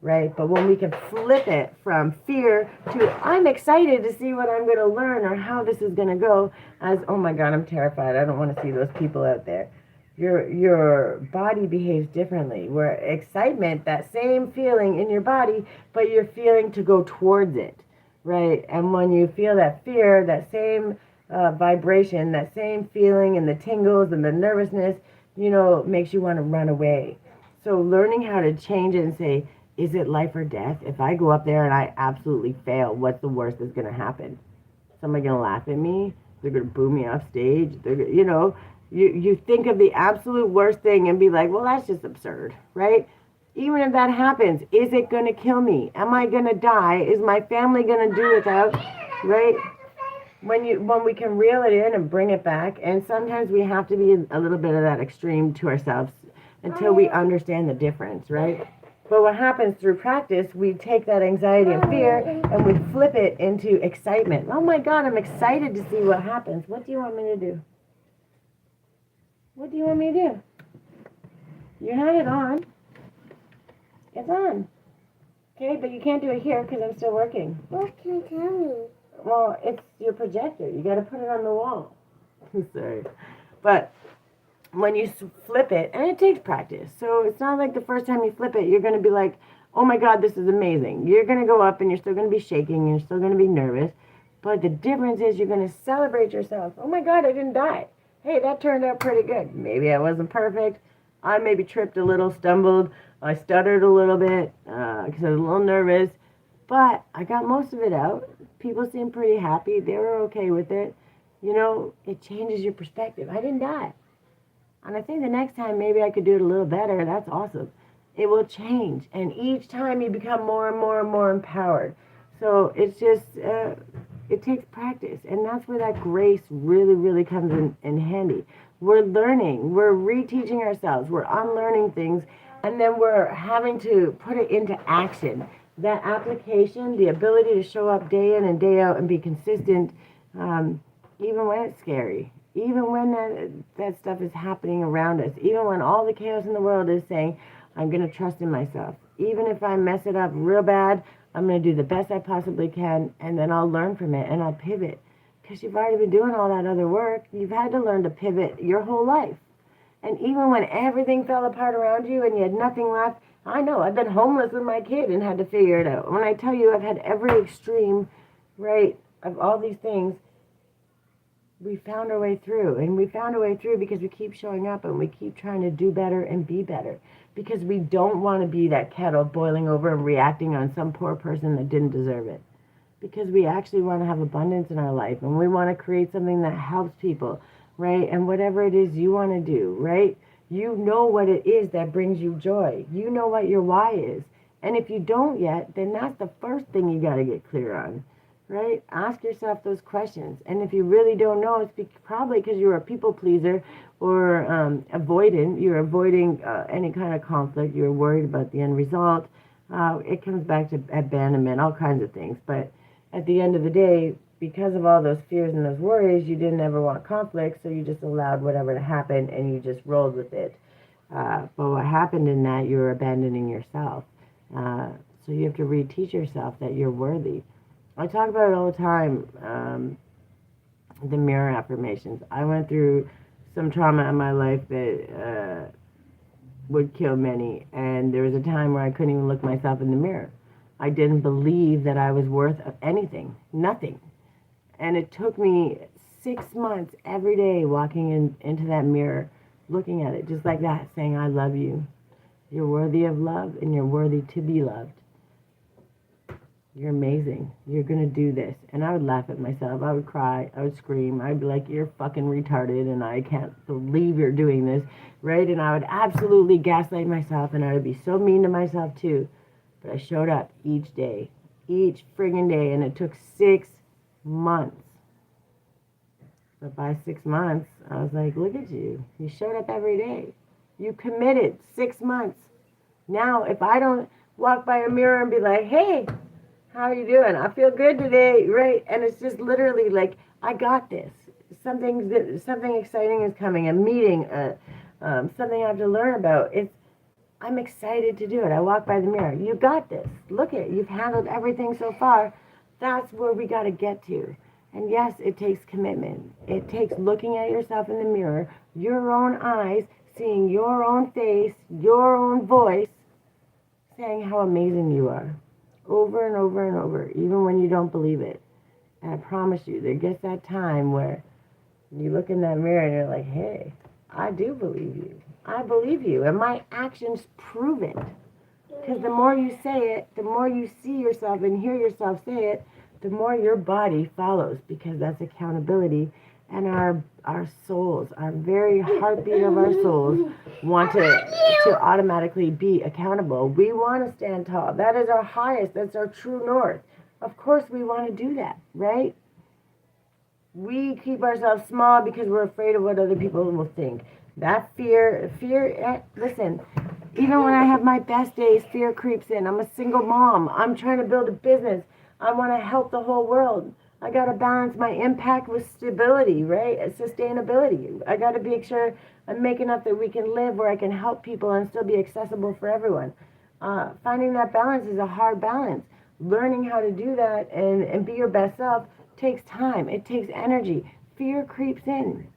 A: right? But when we can flip it from fear to I'm excited to see what I'm going to learn or how this is going to go, as oh my God, I'm terrified. I don't want to see those people out there. Your body behaves differently. Where excitement, that same feeling in your body, but you're feeling to go towards it, right? And when you feel that fear, that same vibration, that same feeling, and the tingles and the nervousness, you know, makes you want to run away. So learning how to change it and say, is it life or death? If I go up there and I absolutely fail, what's the worst that's going to happen? Somebody going to laugh at me? They're going to boo me off stage? You know, you think of the absolute worst thing and be like, well, that's just absurd, right? Even if that happens, is it going to kill me? Am I going to die? Is my family going to do without, right? When we can reel it in and bring it back, and sometimes we have to be a little bit of that extreme to ourselves until we understand the difference, right? But what happens through practice, we take that anxiety and fear and we flip it into excitement. Oh my God, I'm excited to see what happens. What do you want me to do? What do you want me to do? You had it on. It's on. Okay, but you can't do it here because I'm still working.
B: What can you tell me?
A: Well, it's your projector. You got to put it on the wall. Sorry. But when you flip it, and it takes practice, so it's not like the first time you flip it, you're going to be like, oh my God, this is amazing. You're going to go up and you're still going to be shaking, you're still going to be nervous, but the difference is you're going to celebrate yourself. Oh my God, I didn't die. Hey, that turned out pretty good. Maybe I wasn't perfect. I maybe tripped a little, stumbled, I stuttered a little bit because I was a little nervous, but I got most of it out. People seemed pretty happy. They were okay with it. You know, it changes your perspective. I didn't die. And I think the next time maybe I could do it a little better. That's awesome. It will change. And each time you become more and more and more empowered. So it's just, it takes practice. And that's where that grace really, really comes in handy. We're learning. We're reteaching ourselves. We're unlearning things. And then we're having to put it into action. That application, the ability to show up day in and day out and be consistent, even when it's scary, even when that stuff is happening around us, even when all the chaos in the world is saying, I'm going to trust in myself. Even if I mess it up real bad, I'm going to do the best I possibly can, and then I'll learn from it, and I'll pivot. Because you've already been doing all that other work. You've had to learn to pivot your whole life. And even when everything fell apart around you and you had nothing left, I know, I've been homeless with my kid and had to figure it out. When I tell you I've had every extreme, right, of all these things, we found our way through. And we found our way through because we keep showing up and we keep trying to do better and be better. Because we don't want to be that kettle boiling over and reacting on some poor person that didn't deserve it. Because we actually want to have abundance in our life and we want to create something that helps people, right? And whatever it is you want to do, right? You know what it is that brings you joy. You know what your why is. And if you don't yet, then that's the first thing you got to get clear on. right? Ask yourself those questions. And if you really don't know, it's probably because you're a people pleaser or avoidant. You're avoiding any kind of conflict. You're worried about the end result. It comes back to abandonment, all kinds of things. But at the end of the day, because of all those fears and those worries, you didn't ever want conflict, so you just allowed whatever to happen and you just rolled with it. But what happened in that, you're abandoning yourself. Uh, so you have to reteach yourself that you're worthy. I talk about it all the time. The mirror affirmations. I went through some trauma in my life that would kill many, and there was a time where I couldn't even look myself in the mirror. I didn't believe that I was worth anything, nothing, and it took me 6 months every day walking into that mirror, looking at it just like that, saying, "I love you. You're worthy of love, and you're worthy to be loved." You're amazing. You're going to do this. And I would laugh at myself. I would cry. I would scream. I'd be like, "You're fucking retarded and I can't believe you're doing this." Right? And I would absolutely gaslight myself and I would be so mean to myself too. But I showed up each day, each friggin' day. And it took 6 months. But by 6 months, I was like, "Look at you. You showed up every day. You committed 6 months. Now, if I don't walk by a mirror and be like, 'Hey, how are you doing? I feel good today,' right?" And it's just literally like, I got this. Something exciting is coming. A meeting, something I have to learn about. I'm excited to do it. I walk by the mirror. You got this. Look at it. You've handled everything so far. That's where we got to get to. And yes, it takes commitment. It takes looking at yourself in the mirror, your own eyes, seeing your own face, your own voice, saying how amazing you are over and over and over, even when you don't believe it. And I promise you, there gets that time where you look in that mirror and you're like, "Hey, I do believe you. I believe you. And my actions prove it." Because the more you say it, the more you see yourself and hear yourself say it, the more your body follows, because that's accountability. And our souls, our very heartbeat of our souls, want to automatically be accountable. We want to stand tall. That is our highest. That's our true north. Of course, we want to do that, right? We keep ourselves small because we're afraid of what other people will think. That fear, listen, even when I have my best days, fear creeps in. I'm a single mom. I'm trying to build a business. I want to help the whole world. I got to balance my impact with stability, right? Sustainability. I got to make sure I'm making enough that we can live where I can help people and still be accessible for everyone. Finding that balance is a hard balance. Learning how to do that and be your best self takes time. It takes energy. Fear creeps in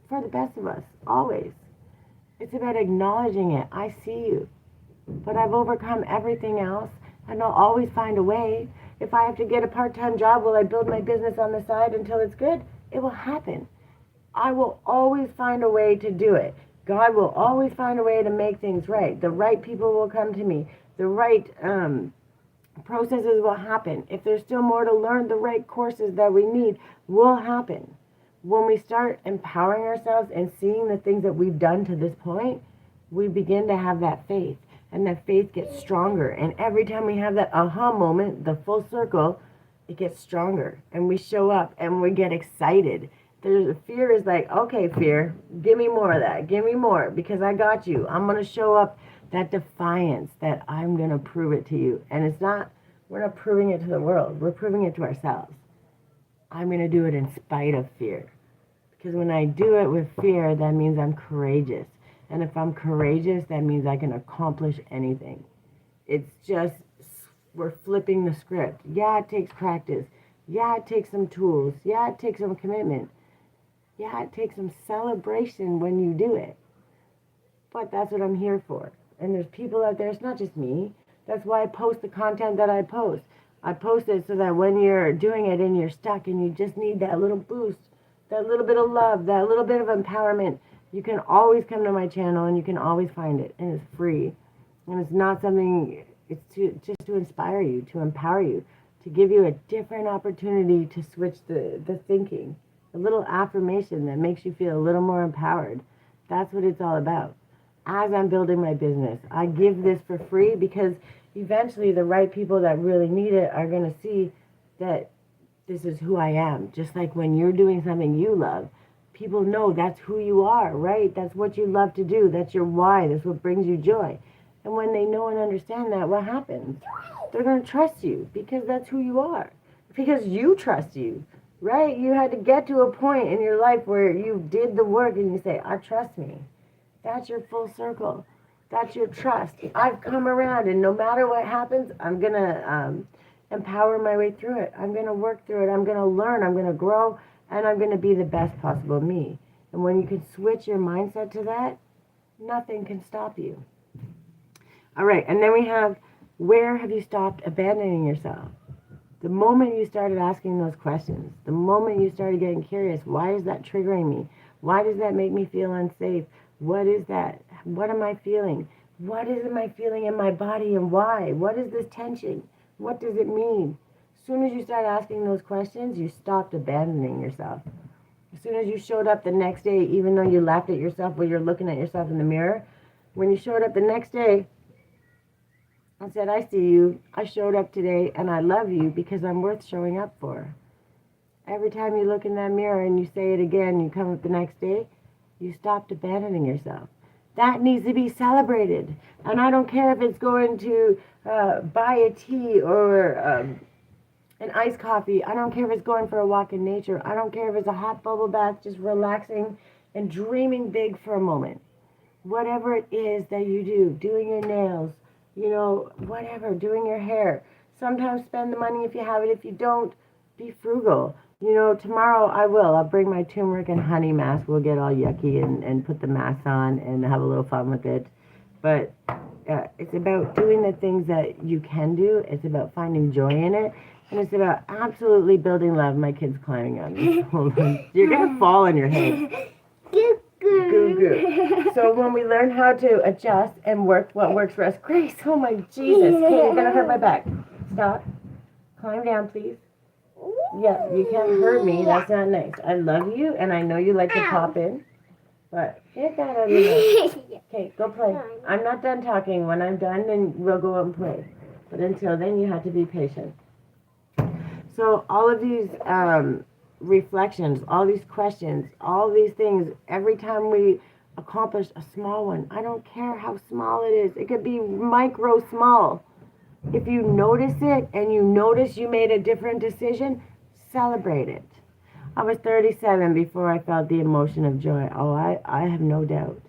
A: for the best of us, always. It's about acknowledging it. I see you, but I've overcome everything else, and I'll always find a way. If I have to get a part-time job while I build my business on the side until it's good, it will happen. I will always find a way to do it. God will always find a way to make things right. The right people will come to me. The right processes will happen. If there's still more to learn, the right courses that we need will happen. When we start empowering ourselves and seeing the things that we've done to this point, we begin to have that faith. And that faith gets stronger. And every time we have that aha moment, the full circle, it gets stronger. And we show up and we get excited. There's fear is like, "Okay, fear, give me more of that. Give me more, because I got you. I'm going to show up." That defiance that I'm going to prove it to you. And we're not proving it to the world. We're proving it to ourselves. I'm going to do it in spite of fear. Because when I do it with fear, that means I'm courageous. And if I'm courageous, that means I can accomplish anything. It's just, we're flipping the script. Yeah, it takes practice. Yeah, it takes some tools. Yeah, it takes some commitment. Yeah, it takes some celebration when you do it. But that's what I'm here for. And there's people out there, it's not just me. That's why I post the content that I post. I post it so that when you're doing it and you're stuck and you just need that little boost, that little bit of love, that little bit of empowerment, you can always come to my channel and you can always find it. And it's free. And it's not something, just to inspire you, to empower you, to give you a different opportunity to switch the thinking. A little affirmation that makes you feel a little more empowered. That's what it's all about. As I'm building my business, I give this for free because eventually the right people that really need it are going to see that this is who I am. Just like when you're doing something you love, people know that's who you are, right? That's what you love to do. That's your why. That's what brings you joy. And when they know and understand that, what happens? They're going to trust you because that's who you are. Because you trust you, right? You had to get to a point in your life where you did the work and you say, I trust me. That's your full circle. That's your trust. I've come around, and no matter what happens, I'm going to empower my way through it. I'm going to work through it. I'm going to learn. I'm going to grow, and I'm going to be the best possible me. And when you can switch your mindset to that, nothing can stop you. All right, and then we have, where have you stopped abandoning yourself? The moment you started asking those questions, the moment you started getting curious, why is that triggering me? Why does that make me feel unsafe? What is that? What am I feeling? What is my feeling in my body and why? What is this tension? What does it mean? As soon as you start asking those questions, you stopped abandoning yourself. As soon as you showed up the next day, even though you laughed at yourself while you're looking at yourself in the mirror, when you showed up the next day, I said, I see you. I showed up today and I love you because I'm worth showing up for. Every time you look in that mirror and you say it again, you come up the next day, you stopped abandoning yourself. That needs to be celebrated. And I don't care if it's going to buy a tea or an iced coffee. I don't care if it's going for a walk in nature. I don't care if it's a hot bubble bath, just relaxing and dreaming big for a moment. Whatever it is that you do, doing your nails, whatever, doing your hair. Sometimes spend the money if you have it. If you don't, be frugal. Tomorrow I will. I'll bring my turmeric and honey mask. We'll get all yucky and put the mask on and have a little fun with it. But it's about doing the things that you can do. It's about finding joy in it. And it's about absolutely building love. My kid's climbing on me. You're going to fall on your head. Goo goo. So when we learn how to adjust and work what works for us, Grace, oh my Jesus, okay, you're gonna hurt my back. Stop. Climb down, please. Yeah, you can't hurt me. That's not nice. I love you, and I know you like to pop in, but get that out of your mouth. Okay, go play. I'm not done talking. When I'm done, then we'll go out and play. But until then, you have to be patient. So all of these reflections, all these questions, all these things, every time we accomplish a small one, I don't care how small it is. It could be micro small. If you notice it and you notice you made a different decision, celebrate it. I was 37 before I felt the emotion of joy. Oh, I have no doubt.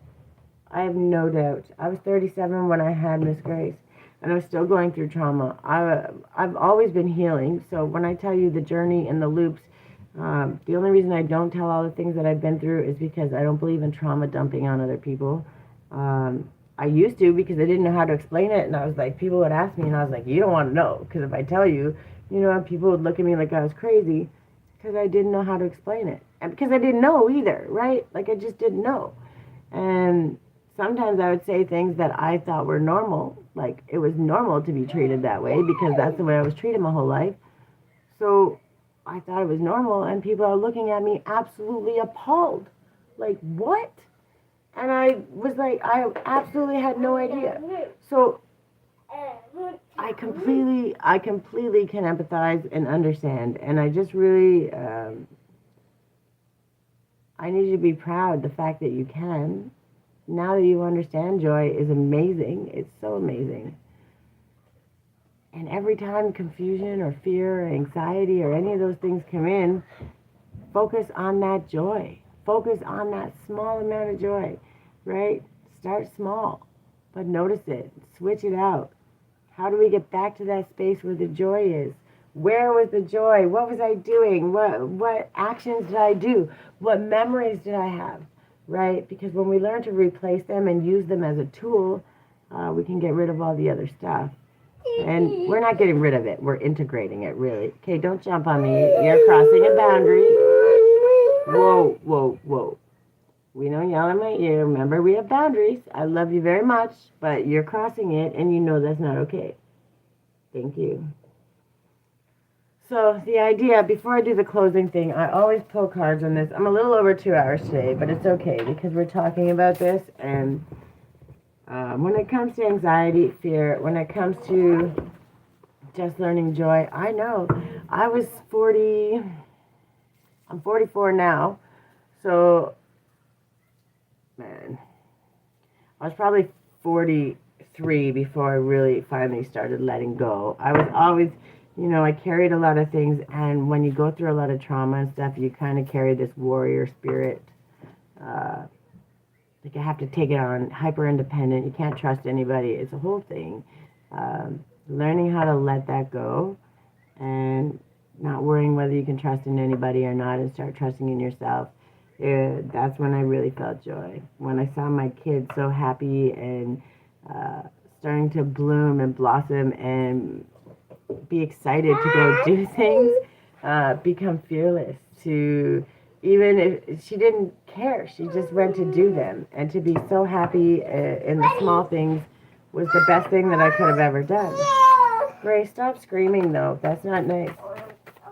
A: I have no doubt. I was 37 when I had Miss Grace, and I was still going through trauma. I've always been healing, so when I tell you the journey and the loops, the only reason I don't tell all the things that I've been through is because I don't believe in trauma dumping on other people. I used to because I didn't know how to explain it, and I was like, people would ask me, and I was like, you don't want to know, because if I tell you, people would look at me like I was crazy because I didn't know how to explain it, and because I didn't know either, right? Like I just didn't know, and sometimes I would say things that I thought were normal, like it was normal to be treated that way because that's the way I was treated my whole life. So I thought it was normal, and people are looking at me absolutely appalled. Like, what? And I was like, I absolutely had no idea. So I completely can empathize and understand. And I just really, I need you to be proud the fact that you can. Now that you understand, joy is amazing. It's so amazing. And every time confusion or fear or anxiety or any of those things come in, focus on that joy. Focus on that small amount of joy, right? Start small, but notice it. Switch it out. How do we get back to that space where the joy is? Where was the joy? What was I doing? What actions did I do? What memories did I have, right? Because when we learn to replace them and use them as a tool, we can get rid of all the other stuff. And we're not getting rid of it. We're integrating it, really. Okay, don't jump on me. You're crossing a boundary. Whoa, whoa, whoa. We don't yell in my ear. Remember, we have boundaries. I love you very much, but you're crossing it, and you know that's not okay. Thank you. So the idea, before I do the closing thing, I always pull cards on this. I'm a little over 2 hours today, but it's okay because we're talking about this. And when it comes to anxiety, fear, when it comes to just learning joy, I know I was 40, I'm 44 now. So, man, I was probably 43 before I really finally started letting go. I was always, I carried a lot of things, and when you go through a lot of trauma and stuff, you kind of carry this warrior spirit. Uh, like you have to take it on, hyper independent. You can't trust anybody. It's a whole thing. Learning how to let that go and not worrying whether you can trust in anybody or not and start trusting in yourself. That's when I really felt joy. When I saw my kids so happy and uh, starting to bloom and blossom and be excited to go do things, become fearless to even if she didn't care, she just went to do them. And to be so happy in the small things was the best thing that I could have ever done. Grace, stop screaming though. That's not nice.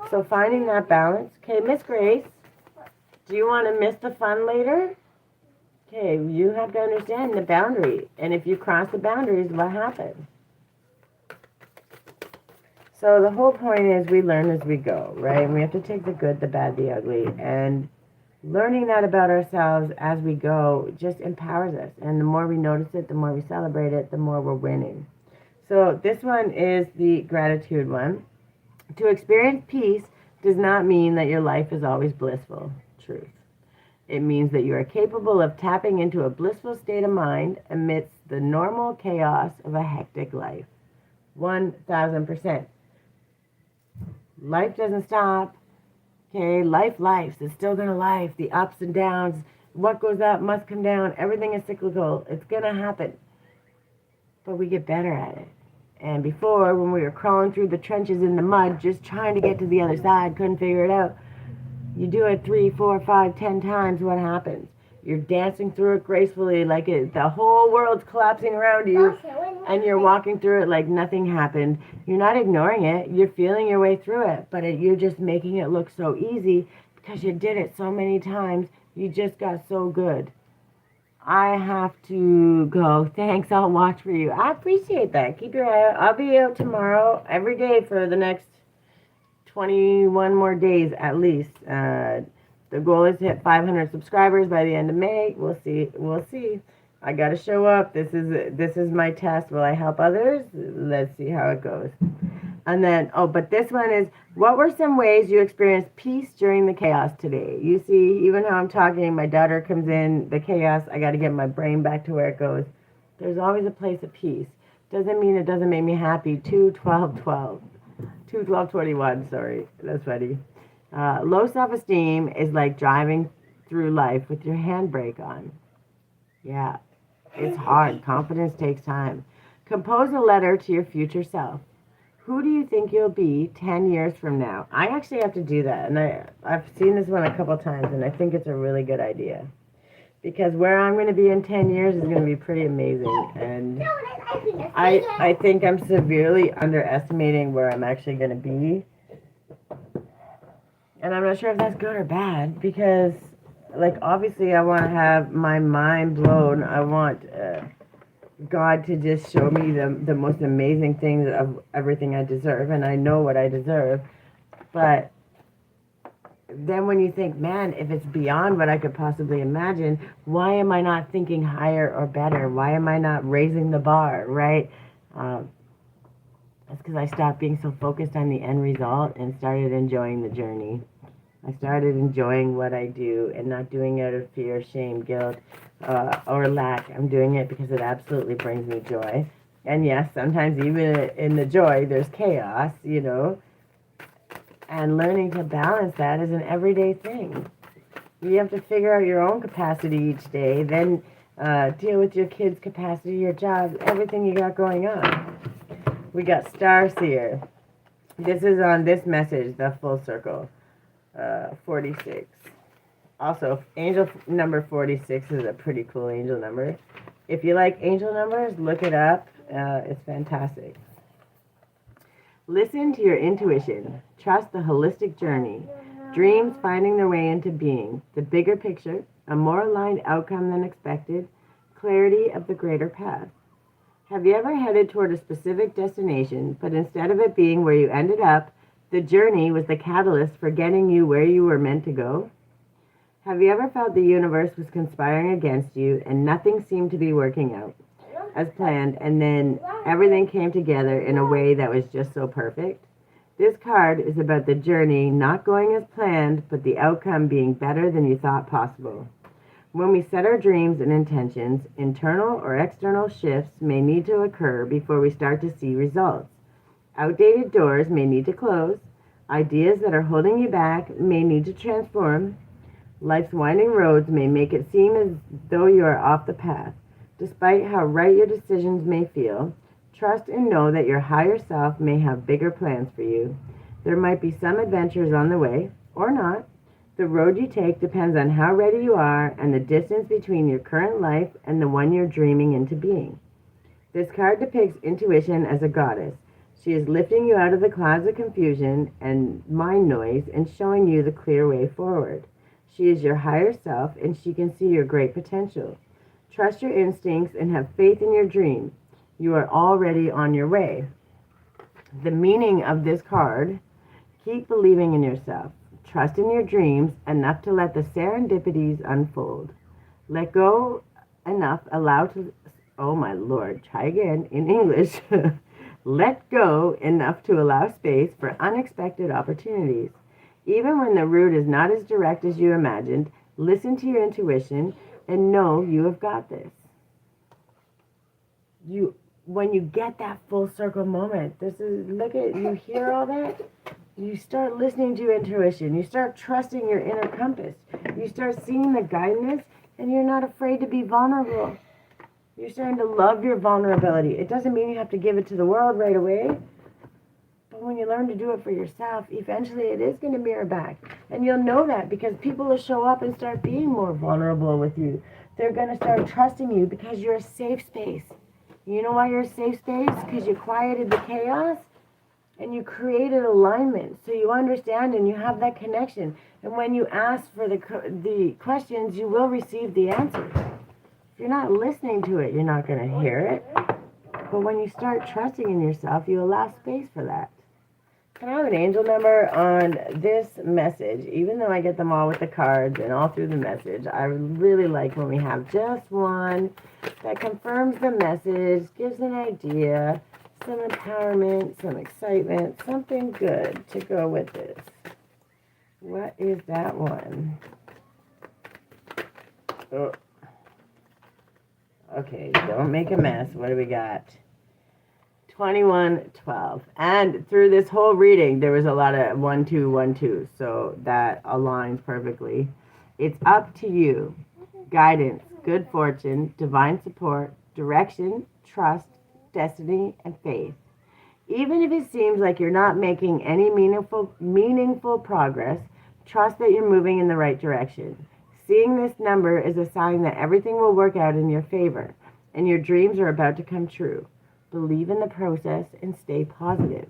A: So finding that balance. Okay, Miss Grace, do you want to miss the fun later? Okay, you have to understand the boundary. And if you cross the boundaries, what happens? So the whole point is we learn as we go, right? And we have to take the good, the bad, the ugly. And learning that about ourselves as we go just empowers us. And the more we notice it, the more we celebrate it, the more we're winning. So this one is the gratitude one. To experience peace does not mean that your life is always blissful. Truth. It means that you are capable of tapping into a blissful state of mind amidst the normal chaos of a hectic life. 1000%. Life doesn't stop. Okay, life. It's still gonna life. The ups and downs. What goes up must come down. Everything is cyclical. It's gonna happen. But we get better at it. And before, when we were crawling through the trenches in the mud, just trying to get to the other side, couldn't figure it out. You do it 3, 4, 5, 10 times, what happens? You're dancing through it gracefully, like the whole world's collapsing around you, and you're walking through it like nothing happened. You're not ignoring it. You're feeling your way through it, but you're just making it look so easy because you did it so many times. You just got so good. I have to go. Thanks. I'll watch for you. I appreciate that. Keep your eye out. I'll be out tomorrow every day for the next 21 more days at least. The goal is to hit 500 subscribers by the end of May. We'll see. We'll see. I got to show up. This is my test. Will I help others? Let's see how it goes. And then, but this one is, what were some ways you experienced peace during the chaos today? You see, even how I'm talking, my daughter comes in, the chaos, I got to get my brain back to where it goes. There's always a place of peace. Doesn't mean it doesn't make me happy. 2/12/12. 2/12/21, sorry. That's funny. Low self-esteem is like driving through life with your handbrake on. Yeah, it's hard. Confidence takes time. Compose a letter to your future self. Who do you think you'll be 10 years from now? I actually have to do that. And I've seen this one a couple times, and I think it's a really good idea. Because where I'm going to be in 10 years is going to be pretty amazing. And I think I'm severely underestimating where I'm actually going to be. And I'm not sure if that's good or bad. Because, like, obviously I want to have my mind blown. I want God to just show me the most amazing things of everything I deserve, and I know what I deserve. But then when you think, man, if it's beyond what I could possibly imagine, why am I not thinking higher or better? Why am I not raising the bar, right? That's because I stopped being so focused on the end result and started enjoying the journey. I started enjoying what I do and not doing it out of fear, shame, guilt, or lack. I'm doing it because it absolutely brings me joy. And yes, sometimes even in the joy, there's chaos, and learning to balance that is an everyday thing. You have to figure out your own capacity each day, then deal with your kids' capacity, your job, everything you got going on. We got Star Seer. This is on this message, the full circle. 46. Also, angel number 46 is a pretty cool angel number. If you like angel numbers, look it up. It's fantastic. Listen to your intuition. Trust the holistic journey. Dreams finding their way into being. The bigger picture. A more aligned outcome than expected. Clarity of the greater path. Have you ever headed toward a specific destination, but instead of it being where you ended up, The journey was the catalyst for getting you where you were meant to go. Have you ever felt the universe was conspiring against you and nothing seemed to be working out as planned, and then everything came together in a way that was just so perfect? This card is about the journey not going as planned, but the outcome being better than you thought possible. When we set our dreams and intentions, internal or external shifts may need to occur before we start to see results. Outdated doors may need to close. Ideas that are holding you back may need to transform. Life's winding roads may make it seem as though you are off the path. Despite how right your decisions may feel, trust and know that your higher self may have bigger plans for you. There might be some adventures on the way, or not. The road you take depends on how ready you are and the distance between your current life and the one you're dreaming into being. This card depicts intuition as a goddess. She is lifting you out of the clouds of confusion and mind noise and showing you the clear way forward. She is your higher self and she can see your great potential. Trust your instincts and have faith in your dream. You are already on your way. The meaning of this card: keep believing in yourself. Trust in your dreams enough to let the serendipities unfold. Let go enough, allow to, oh my Lord, try again in English. Let go enough to allow space for unexpected opportunities. Even when the route is not as direct as you imagined, listen to your intuition and know you have got this. When you get that full circle moment, you hear all that? You start listening to your intuition. You start trusting your inner compass. You start seeing the guidance, and you're not afraid to be vulnerable. You're starting to love your vulnerability. It doesn't mean you have to give it to the world right away. But when you learn to do it for yourself, eventually it is going to mirror back. And you'll know that because people will show up and start being more vulnerable with you. They're going to start trusting you because you're a safe space. You know why you're a safe space? Because you quieted the chaos and you created alignment. So you understand and you have that connection. And when you ask for the questions, you will receive the answers. If you're not listening to it, you're not going to hear it. But when you start trusting in yourself, you allow space for that. Can I have an angel number on this message? Even though I get them all with the cards and all through the message, I really like when we have just one that confirms the message, gives an idea, some empowerment, some excitement, something good to go with this. What is that one? Oh. Okay, don't make a mess. What do we got? 2112. And through this whole reading, there was a lot of 1, 2, 1, 2. So that aligns perfectly. It's up to you. Guidance, good fortune, divine support, direction, trust, destiny, and faith. Even if it seems like you're not making any meaningful progress, trust that you're moving in the right direction. Seeing this number is a sign that everything will work out in your favor, and your dreams are about to come true. Believe in the process and stay positive.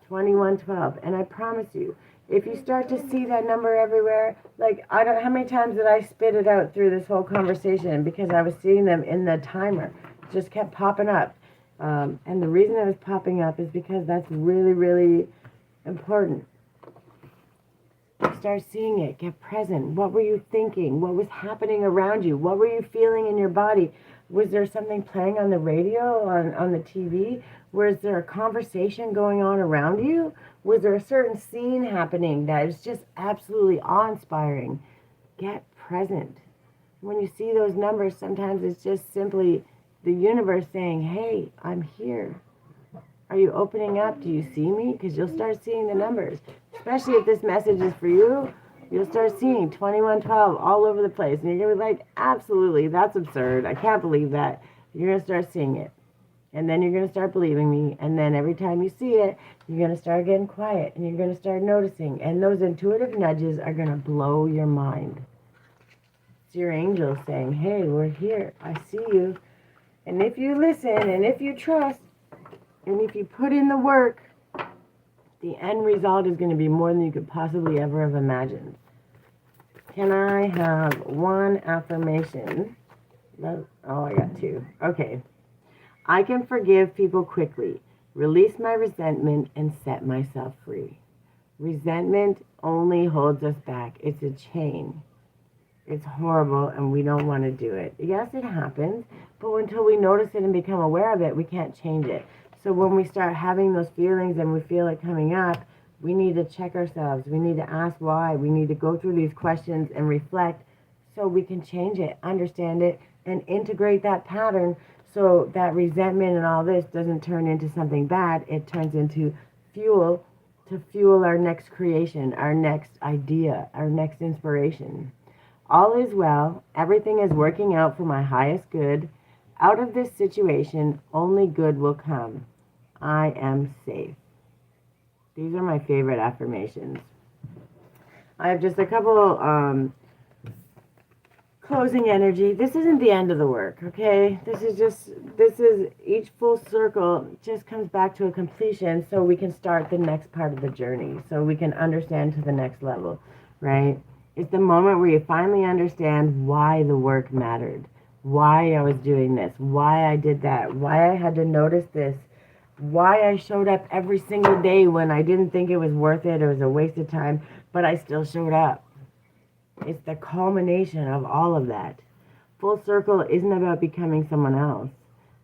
A: 2112. And I promise you, if you start to see that number everywhere, like I don't how many times did I spit it out through this whole conversation because I was seeing them in the timer. It just kept popping up. And the reason it was popping up is because that's really, really important. Start seeing it. Get present. What were you thinking? What was happening around you? What were you feeling in your body? Was there something playing on the radio, on the TV? Was there a conversation going on around you? Was there a certain scene happening that is just absolutely awe-inspiring? Get present. When you see those numbers, sometimes it's just simply the universe saying, hey, I'm here. Are you opening up? Do you see me? Because you'll start seeing the numbers. Especially if this message is for you, you'll start seeing 2112 all over the place. And you're going to be like, absolutely, that's absurd. I can't believe that. You're going to start seeing it. And then you're going to start believing me. And then every time you see it, you're going to start getting quiet. And you're going to start noticing. And those intuitive nudges are going to blow your mind. It's your angel saying, hey, we're here. I see you. And if you listen and if you trust, and if you put in the work, the end result is going to be more than you could possibly ever have imagined. Can I have one affirmation? Oh, I got two. Okay. I can forgive people quickly, release my resentment, and set myself free. Resentment only holds us back. It's a chain. It's horrible and we don't want to do it. Yes, it happens, but until we notice it and become aware of it, we can't change it. So when we start having those feelings and we feel it coming up, we need to check ourselves. We need to ask why. We need to go through these questions and reflect so we can change it, understand it, and integrate that pattern so that resentment and all this doesn't turn into something bad. It turns into fuel to fuel our next creation, our next idea, our next inspiration. All is well. Everything is working out for my highest good. Out of this situation, only good will come. I am safe. These are my favorite affirmations. I have just a couple closing energy. This isn't the end of the work, okay? This is each full circle just comes back to a completion so we can start the next part of the journey, so we can understand to the next level, right? It's the moment where you finally understand why the work mattered, why I was doing this, why I did that, why I had to notice this, why I showed up every single day when I didn't think it was worth it, it was a waste of time, but I still showed up. It's the culmination of all of that. Full circle isn't about becoming someone else.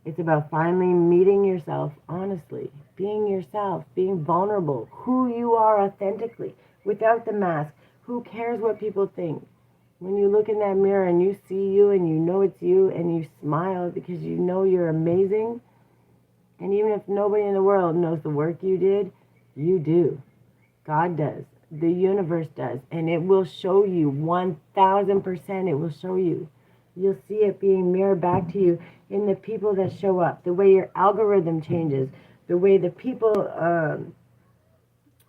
A: It's about finally meeting yourself honestly, being yourself, being vulnerable, who you are authentically, without the mask. Who cares what people think? When you look in that mirror and you see you and you know it's you and you smile because you know you're amazing, and even if nobody in the world knows the work you did, you do. God does. The universe does. And it will show you 1000%. It will show you. You'll see it being mirrored back to you in the people that show up, the way your algorithm changes, the way the people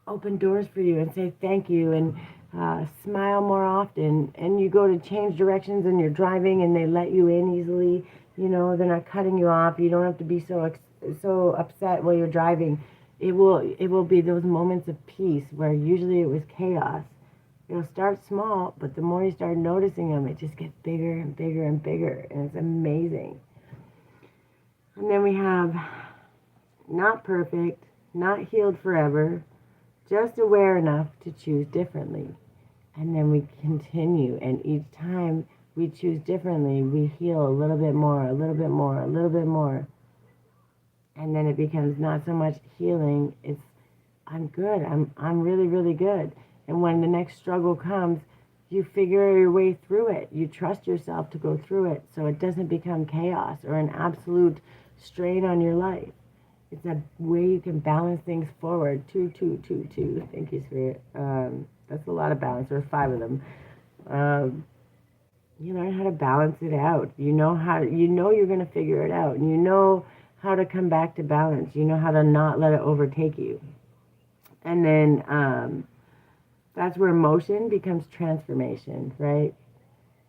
A: open doors for you and say thank you and smile more often. And you go to change directions and you're driving and they let you in easily. You know, they're not cutting you off. You don't have to be so upset while you're driving. It will be those moments of peace where usually it was chaos. It'll start small, but the more you start noticing them, it just gets bigger and bigger and bigger, and it's amazing. And then we have not perfect, not healed forever, just aware enough to choose differently. And then we continue, and each time we choose differently, we heal a little bit more, a little bit more, a little bit more. And then it becomes not so much healing, it's I'm good. I'm really, really good. And when the next struggle comes, you figure your way through it. You trust yourself to go through it so it doesn't become chaos or an absolute strain on your life. It's a way you can balance things forward. Two, two, two, two. Thank you, Spirit. That's a lot of balance. There's 5 of them. You learn how to balance it out. You know you're going to figure it out. And you know how to come back to balance. You know how to not let it overtake you. And then that's where motion becomes transformation, right?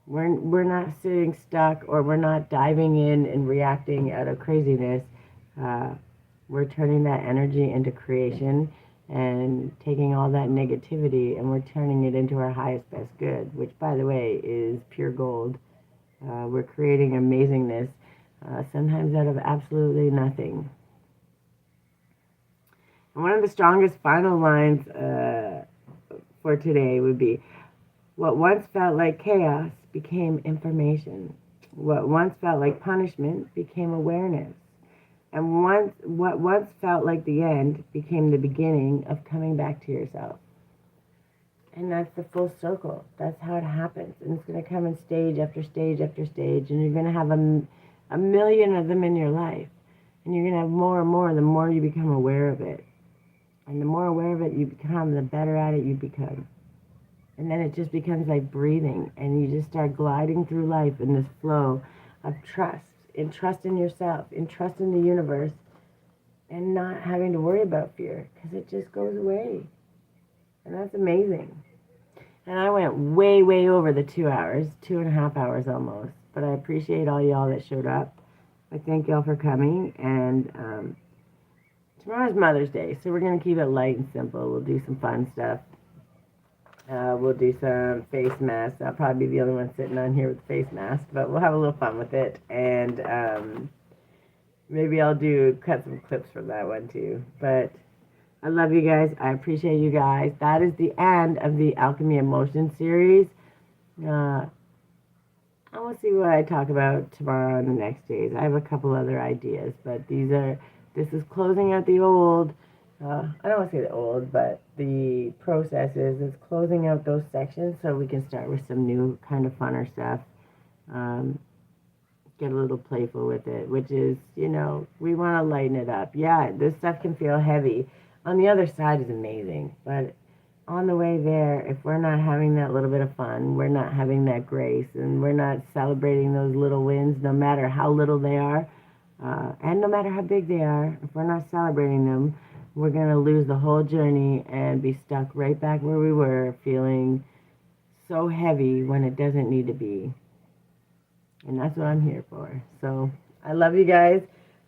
A: We're not sitting stuck or we're not diving in and reacting out of craziness. We're turning that energy into creation and taking all that negativity and we're turning it into our highest best good, which, by the way, is pure gold. We're creating amazingness, sometimes out of absolutely nothing. And one of the strongest final lines for today would be, what once felt like chaos became information. What once felt like punishment became awareness. And what once felt like the end became the beginning of coming back to yourself. And that's the full circle. That's how it happens. And it's going to come in stage after stage after stage. And you're going to have a million of them in your life. And you're going to have more and more the more you become aware of it. And the more aware of it you become, the better at it you become. And then it just becomes like breathing. And you just start gliding through life in this flow of trust. In trust in yourself. In trust in the universe. And not having to worry about fear. Because it just goes away. And that's amazing. And I went way, way over the 2 hours. 2.5 hours almost. But I appreciate all y'all that showed up. I thank y'all for coming. And tomorrow's Mother's Day, so we're going to keep it light and simple. We'll do some fun stuff. We'll do some face masks. I'll probably be the only one sitting on here with a face mask, but we'll have a little fun with it. And maybe I'll cut some clips from that one too. But I love you guys. I appreciate you guys. That is the end of the Alchemy Emotion series. Uh, I will see what I talk about tomorrow and the next days. I have a couple other ideas, but this is closing out the old, I don't want to say the old, but the processes is closing out those sections so we can start with some new kind of funner stuff. Um, get a little playful with it, which is, we want to lighten it up. Yeah, this stuff can feel heavy. On the other side is amazing, but on the way there, if we're not having that little bit of fun, we're not having that grace, and we're not celebrating those little wins, no matter how little they are, and no matter how big they are, if we're not celebrating them, we're going to lose the whole journey and be stuck right back where we were, feeling so heavy when it doesn't need to be. And that's what I'm here for. So I love you guys.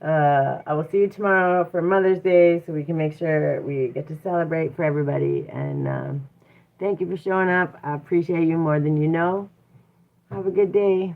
A: I will see you tomorrow for Mother's Day so we can make sure we get to celebrate for everybody. And thank you for showing up. I appreciate you more than you know. Have a good day.